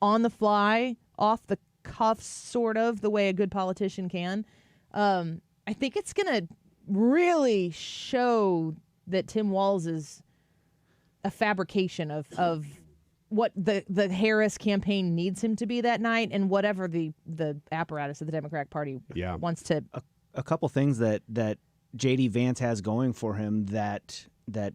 Speaker 11: on the fly, off the cuffs, sort of the way a good politician can, I think it's gonna really show that Tim Walz is a fabrication of what the Harris campaign needs him to be that night, and whatever the apparatus of the Democratic Party wants to.
Speaker 4: A couple things that J.D. Vance has going for him that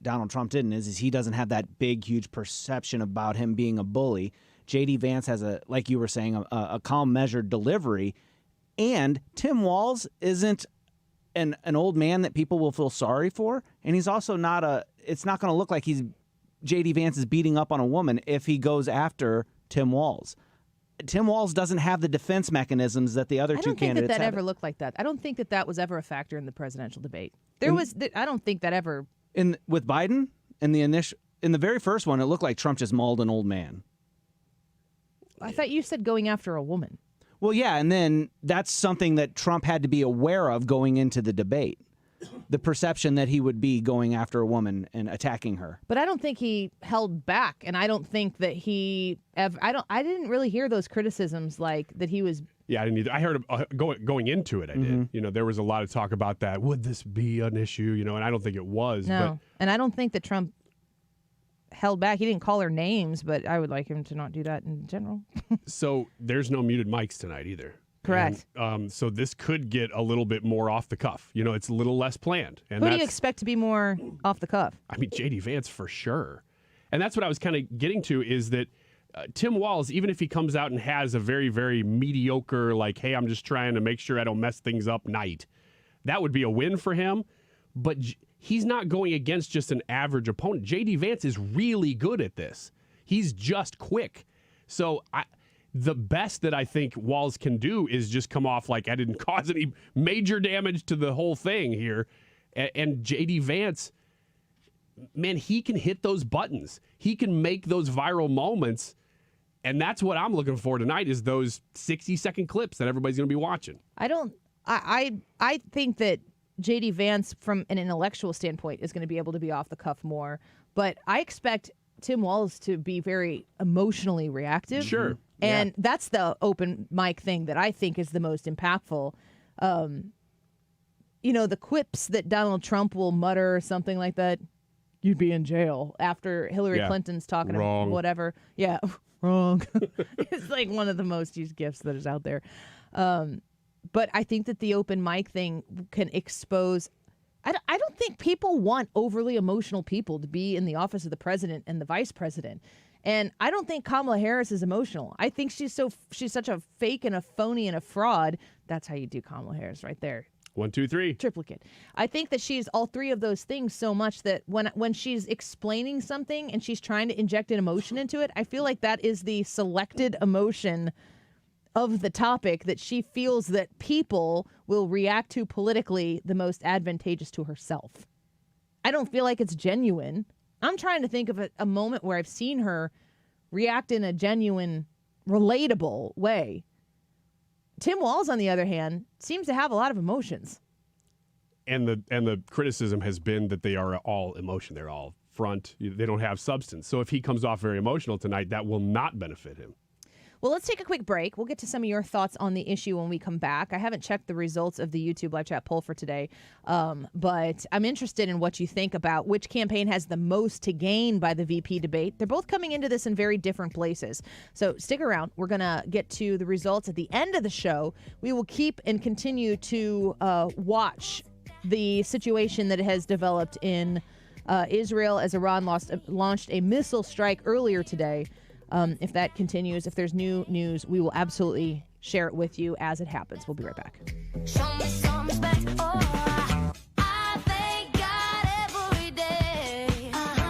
Speaker 4: Donald Trump didn't is he doesn't have that big, huge perception about him being a bully. J.D. Vance has like you were saying, a calm, measured delivery, and Tim Walz isn't an old man that people will feel sorry for, and he's also not it's not going to look like J.D. Vance is beating up on a woman if he goes after Tim Walz. Tim Walz doesn't have the defense mechanisms that the other two candidates have.
Speaker 11: I don't think that ever looked like that. I don't think that was ever a factor in the presidential debate. I don't think that ever.
Speaker 4: With Biden, in the very first one, it looked like Trump just mauled an old man.
Speaker 11: I thought you said going after a woman.
Speaker 4: Well, yeah, and then that's something that Trump had to be aware of going into the debate. The perception that he would be going after a woman and attacking her.
Speaker 11: But I don't think he held back, and I don't think that I didn't really hear those criticisms like that he was
Speaker 1: Yeah, I didn't either. I heard going into it, I did. You know, there was a lot of talk about that. Would this be an issue? You know, and I don't think it was.
Speaker 11: No, and I don't think that Trump held back. He didn't call her names, but I would like him to not do that in general.
Speaker 1: So there's no muted mics tonight either.
Speaker 11: Correct.
Speaker 1: And, so this could get a little bit more off the cuff. You know, it's a little less planned. And
Speaker 11: who do you expect to be more off the cuff?
Speaker 1: I mean, J.D. Vance for sure. And that's what I was kind of getting to is that Tim Walz, even if he comes out and has a very, very mediocre, like, hey, I'm just trying to make sure I don't mess things up night, that would be a win for him. But he's not going against just an average opponent. J.D. Vance is really good at this. He's just quick. So the best that I think Walz can do is just come off like I didn't cause any major damage to the whole thing here. And J.D. Vance, man, he can hit those buttons. He can make those viral moments. And that's what I'm looking for tonight is those 60-second clips that everybody's going to be watching.
Speaker 11: I think that J.D. Vance, from an intellectual standpoint, is going to be able to be off the cuff more. But I expect Tim Walz to be very emotionally reactive.
Speaker 1: Sure.
Speaker 11: And that's the open mic thing that I think is the most impactful. You know, the quips that Donald Trump will mutter or something like that, you'd be in jail after Hillary Clinton's talking about whatever. Yeah, wrong. It's like one of the most used gifts that is out there. But I think that the open mic thing can expose. I don't think people want overly emotional people to be in the office of the president and the vice president. And I don't think Kamala Harris is emotional. I think she's such a fake and a phony and a fraud. That's how you do Kamala Harris right there.
Speaker 1: 1, 2, 3.
Speaker 11: Triplicate. I think that she's all three of those things so much that when she's explaining something and she's trying to inject an emotion into it, I feel like that is the selected emotion of the topic that she feels that people will react to politically the most advantageous to herself. I don't feel like it's genuine. I'm trying to think of a moment where I've seen her react in a genuine, relatable way. Tim Walz, on the other hand, seems to have a lot of emotions.
Speaker 1: And the criticism has been that they are all emotion. They're all front. They don't have substance. So if he comes off very emotional tonight, that will not benefit him.
Speaker 11: Well, let's take a quick break. We'll get to some of your thoughts on the issue when we come back. I haven't checked the results of the YouTube live chat poll for today, but I'm interested in what you think about which campaign has the most to gain by the VP debate. They're both coming into this in very different places. So stick around. We're going to get to the results at the end of the show. We will keep and continue to watch the situation that has developed in Israel as Iran launched a missile strike earlier today. If that continues, if there's new news, we will absolutely share it with you as it happens. We'll be right back.
Speaker 16: Show me some respect. Oh, I thank God every day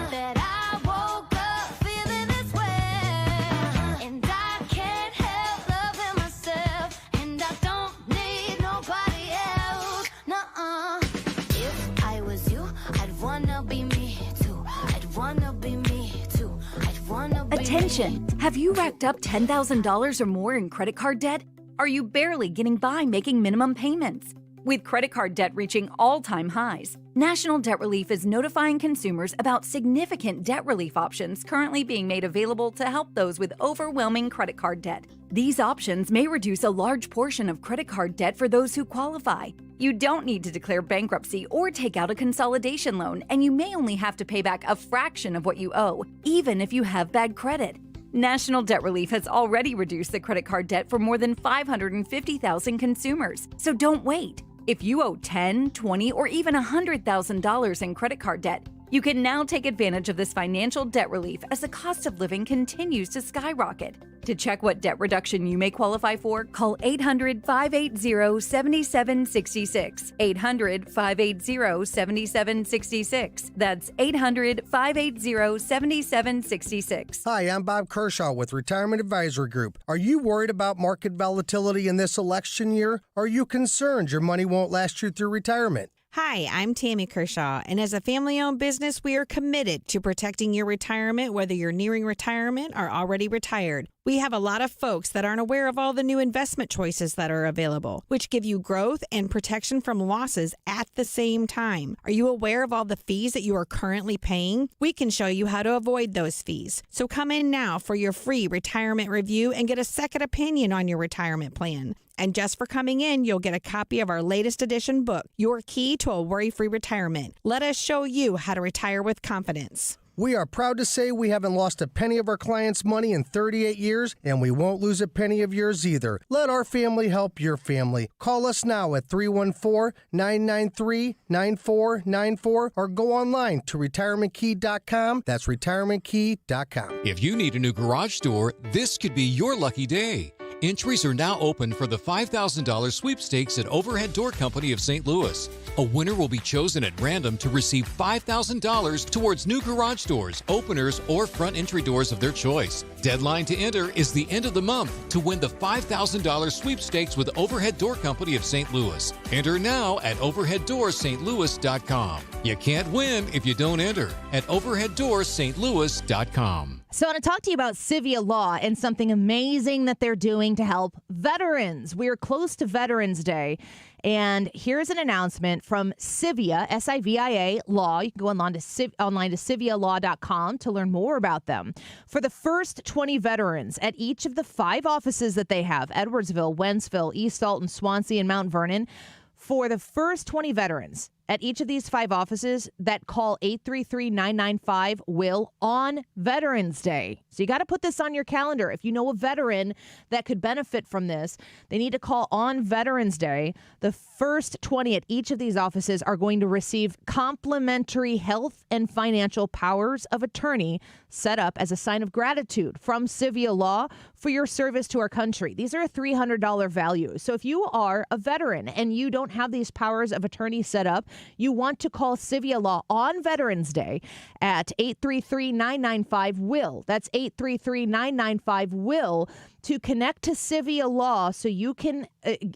Speaker 16: that I woke up feeling this way. And I can't help loving myself. And I don't need nobody else. Nuh-uh. If I was you, I'd wanna be me too. I'd wanna be me too. I'd wanna be
Speaker 6: Attention! Have you racked up $10,000 or more in credit card debt? Are you barely getting by making minimum payments? With credit card debt reaching all-time highs, National Debt Relief is notifying consumers about significant debt relief options currently being made available to help those with overwhelming credit card debt. These options may reduce a large portion of credit card debt for those who qualify. You don't need to declare bankruptcy or take out a consolidation loan, and you may only have to pay back a fraction of what you owe, even if you have bad credit. National Debt Relief has already reduced the credit card debt for more than 550,000 consumers, so don't wait. If you owe $10,000, $20,000, or even $100,000 in credit card debt, you can now take advantage of this financial debt relief as the cost of living continues to skyrocket. To check what debt reduction you may qualify for, call 800-580-7766. 800-580-7766. That's 800-580-7766.
Speaker 7: Hi, I'm Bob Kershaw with Retirement Advisory Group. Are you worried about market volatility in this election year? Are you concerned your money won't last you through retirement?
Speaker 8: Hi, I'm Tammy Kershaw, and as a family-owned business, we are committed to protecting your retirement, whether you're nearing retirement or already retired. We have a lot of folks that aren't aware of all the new investment choices that are available, which give you growth and protection from losses at the same time. Are you aware of all the fees that you are currently paying? We can show you how to avoid those fees. So come in now for your free retirement review and get a second opinion on your retirement plan. And just for coming in, you'll get a copy of our latest edition book, Your Key to a Worry-Free Retirement. Let us show you how to retire with confidence.
Speaker 7: We are proud to say we haven't lost a penny of our clients' money in 38 years, and we won't lose a penny of yours either. Let our family help your family. Call us now at 314-993-9494 or go online to retirementkey.com. That's retirementkey.com.
Speaker 9: If you need a new garage door, this could be your lucky day. Entries are now open for the $5,000 sweepstakes at Overhead Door Company of St. Louis. A winner will be chosen at random to receive $5,000 towards new garage doors, openers, or front entry doors of their choice. Deadline to enter is the end of the month to win the $5,000 sweepstakes with Overhead Door Company of St. Louis. Enter now at overheaddoorsstlouis.com. You can't win if you don't enter at overheaddoorsstlouis.com.
Speaker 11: So I want to talk to you about Civia Law and something amazing that they're doing to help veterans. We're close to Veterans Day, and here's an announcement from Civia, S-I-V-I-A, Law. You can go online to civialaw.com to learn more about them. For the first 20 veterans at each of the 5 offices that they have, Edwardsville, Wentzville, East Alton, Swansea, and Mount Vernon, for the first 20 veterans at each of these 5 offices that call 833-995-WILL on Veterans Day. So you got to put this on your calendar. If you know a veteran that could benefit from this, they need to call on Veterans Day. The first 20 at each of these offices are going to receive complimentary health and financial powers of attorney set up as a sign of gratitude from Civia Law for your service to our country. These are a $300 value. So if you are a veteran and you don't have these powers of attorney set up, you want to call Civia Law on Veterans Day at 833-995-WILL. That's 833-995-WILL to connect to Civia Law so you can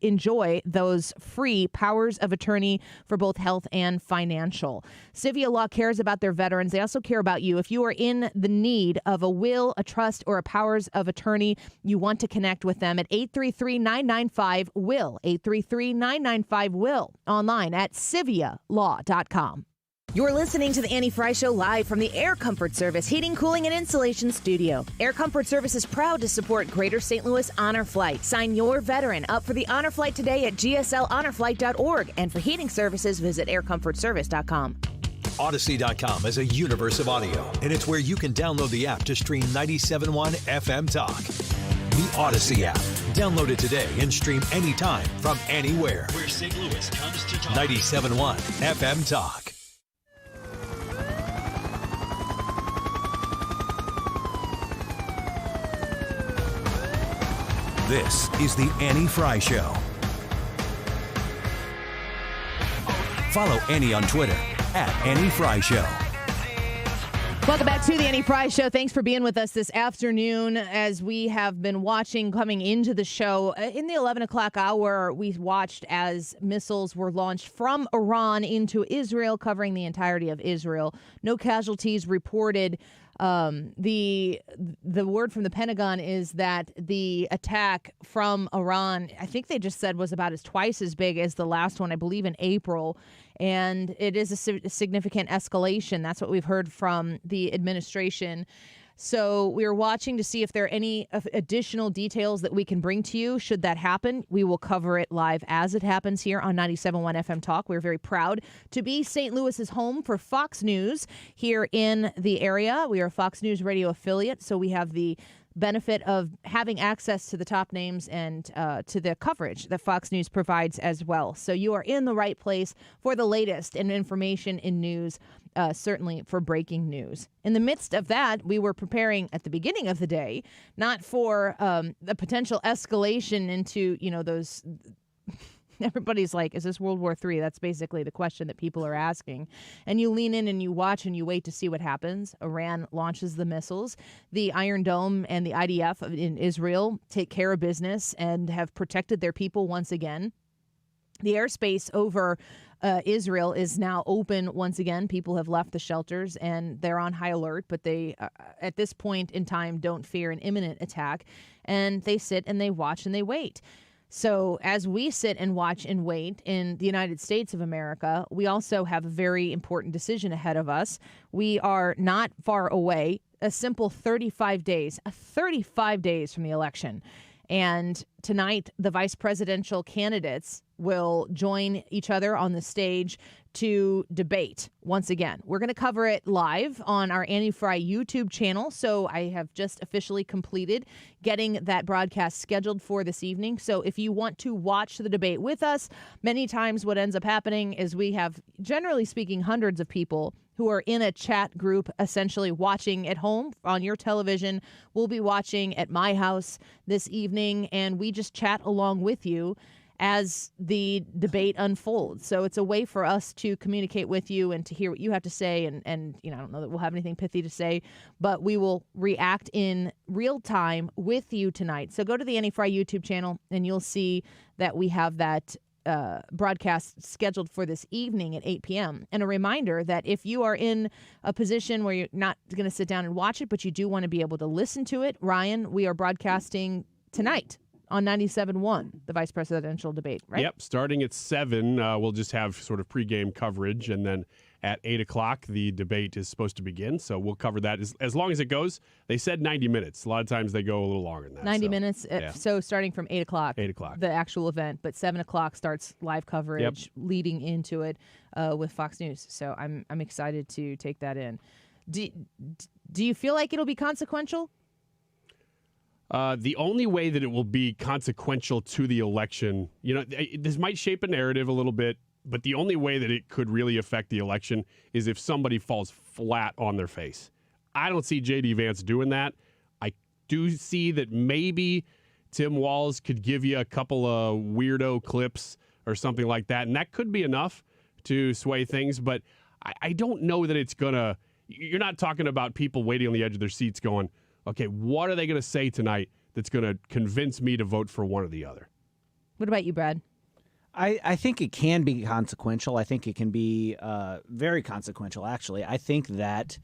Speaker 11: enjoy those free powers of attorney for both health and financial. Civia Law cares about their veterans. They also care about you. If you are in the need of a will, a trust, or a powers of attorney, you want to connect with them at 833-995-WILL. 833-995-WILL. Online at civialaw.com.
Speaker 12: You're listening to the Annie Fry Show live from the Air Comfort Service Heating, Cooling, and Insulation Studio. Air Comfort Service is proud to support Greater St. Louis Honor Flight. Sign your veteran up for the Honor Flight today at gsl.honorflight.org. And for heating services, visit aircomfortservice.com.
Speaker 10: Odyssey.com is a universe of audio, and it's where you can download the app to stream 97.1 FM Talk. The Odyssey app. Download it today and stream anytime from anywhere.
Speaker 2: Where St. Louis comes to talk.
Speaker 10: 97.1 FM Talk. This is the Annie Fry Show. Follow Annie on Twitter at Annie Fry Show.
Speaker 11: Welcome back to the Annie Fry Show. Thanks for being with us this afternoon as we have been watching coming into the show. In the 11 o'clock hour, we watched as missiles were launched from Iran into Israel, covering the entirety of Israel. No casualties reported. The word from the Pentagon is that the attack from Iran, I think they just said, was about twice as big as the last one, I believe in April. And it is a significant escalation. That's what we've heard from the administration. So we are watching to see if there are any additional details that we can bring to you. Should that happen, we will cover it live as it happens here on 97.1 FM Talk. We're very proud to be St. Louis's home for Fox News here in the area. We are a Fox News radio affiliate, so we have the benefit of having access to the top names and to the coverage that Fox News provides as well. So you are in the right place for the latest in information in news, certainly for breaking news. In the midst of that, we were preparing at the beginning of the day, not for the potential escalation into, those... Everybody's like, is this World War III? That's basically the question that people are asking. And you lean in and you watch and you wait to see what happens. Iran launches the missiles. The Iron Dome and the IDF in Israel take care of business and have protected their people once again. The airspace over Israel is now open once again. People have left the shelters and they're on high alert, but they, at this point in time, don't fear an imminent attack. And they sit and they watch and they wait. So as we sit and watch and wait in the United States of America, we also have a very important decision ahead of us. We are not far away, a simple 35 days from the election. And tonight, the vice presidential candidates will join each other on the stage to debate once again. We're going to cover it live on our Annie Fry YouTube channel. So I have just officially completed getting that broadcast scheduled for this evening. So if you want to watch the debate with us, many times what ends up happening is we have, generally speaking, hundreds of people who are in a chat group essentially watching at home on your television. We'll be watching at my house this evening, and we just chat along with you as the debate unfolds. So it's a way for us to communicate with you and to hear what you have to say. And I don't know that we'll have anything pithy to say, but we will react in real time with you tonight. So go to the Annie Fry YouTube channel, and you'll see that we have that broadcast scheduled for this evening at 8 p.m. And a reminder that if you are in a position where you're not going to sit down and watch it, but you do want to be able to listen to it, Ryan, we are broadcasting tonight on 97.1, the vice presidential debate, right?
Speaker 1: Yep, starting at 7, we'll just have sort of pregame coverage, and then at 8 o'clock, the debate is supposed to begin, so we'll cover that as long as it goes. They said 90 minutes. A lot of times they go a little longer than that.
Speaker 11: 90 minutes,
Speaker 1: yeah.
Speaker 11: So starting from 8 o'clock.
Speaker 1: 8 o'clock.
Speaker 11: The actual event, but 7 o'clock starts live coverage leading into it with Fox News. So I'm excited to take that in. Do you feel like it'll be consequential?
Speaker 1: The only way that it will be consequential to the election, this might shape a narrative a little bit, but the only way that it could really affect the election is if somebody falls flat on their face. I don't see J.D. Vance doing that. I do see that maybe Tim Walz could give you a couple of weirdo clips or something like that, and that could be enough to sway things, but I don't know that it's going to – you're not talking about people waiting on the edge of their seats going, okay, what are they going to say tonight that's going to convince me to vote for one or the other?
Speaker 11: What about you, Brad?
Speaker 4: I think it can be consequential. I think it can be very consequential, actually. I think that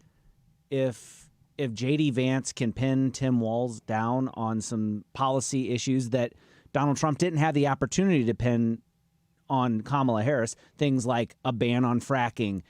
Speaker 4: if J.D. Vance can pin Tim Walz down on some policy issues that Donald Trump didn't have the opportunity to pin on Kamala Harris, things like a ban on fracking,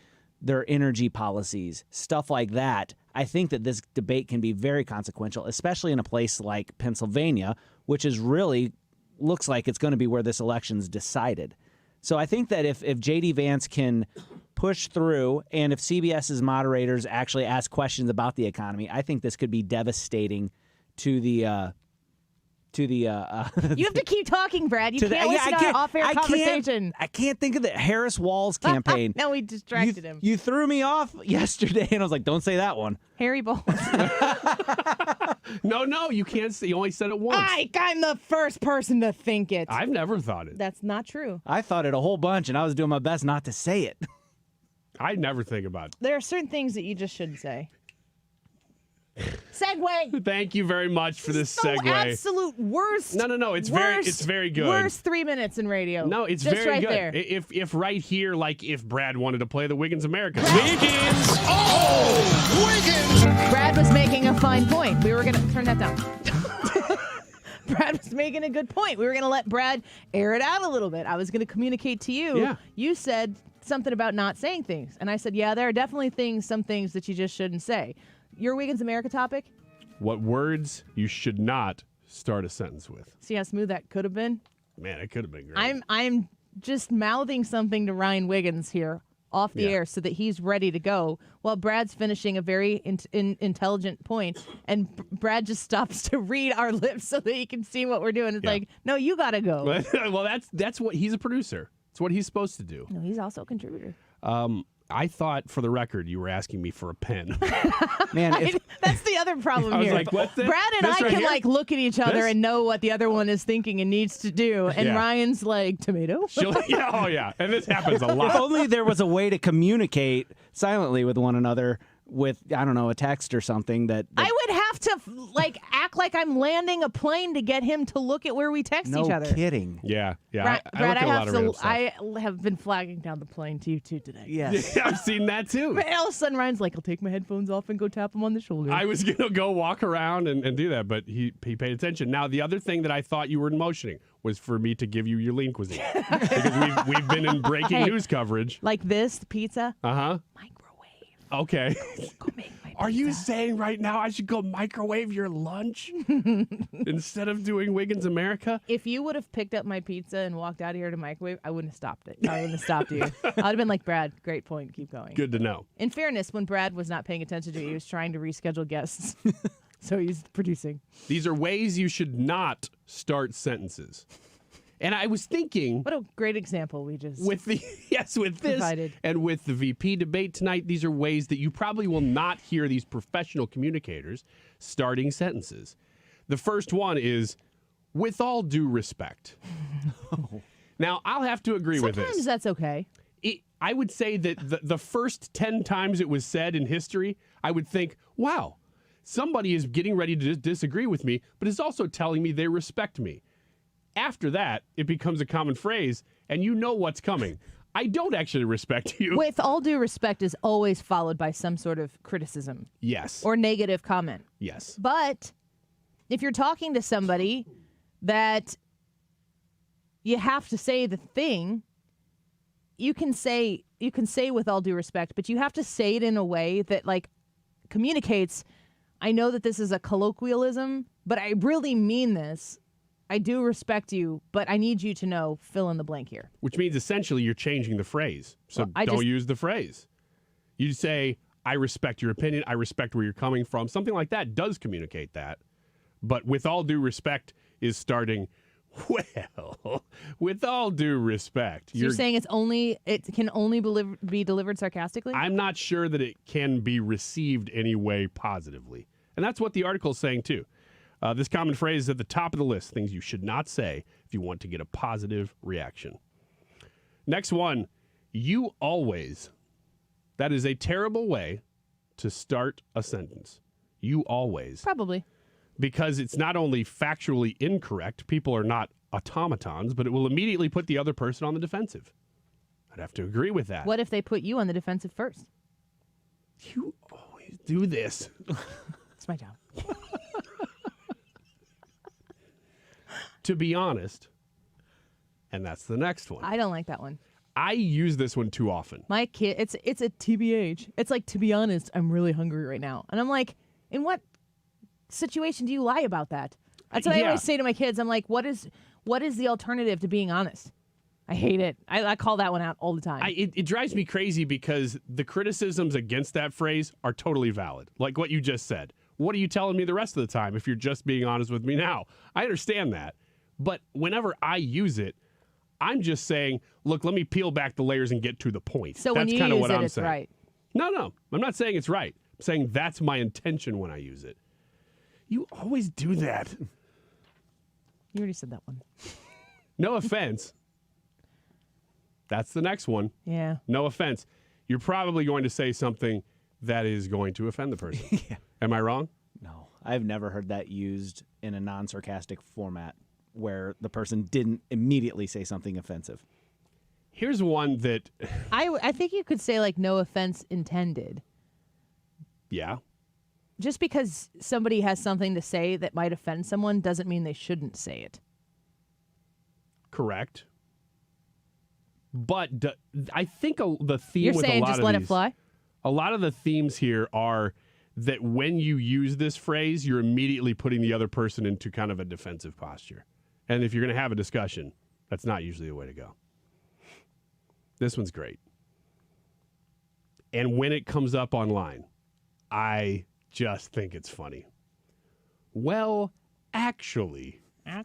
Speaker 4: their energy policies, stuff like that, I think that this debate can be very consequential, especially in a place like Pennsylvania, which is really looks like it's going to be where this election's decided. So I think that if J.D. Vance can push through, and if CBS's moderators actually ask questions about the economy, I think this could be devastating to the you have
Speaker 11: to keep talking, Brad. You can't listen to our off-air conversation.
Speaker 4: I can't think of the Harris-Walz campaign.
Speaker 11: No, we distracted him.
Speaker 4: You threw me off yesterday, and I was like, don't say that one.
Speaker 11: Harry Bowles.
Speaker 1: No, you can't say. You only said it once.
Speaker 11: I'm the first person to think it.
Speaker 1: I've never thought it.
Speaker 11: That's not true.
Speaker 4: I thought it a whole bunch, and I was doing my best not to say it.
Speaker 1: I never think about it.
Speaker 11: There are certain things that you just shouldn't say. Segue.
Speaker 1: Thank you very much for this segue.
Speaker 11: Absolute worst.
Speaker 1: No. It's very good.
Speaker 11: Worst 3 minutes in radio.
Speaker 1: No, it's
Speaker 11: just
Speaker 1: very
Speaker 11: right
Speaker 1: good.
Speaker 11: There.
Speaker 1: If right here, like if Brad wanted to play the Wiggins America.
Speaker 16: Wiggins! Oh! Wiggins!
Speaker 11: Brad was making a fine point. We were going to turn that down. Brad was making a good point. We were going to let Brad air it out a little bit. I was going to communicate to you.
Speaker 1: Yeah.
Speaker 11: You said something about not saying things. And I said, yeah, there are definitely some things that you just shouldn't say. Your Wiggins America topic?
Speaker 1: What words you should not start a sentence with.
Speaker 11: See how smooth that could have been?
Speaker 1: Man, it could have been great.
Speaker 11: I'm just mouthing something to Ryan Wiggins here off the air so that he's ready to go while Brad's finishing a very intelligent point, and Brad just stops to read our lips so that he can see what we're doing. It's like, no, you got to go.
Speaker 1: Well, that's what he's a producer. It's what he's supposed to do.
Speaker 11: No, he's also a contributor.
Speaker 1: I thought, for the record, you were asking me for a pen.
Speaker 4: Man,
Speaker 11: that's the other problem
Speaker 1: I was
Speaker 11: here.
Speaker 1: like, what's this?
Speaker 11: Brad and
Speaker 1: This
Speaker 11: I
Speaker 1: right
Speaker 11: can
Speaker 1: here?
Speaker 11: look at each other
Speaker 1: This?
Speaker 11: and know what the other one is thinking and needs to do, and Ryan's like, tomato?
Speaker 1: Yeah, and this happens a lot.
Speaker 4: If only there was a way to communicate silently with one another with, I don't know, a text or something that
Speaker 11: I would have to act like I'm landing a plane to get him to look at where we text each other.
Speaker 4: No kidding.
Speaker 1: Yeah.
Speaker 11: Brad,
Speaker 1: I look at a lot of random stuff.
Speaker 11: I have been flagging down the plane to you too today.
Speaker 4: Yes.
Speaker 1: Yeah, I've seen that too.
Speaker 11: And all of a sudden Ryan's like, I'll take my headphones off and go tap him on the shoulder.
Speaker 1: I was going to go walk around and do that, but he paid attention. Now, the other thing that I thought you were motioning was for me to give you your lean cuisine. Because we've been in breaking news coverage.
Speaker 11: Like this, the pizza.
Speaker 1: Uh-huh.
Speaker 11: Microwave.
Speaker 1: Okay.
Speaker 11: Go make my
Speaker 1: Are you saying right now I should go microwave your lunch instead of doing Wiggins America?
Speaker 11: If you would have picked up my pizza and walked out of here to microwave, I wouldn't have stopped it. I wouldn't have stopped you. I would have been like, Brad, great point. Keep going.
Speaker 1: Good to know.
Speaker 11: In fairness, when Brad was not paying attention to you, he was trying to reschedule guests. So he's producing.
Speaker 1: These are ways you should not start sentences. And I was thinking,
Speaker 11: what a great example we just
Speaker 1: with this
Speaker 11: provided.
Speaker 1: And with the VP debate tonight. These are ways that you probably will not hear these professional communicators starting sentences. The first one is, with all due respect. Now, I'll have to agree with this.
Speaker 11: Sometimes that's okay.
Speaker 1: I would say that the first 10 times it was said in history, I would think, wow, somebody is getting ready to disagree with me, but is also telling me they respect me. After that, it becomes a common phrase, and you know what's coming. I don't actually respect you.
Speaker 11: With all due respect is always followed by some sort of criticism.
Speaker 1: Yes.
Speaker 11: Or negative comment.
Speaker 1: Yes.
Speaker 11: But if you're talking to somebody that you have to say the thing, you can say with all due respect, but you have to say it in a way that communicates, I know that this is a colloquialism, but I really mean this. I do respect you, but I need you to know, fill in the blank here.
Speaker 1: Which means essentially you're changing the phrase. So don't use the phrase. You say, I respect your opinion. I respect where you're coming from. Something like that does communicate that. But with all due respect is starting, well, with all due respect.
Speaker 11: So you're saying it can only be delivered sarcastically?
Speaker 1: I'm not sure that it can be received any way positively. And that's what the article is saying too. This common phrase is at the top of the list, things you should not say if you want to get a positive reaction. Next one, you always. That is a terrible way to start a sentence. You always.
Speaker 11: Probably.
Speaker 1: Because it's not only factually incorrect, people are not automatons, but it will immediately put the other person on the defensive. I'd have to agree with that.
Speaker 11: What if they put you on the defensive first?
Speaker 1: You always do this.
Speaker 11: It's my job.
Speaker 1: To be honest, and that's the next one.
Speaker 11: I don't like that one.
Speaker 1: I use this one too often.
Speaker 11: My kid, it's a TBH. It's like, to be honest, I'm really hungry right now. And I'm like, in what situation do you lie about that? That's what I always say to my kids. I'm like, what is the alternative to being honest? I hate it. I call that one out all the time.
Speaker 1: It drives me crazy because the criticisms against that phrase are totally valid. Like what you just said. What are you telling me the rest of the time if you're just being honest with me now? I understand that. But whenever I use it, I'm just saying, look, let me peel back the layers and get to the point.
Speaker 11: So
Speaker 1: that's
Speaker 11: when you
Speaker 1: kind of
Speaker 11: use
Speaker 1: what
Speaker 11: it,
Speaker 1: I'm
Speaker 11: it's
Speaker 1: saying.
Speaker 11: right.
Speaker 1: No. I'm not saying it's right. I'm saying that's my intention when I use it. You always do that.
Speaker 11: You already said that one.
Speaker 1: No offense. That's the next one.
Speaker 11: Yeah.
Speaker 1: No offense. You're probably going to say something that is going to offend the person.
Speaker 4: Yeah.
Speaker 1: Am I wrong?
Speaker 4: No. I've never heard that used in a non-sarcastic format where the person didn't immediately say something offensive.
Speaker 1: Here's one that
Speaker 11: I think you could say no offense intended.
Speaker 1: Yeah.
Speaker 11: Just because somebody has something to say that might offend someone doesn't mean they shouldn't say it.
Speaker 1: Correct. But I think the theme
Speaker 11: You're
Speaker 1: with
Speaker 11: saying
Speaker 1: a lot
Speaker 11: just
Speaker 1: of
Speaker 11: let
Speaker 1: these,
Speaker 11: it fly?
Speaker 1: A lot of the themes here are that when you use this phrase, you're immediately putting the other person into kind of a defensive posture. And if you're going to have a discussion, that's not usually the way to go. This one's great. And when it comes up online, I just think it's funny. Well, actually.
Speaker 11: Yeah,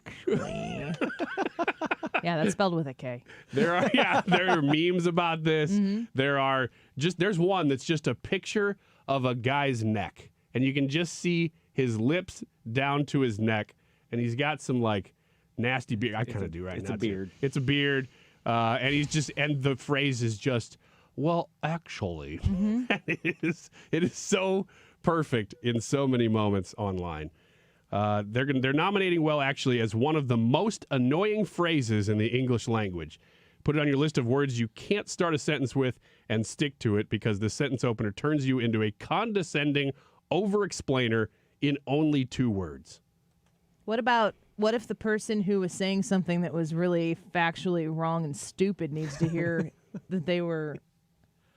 Speaker 11: that's spelled with a K.
Speaker 1: There are memes about this.
Speaker 11: Mm-hmm.
Speaker 1: There's one that's just a picture of a guy's neck, and you can just see his lips down to his neck, and he's got some nasty beard. I kind of do right now.
Speaker 4: It's a beard.
Speaker 1: It's a beard, and the phrase is just well, actually. It is so perfect in so many moments online. They're nominating well, actually, as one of the most annoying phrases in the English language. Put it on your list of words you can't start a sentence with and stick to it, because the sentence opener turns you into a condescending over-explainer in only 2 words.
Speaker 11: What if the person who was saying something that was really factually wrong and stupid needs to hear that they were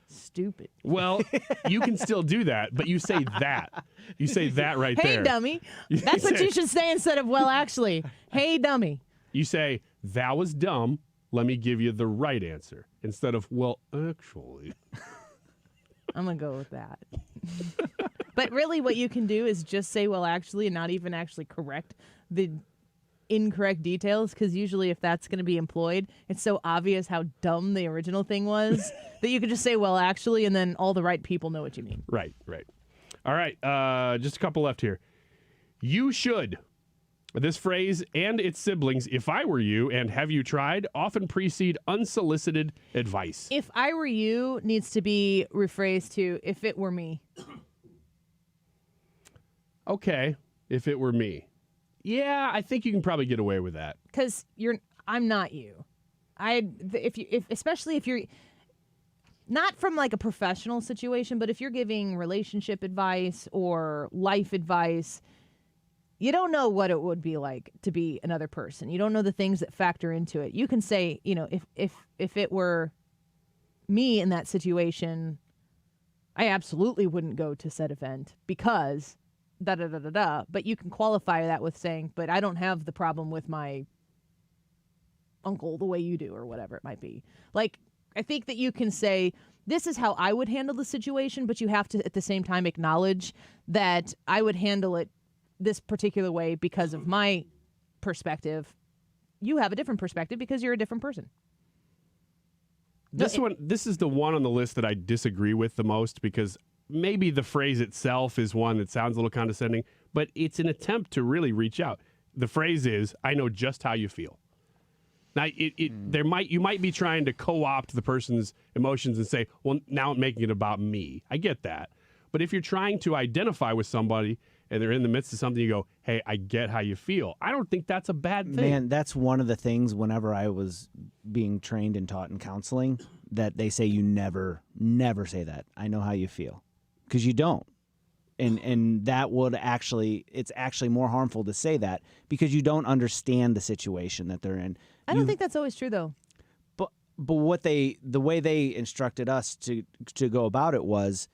Speaker 11: stupid?
Speaker 1: Well, you can still do that, but you say that. You say that right there.
Speaker 11: Hey, dummy. That's what you should say instead of, well, actually. Hey, dummy.
Speaker 1: You say, that was dumb. Let me give you the right answer. Instead of, well, actually.
Speaker 11: I'm going to go with that. But really what you can do is just say, well, actually, and not even actually correct the incorrect details, because usually if that's going to be employed, it's so obvious how dumb the original thing was that you could just say, well, actually, and then all the right people know what you mean.
Speaker 1: Right. All right, just a couple left here. You should. This phrase and its siblings, if I were you and have you tried, often precede unsolicited advice.
Speaker 11: If I were you needs to be rephrased to, if it were me.
Speaker 1: Okay, if it were me. Yeah, I think you can probably get away with that.
Speaker 11: Because I'm not you. Especially if you're not from like a professional situation, but if you're giving relationship advice or life advice, you don't know what it would be like to be another person. You don't know the things that factor into it. You can say, if it were me in that situation, I absolutely wouldn't go to said event because da-da-da-da-da. But you can qualify that with saying, but I don't have the problem with my uncle the way you do, or whatever it might be. Like, I think that you can say, this is how I would handle the situation, but you have to at the same time acknowledge that I would handle it this particular way because of my perspective. You have a different perspective because you're a different person.
Speaker 1: This is the one on the list that I disagree with the most, because maybe the phrase itself is one that sounds a little condescending, but it's an attempt to really reach out. The phrase is, I know just how you feel. Now, you might be trying to co-opt the person's emotions and say, well, now I'm making it about me. I get that. But if you're trying to identify with somebody and they're in the midst of something, you go, hey, I get how you feel. I don't think that's a bad thing.
Speaker 4: Man, that's one of the things whenever I was being trained and taught in counseling, that they say you never say that. I know how you feel. Because you don't. And that would it's actually more harmful to say that because you don't understand the situation that they're in.
Speaker 11: I don't think that's always true, though.
Speaker 4: But the way they instructed us to go about it was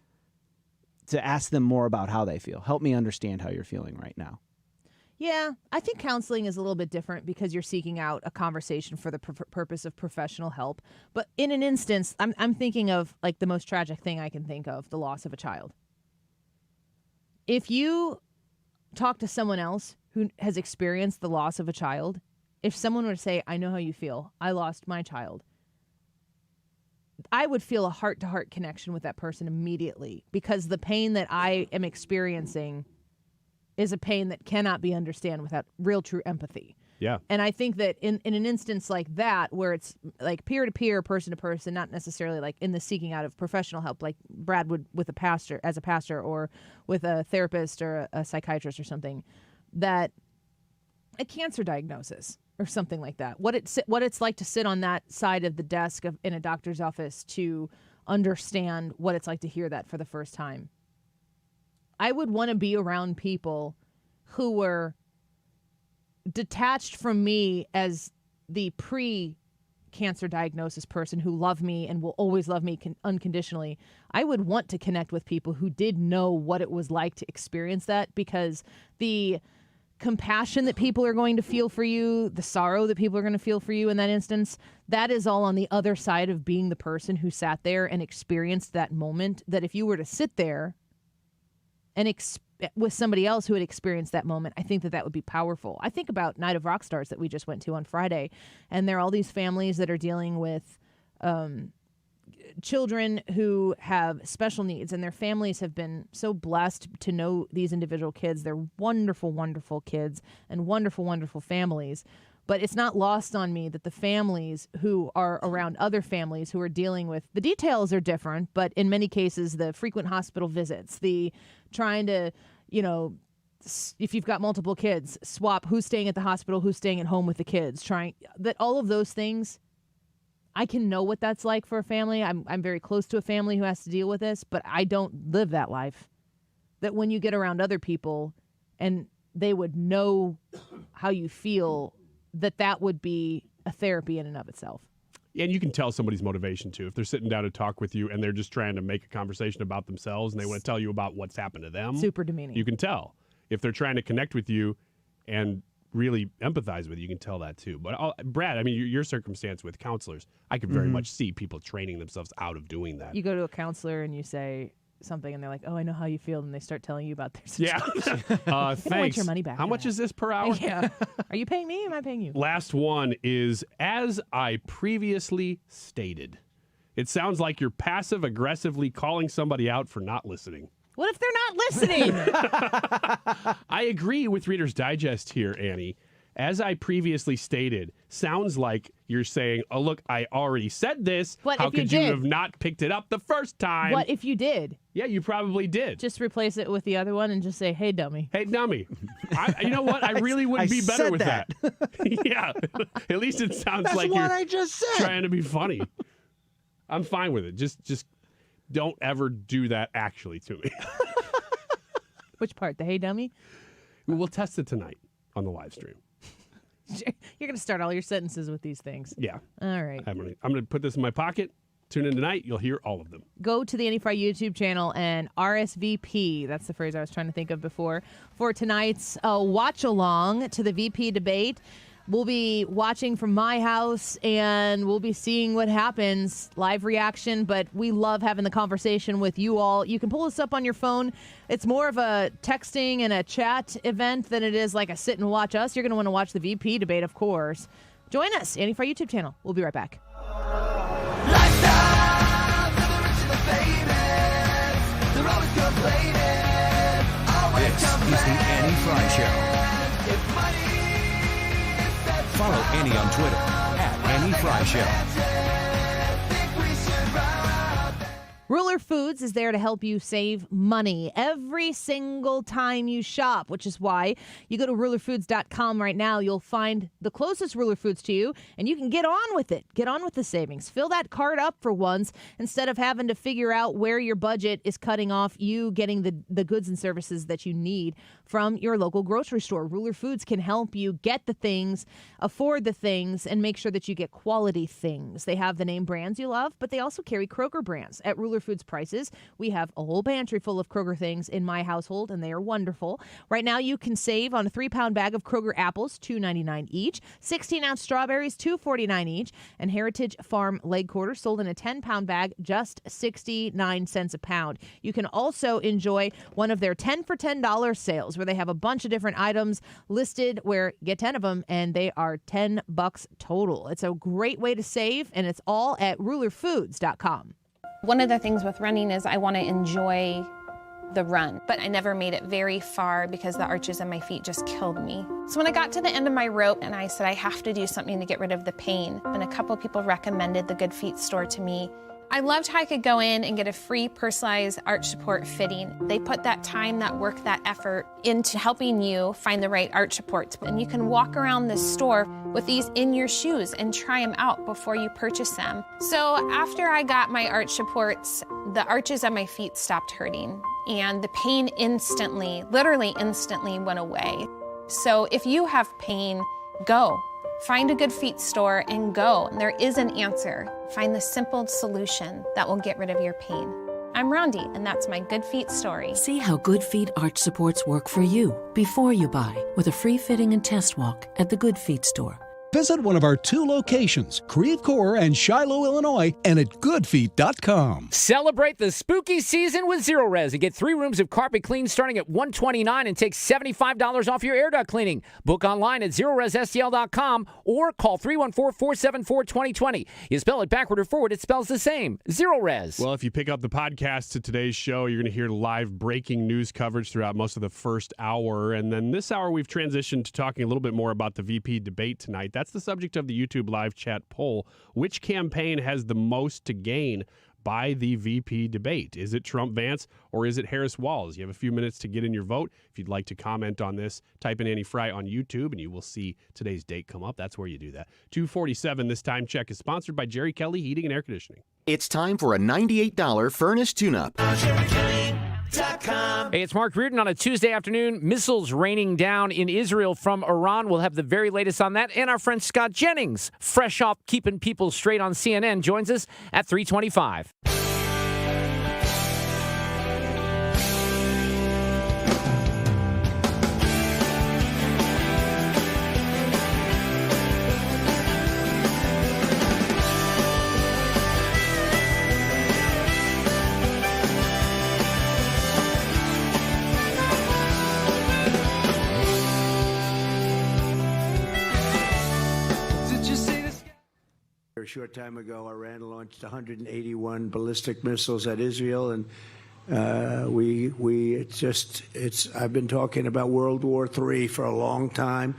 Speaker 4: to ask them more about how they feel. Help me understand how you're feeling right now.
Speaker 11: Yeah, I think counseling is a little bit different because you're seeking out a conversation for the purpose of professional help. But in an instance, I'm thinking of like the most tragic thing I can think of, the loss of a child. If you talk to someone else who has experienced the loss of a child, if someone were to say, I know how you feel, I lost my child, I would feel a heart-to-heart connection with that person immediately, because the pain that I am experiencing is a pain that cannot be understood without real, true empathy.
Speaker 1: Yeah.
Speaker 11: And I think that in an instance like that, where it's like peer-to-peer, person-to-person, not necessarily like in the seeking out of professional help, like Brad would with a pastor, or with a therapist or a psychiatrist or something, that a cancer diagnosis or something like that, what it's like to sit on that side of the desk in a doctor's office to understand what it's like to hear that for the first time. I would want to be around people who were detached from me as the pre-cancer diagnosis person who loved me and will always love me unconditionally. I would want to connect with people who did know what it was like to experience that, because the compassion that people are going to feel for you, the sorrow that people are going to feel for you in that instance, that is all on the other side of being the person who sat there and experienced that moment. That if you were to sit there and with somebody else who had experienced that moment, I think that would be powerful. I think about Night of Rock Stars that we just went to on Friday, and there are all these families that are dealing with children who have special needs, and their families have been so blessed to know these individual kids. They're wonderful, wonderful kids and wonderful, wonderful families. But it's not lost on me that the families who are around other families who are dealing with the details are different, but in many cases, the frequent hospital visits, the trying to, if you've got multiple kids, swap who's staying at the hospital, who's staying at home with the kids, that all of those things, I can know what that's like for a family. I'm very close to a family who has to deal with this, but I don't live that life. That when you get around other people and they would know how you feel, that would be a therapy in and of itself.
Speaker 1: And you can tell somebody's motivation, too. If they're sitting down to talk with you and they're just trying to make a conversation about themselves and they want to tell you about what's happened to them.
Speaker 11: Super demeaning.
Speaker 1: You can tell. If they're trying to connect with you and really empathize with you, you can tell that, too. But, Brad, I mean, your circumstance with counselors, I could very much see people training themselves out of doing that.
Speaker 11: You go to a counselor and you say something and they're like, oh, I know how you feel, and they start telling you about their situation.
Speaker 1: Yeah.
Speaker 11: They don't want your money back.
Speaker 1: How much is this per hour?
Speaker 11: Yeah. Are you paying me or am I paying you?
Speaker 1: Last one is, as I previously stated. It sounds like you're passive-aggressively calling somebody out for not listening.
Speaker 11: What if they're not listening?
Speaker 1: I agree with Reader's Digest here, Annie. As I previously stated, sounds like you're saying, oh, look, I already said this.
Speaker 11: What
Speaker 1: How
Speaker 11: if you
Speaker 1: could you
Speaker 11: did?
Speaker 1: have not picked it up the first time?
Speaker 11: What if you did?
Speaker 1: Yeah, you probably did.
Speaker 11: Just replace it with the other one and just say, hey, dummy.
Speaker 1: Hey, dummy. You know what? I really would be better
Speaker 4: said
Speaker 1: with that. Yeah. At least it sounds
Speaker 4: That's
Speaker 1: like
Speaker 4: what
Speaker 1: you're
Speaker 4: I just said.
Speaker 1: trying to be funny. I'm fine with it. Just don't ever do that actually to me.
Speaker 11: Which part? The hey, dummy?
Speaker 1: We'll test it tonight on the live stream.
Speaker 11: You're going to start all your sentences with these things.
Speaker 1: Yeah.
Speaker 11: All right.
Speaker 1: I'm gonna put this in my pocket. Tune in tonight. You'll hear all of them.
Speaker 11: Go to the Annie Fry YouTube channel and RSVP. That's the phrase I was trying to think of before. For tonight's watch along to the VP debate. We'll be watching from my house, and we'll be seeing what happens, live reaction, but we love having the conversation with you all. You can pull us up on your phone. It's more of a texting and a chat event than it is like a sit and watch us. You're going to want to watch the VP debate, of course. Join us, Annie Fry YouTube channel. We'll be right back.
Speaker 10: This is the Annie Fry Show. Follow Annie on Twitter @Annie Fry Show.
Speaker 11: Ruler Foods is there to help you save money every single time you shop, which is why you go to rulerfoods.com right now. You'll find the closest Ruler Foods to you, and you can get on with it. Get on with the savings. Fill that cart up for once instead of having to figure out where your budget is cutting off you getting the goods and services that you need from your local grocery store. Ruler Foods can help you get the things, afford the things, and make sure that you get quality things. They have the name brands you love, but they also carry Kroger brands. At Ruler Foods prices, we have a whole pantry full of Kroger things in my household, and they are wonderful. Right now, you can save on a 3-pound bag of Kroger apples, $2.99 each, 16-ounce strawberries, $2.49 each, and Heritage Farm leg quarters sold in a 10-pound bag, just 69 cents a pound. You can also enjoy one of their 10 for $10 sales, where they have a bunch of different items listed where you get 10 of them, and they are $10 total. It's a great way to save, and it's all at rulerfoods.com.
Speaker 14: One of the things with running is I want to enjoy the run, but I never made it very far because the arches on my feet just killed me. So when I got to the end of my rope and I said I have to do something to get rid of the pain, and a couple people recommended the Good Feet store to me. I loved how I could go in and get a free personalized arch support fitting. They put that time, that work, that effort into helping you find the right arch supports. And you can walk around this store with these in your shoes and try them out before you purchase them. So after I got my arch supports, the arches on my feet stopped hurting. And the pain instantly, literally instantly went away. So if you have pain, go. Find a Good Feet store and go. There is an answer. Find the simple solution that will get rid of your pain. I'm Rondi, and that's my Good Feet story.
Speaker 20: See how Good Feet arch supports work for you before you buy with a free fitting and test walk at the Good Feet store. Visit one of our 2 locations, Creve Coeur and Shiloh, Illinois, and at goodfeet.com.
Speaker 21: Celebrate the spooky season with Zero Res and get 3 rooms of carpet clean starting at $129 and take $75 off your air duct cleaning. Book online at ZeroResSTL.com or call 314-474-2020. You spell it backward or forward, it spells the same. Zero Res.
Speaker 1: Well, if you pick up the podcast to today's show, you're going to hear live breaking news coverage throughout most of the first hour. And then this hour, we've transitioned to talking a little bit more about the VP debate tonight. That's the subject of the YouTube live chat poll. Which campaign has the most to gain by the VP debate? Is it Trump Vance or is it Harris Walz? You have a few minutes to get in your vote. If you'd like to comment on this, type in Annie Fry on YouTube and you will see today's date come up. That's where you do that. 247, this time check is sponsored by Jerry Kelly Heating and Air Conditioning.
Speaker 23: It's time for a $98 furnace tune-up.
Speaker 21: Hey, it's Mark Reardon on a Tuesday afternoon. Missiles raining down in Israel from Iran. We'll have the very latest on that. And our friend Scott Jennings, fresh off keeping people straight on CNN, joins us at 3:25.
Speaker 24: A short time ago, Iran launched 181 ballistic missiles at Israel, and I've been talking about World War III for a long time,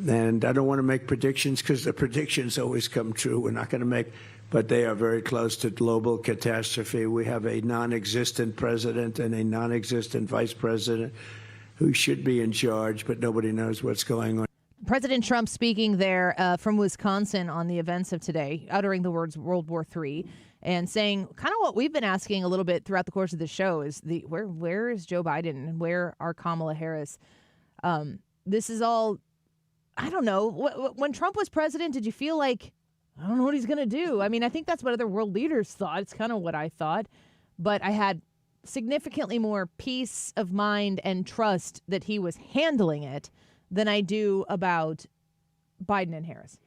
Speaker 24: and I don't want to make predictions because the predictions always come true. We're not going to make, but they are very close to global catastrophe. We have a non-existent president and a non-existent vice president who should be in charge, but nobody knows what's going on.
Speaker 11: President Trump speaking there from Wisconsin on the events of today, uttering the words World War III and saying kind of what we've been asking a little bit throughout the course of the show is where is Joe Biden and where are Kamala Harris? This is all, I don't know. When Trump was president, did you feel like, I don't know what he's going to do? I mean, I think that's what other world leaders thought. It's kind of what I thought. But I had significantly more peace of mind and trust that he was handling it than I do about Biden and Harris.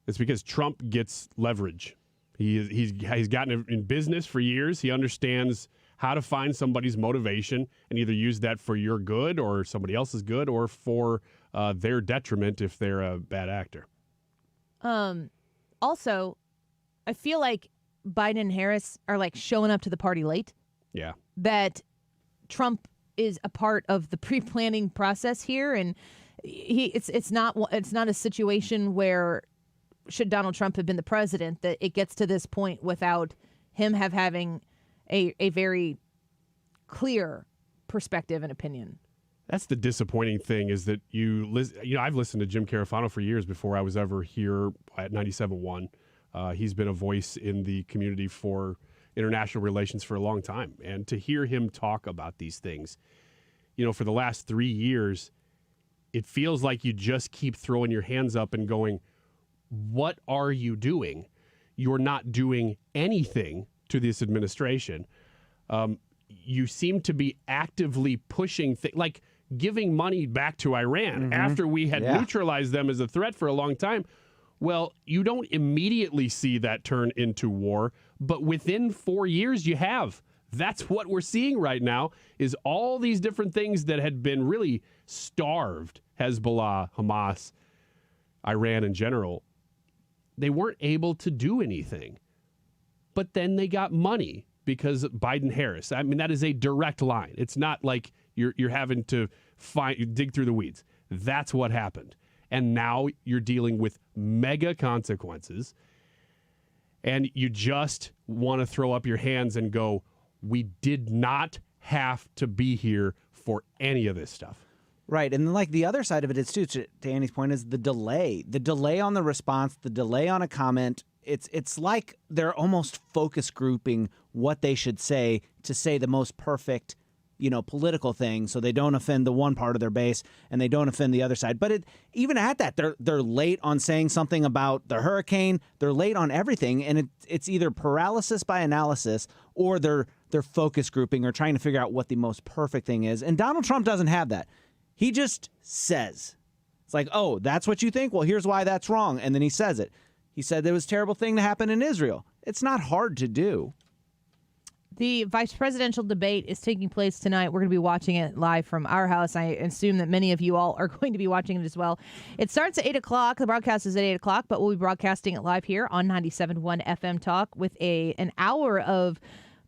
Speaker 1: It's because Trump gets leverage. He's gotten in business for years. He understands how to find somebody's motivation and either use that for your good or somebody else's good or for their detriment if they're a bad actor.
Speaker 11: Also, I feel like Biden and Harris are like showing up to the party late.
Speaker 1: Yeah.
Speaker 11: That Trump is a part of the pre-planning process here, and it's not a situation where, should Donald Trump have been the president, that it gets to this point without him having a very clear perspective and opinion.
Speaker 1: That's the disappointing thing is that I've listened to Jim Carafano for years before I was ever here at 97.1. He's been a voice in the community for international relations for a long time. And to hear him talk about these things, for the last 3 years, it feels like you just keep throwing your hands up and going, what are you doing? You're not doing anything to this administration. You seem to be actively pushing things, like giving money back to Iran after we had neutralized them as a threat for a long time. Well, you don't immediately see that turn into war, but within 4 years you have. That's what we're seeing right now, is all these different things that had been really starved, Hezbollah, Hamas, Iran in general, they weren't able to do anything. But then they got money because Biden-Harris. I mean, that is a direct line. It's not like you're having to dig through the weeds. That's what happened. And now you're dealing with mega consequences, and you just want to throw up your hands and go, we did not have to be here for any of this stuff.
Speaker 4: Right. And like the other side of it is, too, to Annie's point, is the delay. The delay on the response, the delay on a comment. It's like they're almost focus grouping what they should say to say the most perfect, political thing, so they don't offend the one part of their base and they don't offend the other side. But even at that, they're late on saying something about the hurricane. They're late on everything, and it's either paralysis by analysis or they're focus grouping or trying to figure out what the most perfect thing is. And Donald Trump doesn't have that. He just says. It's like, oh, that's what you think? Well, here's why that's wrong. And then he says it. He said there was a terrible thing to happen in Israel. It's not hard to do.
Speaker 11: The vice presidential debate is taking place tonight. We're going to be watching it live from our house. I assume that many of you all are going to be watching it as well. It starts at 8 o'clock. The broadcast is at 8 o'clock, but we'll be broadcasting it live here on 97.1 FM Talk with an hour of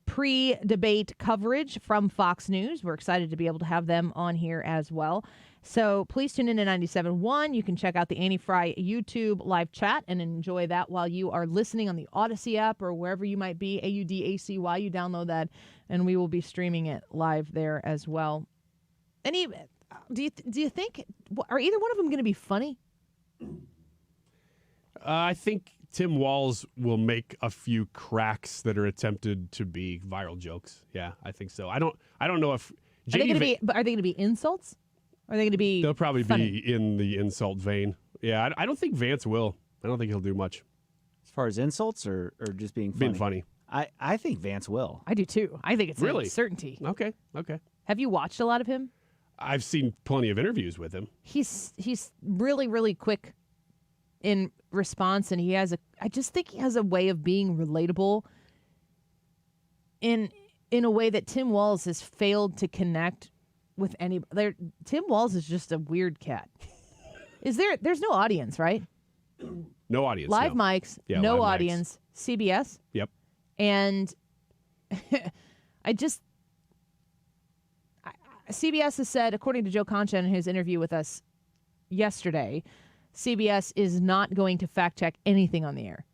Speaker 11: pre-debate coverage from Fox News. We're excited to be able to have them on here as well. So please tune in to 97.1. You can check out the Annie Fry YouTube live chat and enjoy that while you are listening on the Odyssey app or wherever you might be, AUDACY. You download that, and we will be streaming it live there as well. Do you think, are either one of them going to be funny?
Speaker 1: I think Tim Walz will make a few cracks that are attempted to be viral jokes. Yeah, I think so. I don't know if
Speaker 11: Are they going to be insults? Or are they going to be
Speaker 1: They'll probably
Speaker 11: funny?
Speaker 1: be in the insult vein. Yeah, I don't think Vance will. I don't think he'll do much.
Speaker 4: As far as insults or just being funny?
Speaker 1: Being funny.
Speaker 4: I think Vance will.
Speaker 11: I do too. I think it's
Speaker 1: Really?
Speaker 11: a certainty.
Speaker 1: Okay.
Speaker 11: Have you watched a lot of him?
Speaker 1: I've seen plenty of interviews with him.
Speaker 11: He's really, really quick in response, and I just think he has a way of being relatable in a way that Tim Walz has failed to connect with anybody. Tim Walz is just a weird cat. There's no audience, right?
Speaker 1: No audience.
Speaker 11: Live
Speaker 1: no.
Speaker 11: mics,
Speaker 1: Yeah,
Speaker 11: no
Speaker 1: live mics.
Speaker 11: audience, CBS.
Speaker 1: Yep.
Speaker 11: And CBS has said, according to Joe Concha in his interview with us yesterday, CBS is not going to fact check anything on the air.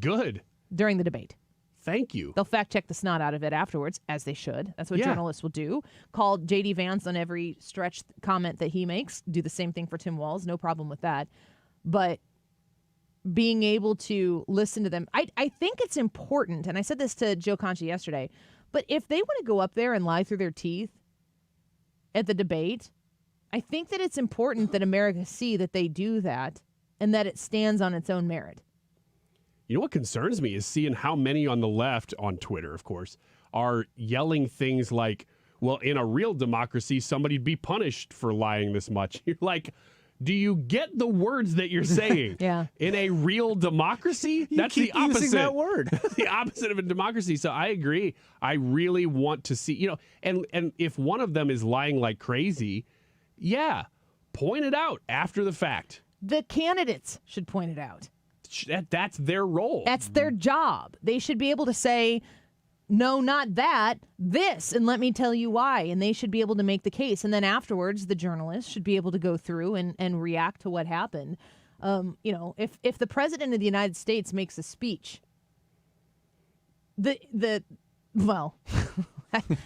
Speaker 1: Good.
Speaker 11: During the debate.
Speaker 1: Thank you.
Speaker 11: They'll fact check the snot out of it afterwards, as they should. That's what journalists will do. Call J.D. Vance on every stretch comment that he makes. Do the same thing for Tim Walz. No problem with that. But being able to listen to them, I think it's important, and I said this to Joe Concha yesterday, but if they want to go up there and lie through their teeth at the debate, I think that it's important that America see that they do that and that it stands on its own merit.
Speaker 1: You know what concerns me is seeing how many on the left, on Twitter, of course, are yelling things like, well, in a real democracy, somebody'd be punished for lying this much. You're like, do you get the words that you're saying?
Speaker 11: Yeah.
Speaker 1: In a real democracy? That's
Speaker 4: keep
Speaker 1: the opposite.
Speaker 4: using that word.
Speaker 1: That's the opposite of a democracy. So I agree. I really want to see, and if one of them is lying like crazy, yeah, point it out after the fact.
Speaker 11: The candidates should point it out.
Speaker 1: That's their role.
Speaker 11: That's their job. They should be able to say, no, not that, this, and let me tell you why. And they should be able to make the case. And then afterwards, the journalists should be able to go through and react to what happened. If the president of the United States makes a speech,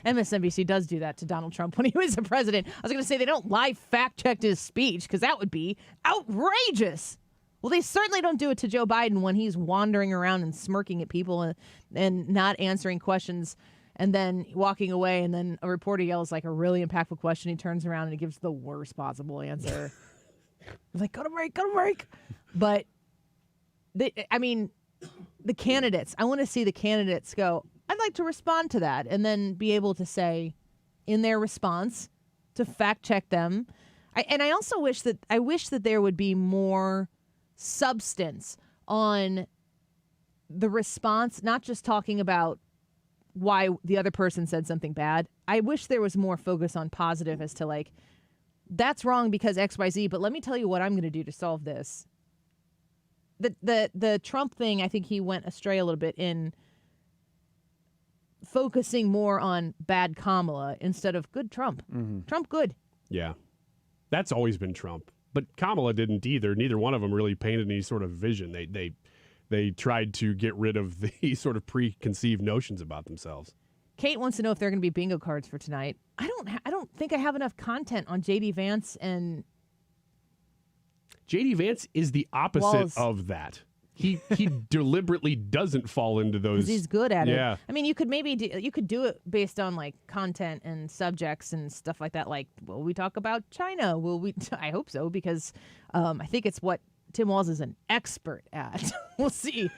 Speaker 11: MSNBC does do that to Donald Trump when he was the president. I was going to say they don't live fact check his speech because that would be outrageous. Well, they certainly don't do it to Joe Biden when he's wandering around and smirking at people and not answering questions and then walking away. And then a reporter yells like a really impactful question. He turns around and he gives the worst possible answer. Like, go to break. But, the candidates, I want to see the candidates go, I'd like to respond to that. And then be able to say in their response to fact check them. I also wish that there would be more substance on the response, not just talking about why the other person said something bad. I wish there was more focus on positive as to like, that's wrong because XYZ, but let me tell you what I'm going to do to solve this. The Trump thing, I think he went astray a little bit in focusing more on bad Kamala instead of good Trump. Mm-hmm. Trump good.
Speaker 1: Yeah. That's always been Trump. But Kamala didn't either. Neither one of them really painted any sort of vision. They tried to get rid of the sort of preconceived notions about themselves.
Speaker 11: Kate wants to know if there are going to be bingo cards for tonight. I don't think I have enough content on J.D. Vance and
Speaker 1: J.D. Vance is the opposite
Speaker 11: Walz.
Speaker 1: of that. He deliberately doesn't fall into those.
Speaker 11: 'Cause he's good at
Speaker 1: Yeah.
Speaker 11: it. I mean, you could do it based on like content and subjects and stuff like that. Like, will we talk about China? Will we? I hope so because I think it's what Tim Walz is an expert at. We'll see.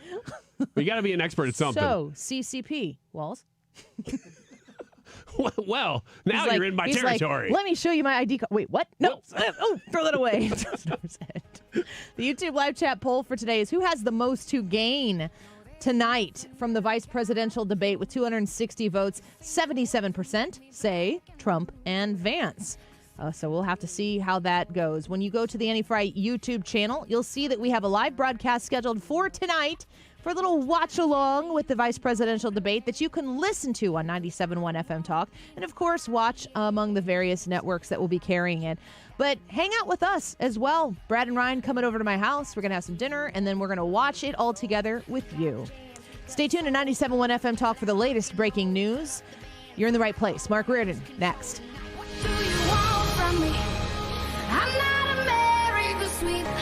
Speaker 1: You got to be an expert at something.
Speaker 11: So CCP, Walz.
Speaker 1: Well, now
Speaker 11: He's
Speaker 1: you're
Speaker 11: like-
Speaker 1: in my
Speaker 11: he's like,
Speaker 1: territory.
Speaker 11: let me show you my ID card. Wait, what? No. Oh, throw that away. The YouTube live chat poll for today is who has the most to gain tonight from the vice presidential debate with 260 votes. 77% say Trump and Vance. So we'll have to see how that goes. When you go to the Annie Fry YouTube channel, you'll see that we have a live broadcast scheduled for tonight for a little watch along with the vice presidential debate that you can listen to on 97.1 FM Talk. And of course, watch among the various networks that will be carrying it. But hang out with us as well. Brad and Ryan coming over to my house. We're going to have some dinner, and then we're going to watch it all together with you. Stay tuned to 97.1 FM Talk for the latest breaking news. You're in the right place. Mark Reardon, next.
Speaker 16: From me. I'm not America's sweetheart.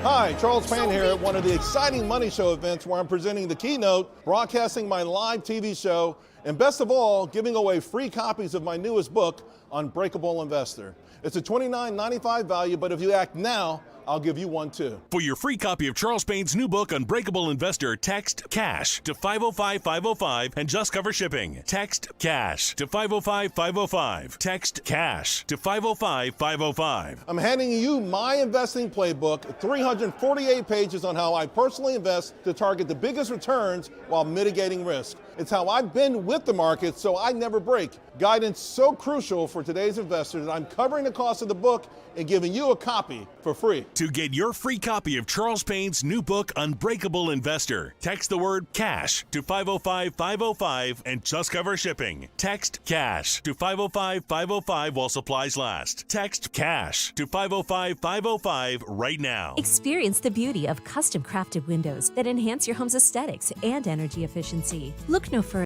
Speaker 3: Hi, Charles Payne here at one of the exciting Money Show events where I'm presenting the keynote, broadcasting my live TV show, and best of all, giving away free copies of my newest book, Unbreakable Investor. It's a $29.95 value, but if you act now, I'll give you one too.
Speaker 5: For your free copy of Charles Payne's new book, Unbreakable Investor, text CASH to 505-505 and just cover shipping. Text CASH to 505-505. Text CASH to 505-505.
Speaker 3: I'm handing you my investing playbook, 348 pages on how I personally invest to target the biggest returns while mitigating risk. It's how I've been with the market so I never break. Guidance so crucial for today's investors that I'm covering the cost of the book and giving you a copy for free.
Speaker 5: To get your free copy of Charles Payne's new book, Unbreakable Investor, text the word CASH to 505-505 and just cover shipping. Text CASH to 505-505 while supplies last. Text CASH to 505-505 right now.
Speaker 15: Experience the beauty of custom crafted windows that enhance your home's aesthetics and energy efficiency. Look no further.